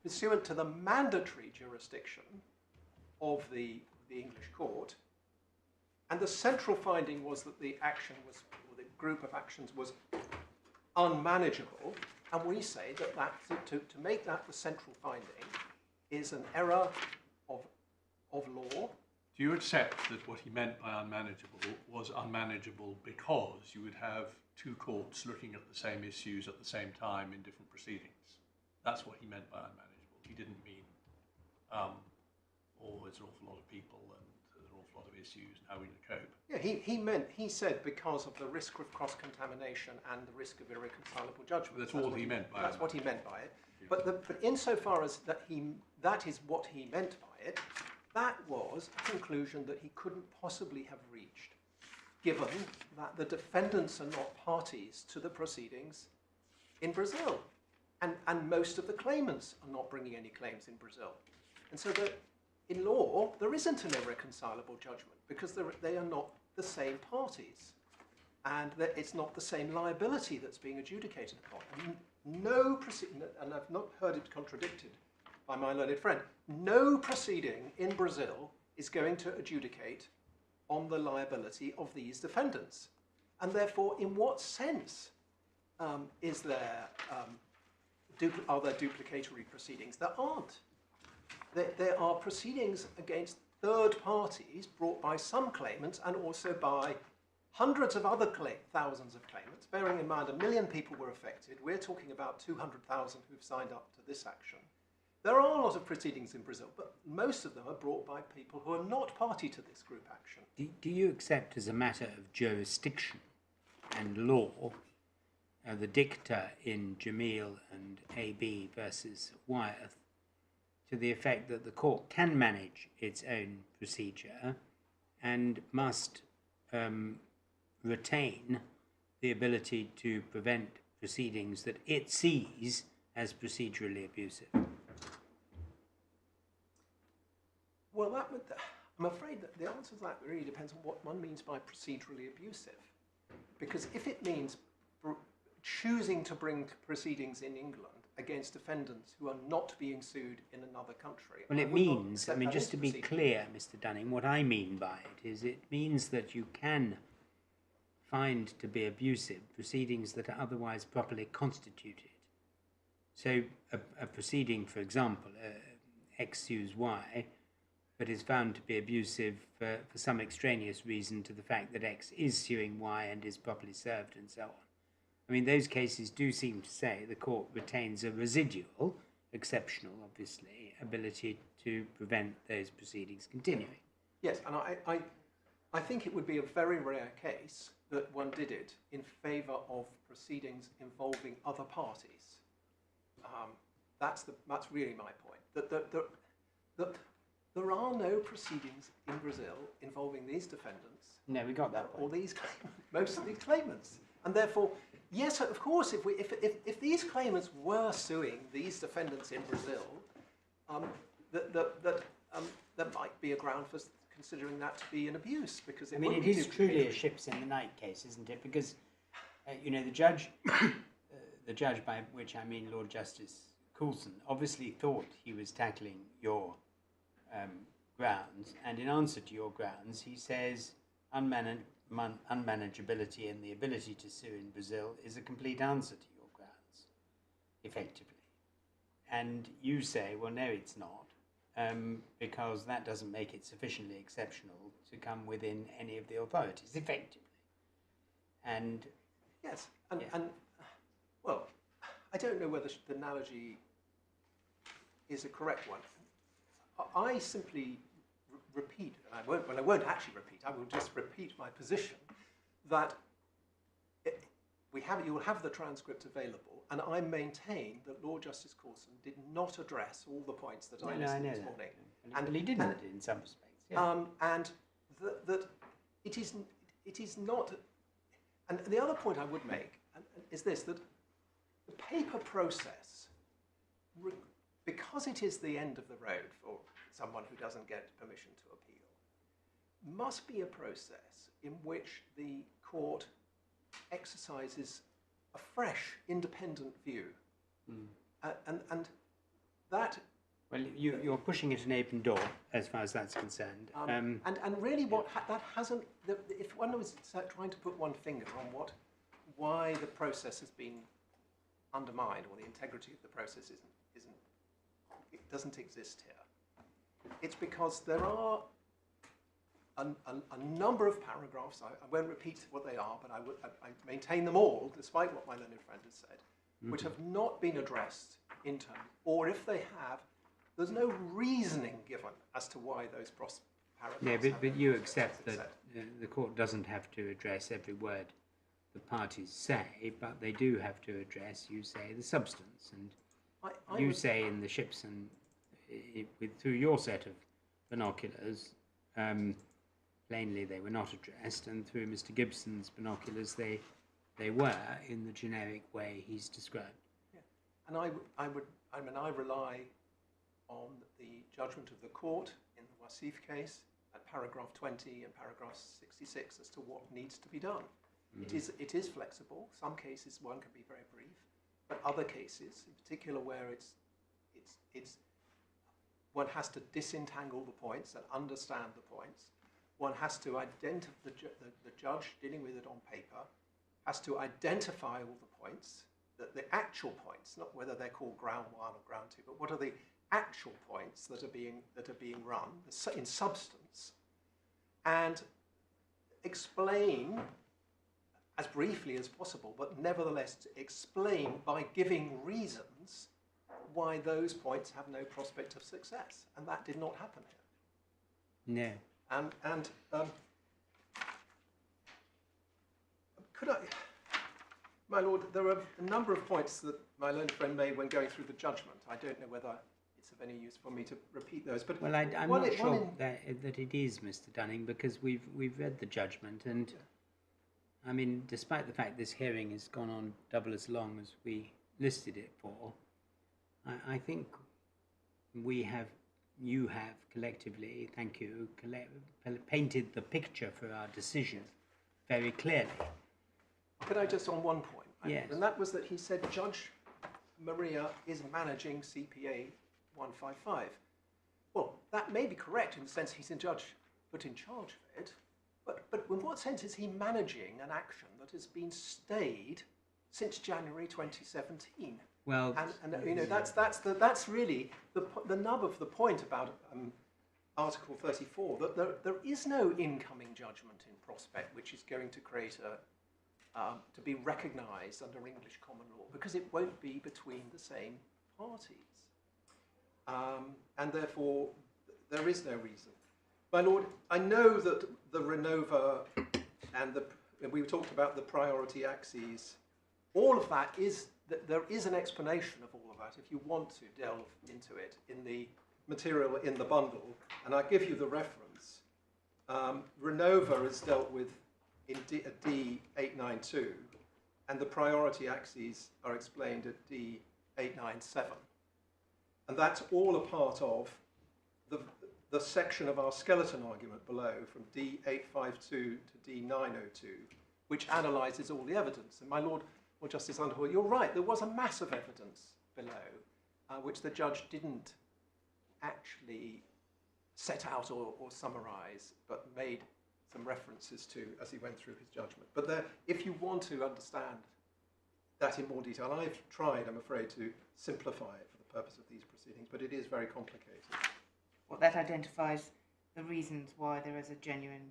pursuant to the mandatory jurisdiction of the English court. And the central finding was that the action was, or the group of actions was unmanageable. And we say that to make that the central finding is an error of law. Do you accept that what he meant by unmanageable was unmanageable because you would have two courts looking at the same issues at the same time in different proceedings? That's what he meant by unmanageable. He didn't mean, there's an awful lot of people and there's an awful lot of issues and how we cope. Yeah, he said because of the risk of cross-contamination and the risk of irreconcilable judgment. That's all he meant by it. That's what he meant by it. Yeah. But insofar as that is what he meant by it, that was a conclusion that he couldn't possibly have reached, given that the defendants are not parties to the proceedings in Brazil. And most of the claimants are not bringing any claims in Brazil. And so in law, there isn't an irreconcilable judgment because they are not the same parties. And it's not the same liability that's being adjudicated upon. No proceeding, and I've not heard it contradicted by my learned friend, no proceeding in Brazil is going to adjudicate on the liability of these defendants. And therefore, in what sense are there duplicatory proceedings? There aren't. There are proceedings against third parties brought by some claimants and also by hundreds of other thousands of claimants. Bearing in mind 1 million people were affected, we're talking about 200,000 who've signed up to this action. There are a lot of proceedings in Brazil, but most of them are brought by people who are not party to this group action. Do you accept as a matter of jurisdiction and law the dicta in Jameel and AB versus Wyeth to the effect that the court can manage its own procedure and must retain the ability to prevent proceedings that it sees as procedurally abusive? Well, I'm afraid that the answer to that really depends on what one means by procedurally abusive. Because if it means choosing to bring proceedings in England against defendants who are not being sued in another country. Well, it means, I mean, just to be clear, Mr. Dunning, what I mean by it is it means that you can find to be abusive proceedings that are otherwise properly constituted. So a proceeding, for example, X sues Y, but is found to be abusive for some extraneous reason to the fact that X is suing Y and is properly served and so on. I mean, those cases do seem to say the court retains a residual, exceptional, obviously, ability to prevent those proceedings continuing. Yes, and I think it would be a very rare case that one did it in favour of proceedings involving other parties. That's really my point. That there are no proceedings in Brazil involving these defendants. No, we got that point. Or these most of these claimants, and therefore, yes, of course, if these claimants were suing these defendants in Brazil, there might be a ground for considering that to be an abuse, because I mean, it is truly a ships in the night case, isn't it? Because you know, the judge, by which I mean Lord Justice Coulson, obviously thought he was tackling your grounds, and in answer to your grounds, he says unmanageability and the ability to sue in Brazil is a complete answer to your grounds, effectively. And you say, well, no, it's not, because that doesn't make it sufficiently exceptional to come within any of the authorities, effectively. And yes, and well, I don't know whether the analogy is a correct one. I simply repeat, and I won't actually repeat, I will just repeat my position, that you will have the transcript available, and I maintain that Lord Justice Coulson did not address all the points that I listed this morning. And he didn't in some respects. Yeah. And that it is not, and the other point I would make is this, that the paper process, because it is the end of the road for someone who doesn't get permission to appeal, must be a process in which the court exercises a fresh, independent view. And that... Well, you're pushing at an open door, as far as that's concerned. And really that hasn't... If one was trying to put one finger on why the process has been undermined, or the integrity of the process it doesn't exist here, it's because there are a number of paragraphs, I won't repeat what they are, but I maintain them all, despite what my learned friend has said, which have not been addressed in turn, or if they have, there's no reasoning given as to why those paragraphs but you accept that the court doesn't have to address every word the parties say, but they do have to address, you say, the substance. And you say in the ships, and through your set of binoculars, plainly they were not addressed, and through Mr. Gibson's binoculars they were, in the generic way he's described. Yeah. And I rely on the judgment of the court in the Wasif case at paragraph 20 and paragraph 66 as to what needs to be done. It is flexible. Some cases one can be very brief, but other cases, in particular where it's one has to disentangle the points and understand the points. One has to identify the judge dealing with it on paper has to identify all the points, the actual points, not whether they're called ground 1 or ground 2, but what are the actual points that are being run in substance, and explain as briefly as possible, but nevertheless explain by giving reasons why those points have no prospect of success, and that did not happen here. No. And could I, my lord, there are a number of points that my learned friend made when going through the judgment. I don't know whether it's of any use for me to repeat those, but well, I'm not sure that it is, Mr. Dunning, because we've read the judgment, and I mean, despite the fact this hearing has gone on double as long as we listed it for, I think we have you have collectively, thank you, painted the picture for our decision very clearly. Could I just on one point? Yes. And that was that he said Judge Maria is managing CPA 155. Well, that may be correct in the sense he's in judge put in charge of it, but in what sense is he managing an action that has been stayed since January 2017? Well, and you know that's really the nub of the point about Article 34, that there is no incoming judgment in prospect which is going to create to be recognised under English common law, because it won't be between the same parties. And therefore, there is no reason. My Lord, I know that the Renova and we talked about the priority axes, all of that there is an explanation of all of that if you want to delve into it in the material in the bundle, and I'll give you the reference. Renova is dealt with in D892, and the priority axes are explained at D897. And that's all a part of the section of our skeleton argument below, from D852 to D902, which analyses all the evidence. And my Lord, or Justice Underhill, you're right, there was a mass of evidence below, which the judge didn't actually set out or summarise, but made some references to as he went through his judgment. But there, if you want to understand that in more detail, I've tried, I'm afraid, to simplify it for the purpose of these proceedings, but it is very complicated. Well, that identifies the reasons why there is a genuine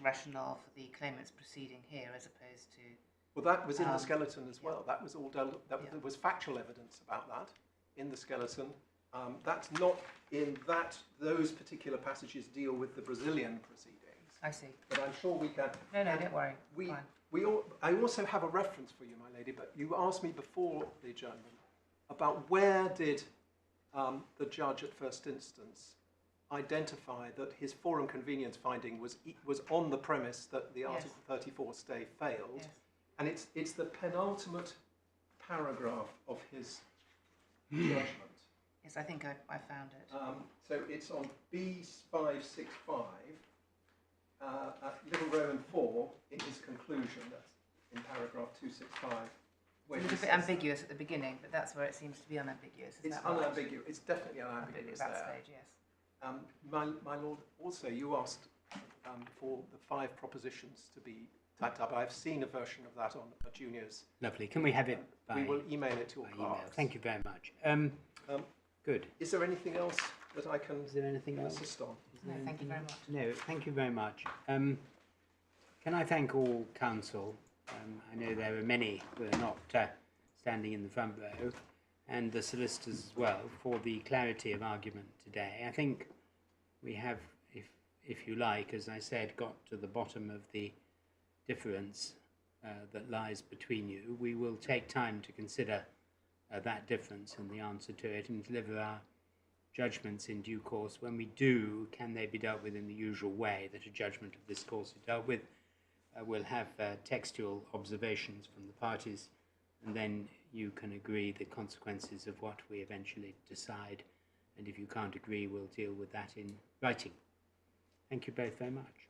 rationale for the claimant's proceeding here, as opposed to... Well, that was in the skeleton as well. Yeah. That was all done. There was factual evidence about that in the skeleton. That's not in that. Those particular passages deal with the Brazilian proceedings. I see. But I'm sure we can. No, don't worry. Fine. I also have a reference for you, my lady. But you asked me before the adjournment about where did the judge at first instance identify that his forum convenience finding was on the premise that the Article 34 stay failed. Yes. And it's the penultimate paragraph of his judgment. Yes, I think I found it. So it's on B565, at Little Roman 4, in his conclusion, that's in paragraph 265. It's a little bit ambiguous at the beginning, but that's where it seems to be unambiguous. It's unambiguous. It's definitely unambiguous at that there. stage, yes. My Lord, also you asked for the 5 propositions to be typed up. I've seen a version of that on a junior's. lovely. Can we have it by We will email it to your email? clerks. Thank you very much. Good. Is there anything else that I can Is there anything else? assist on? No, thank you very much. No, thank you very much. Can I thank all counsel? I know there are many who are not standing in the front row, and the solicitors as well, for the clarity of argument today. I think we have, if you like, as I said, got to the bottom of the difference that lies between you. We will take time to consider that difference and the answer to it, and deliver our judgments in due course. When we do, can they be dealt with in the usual way that a judgment of this course is dealt with? We'll have textual observations from the parties, and then you can agree the consequences of what we eventually decide, and if you can't agree, we'll deal with that in writing. Thank you both very much.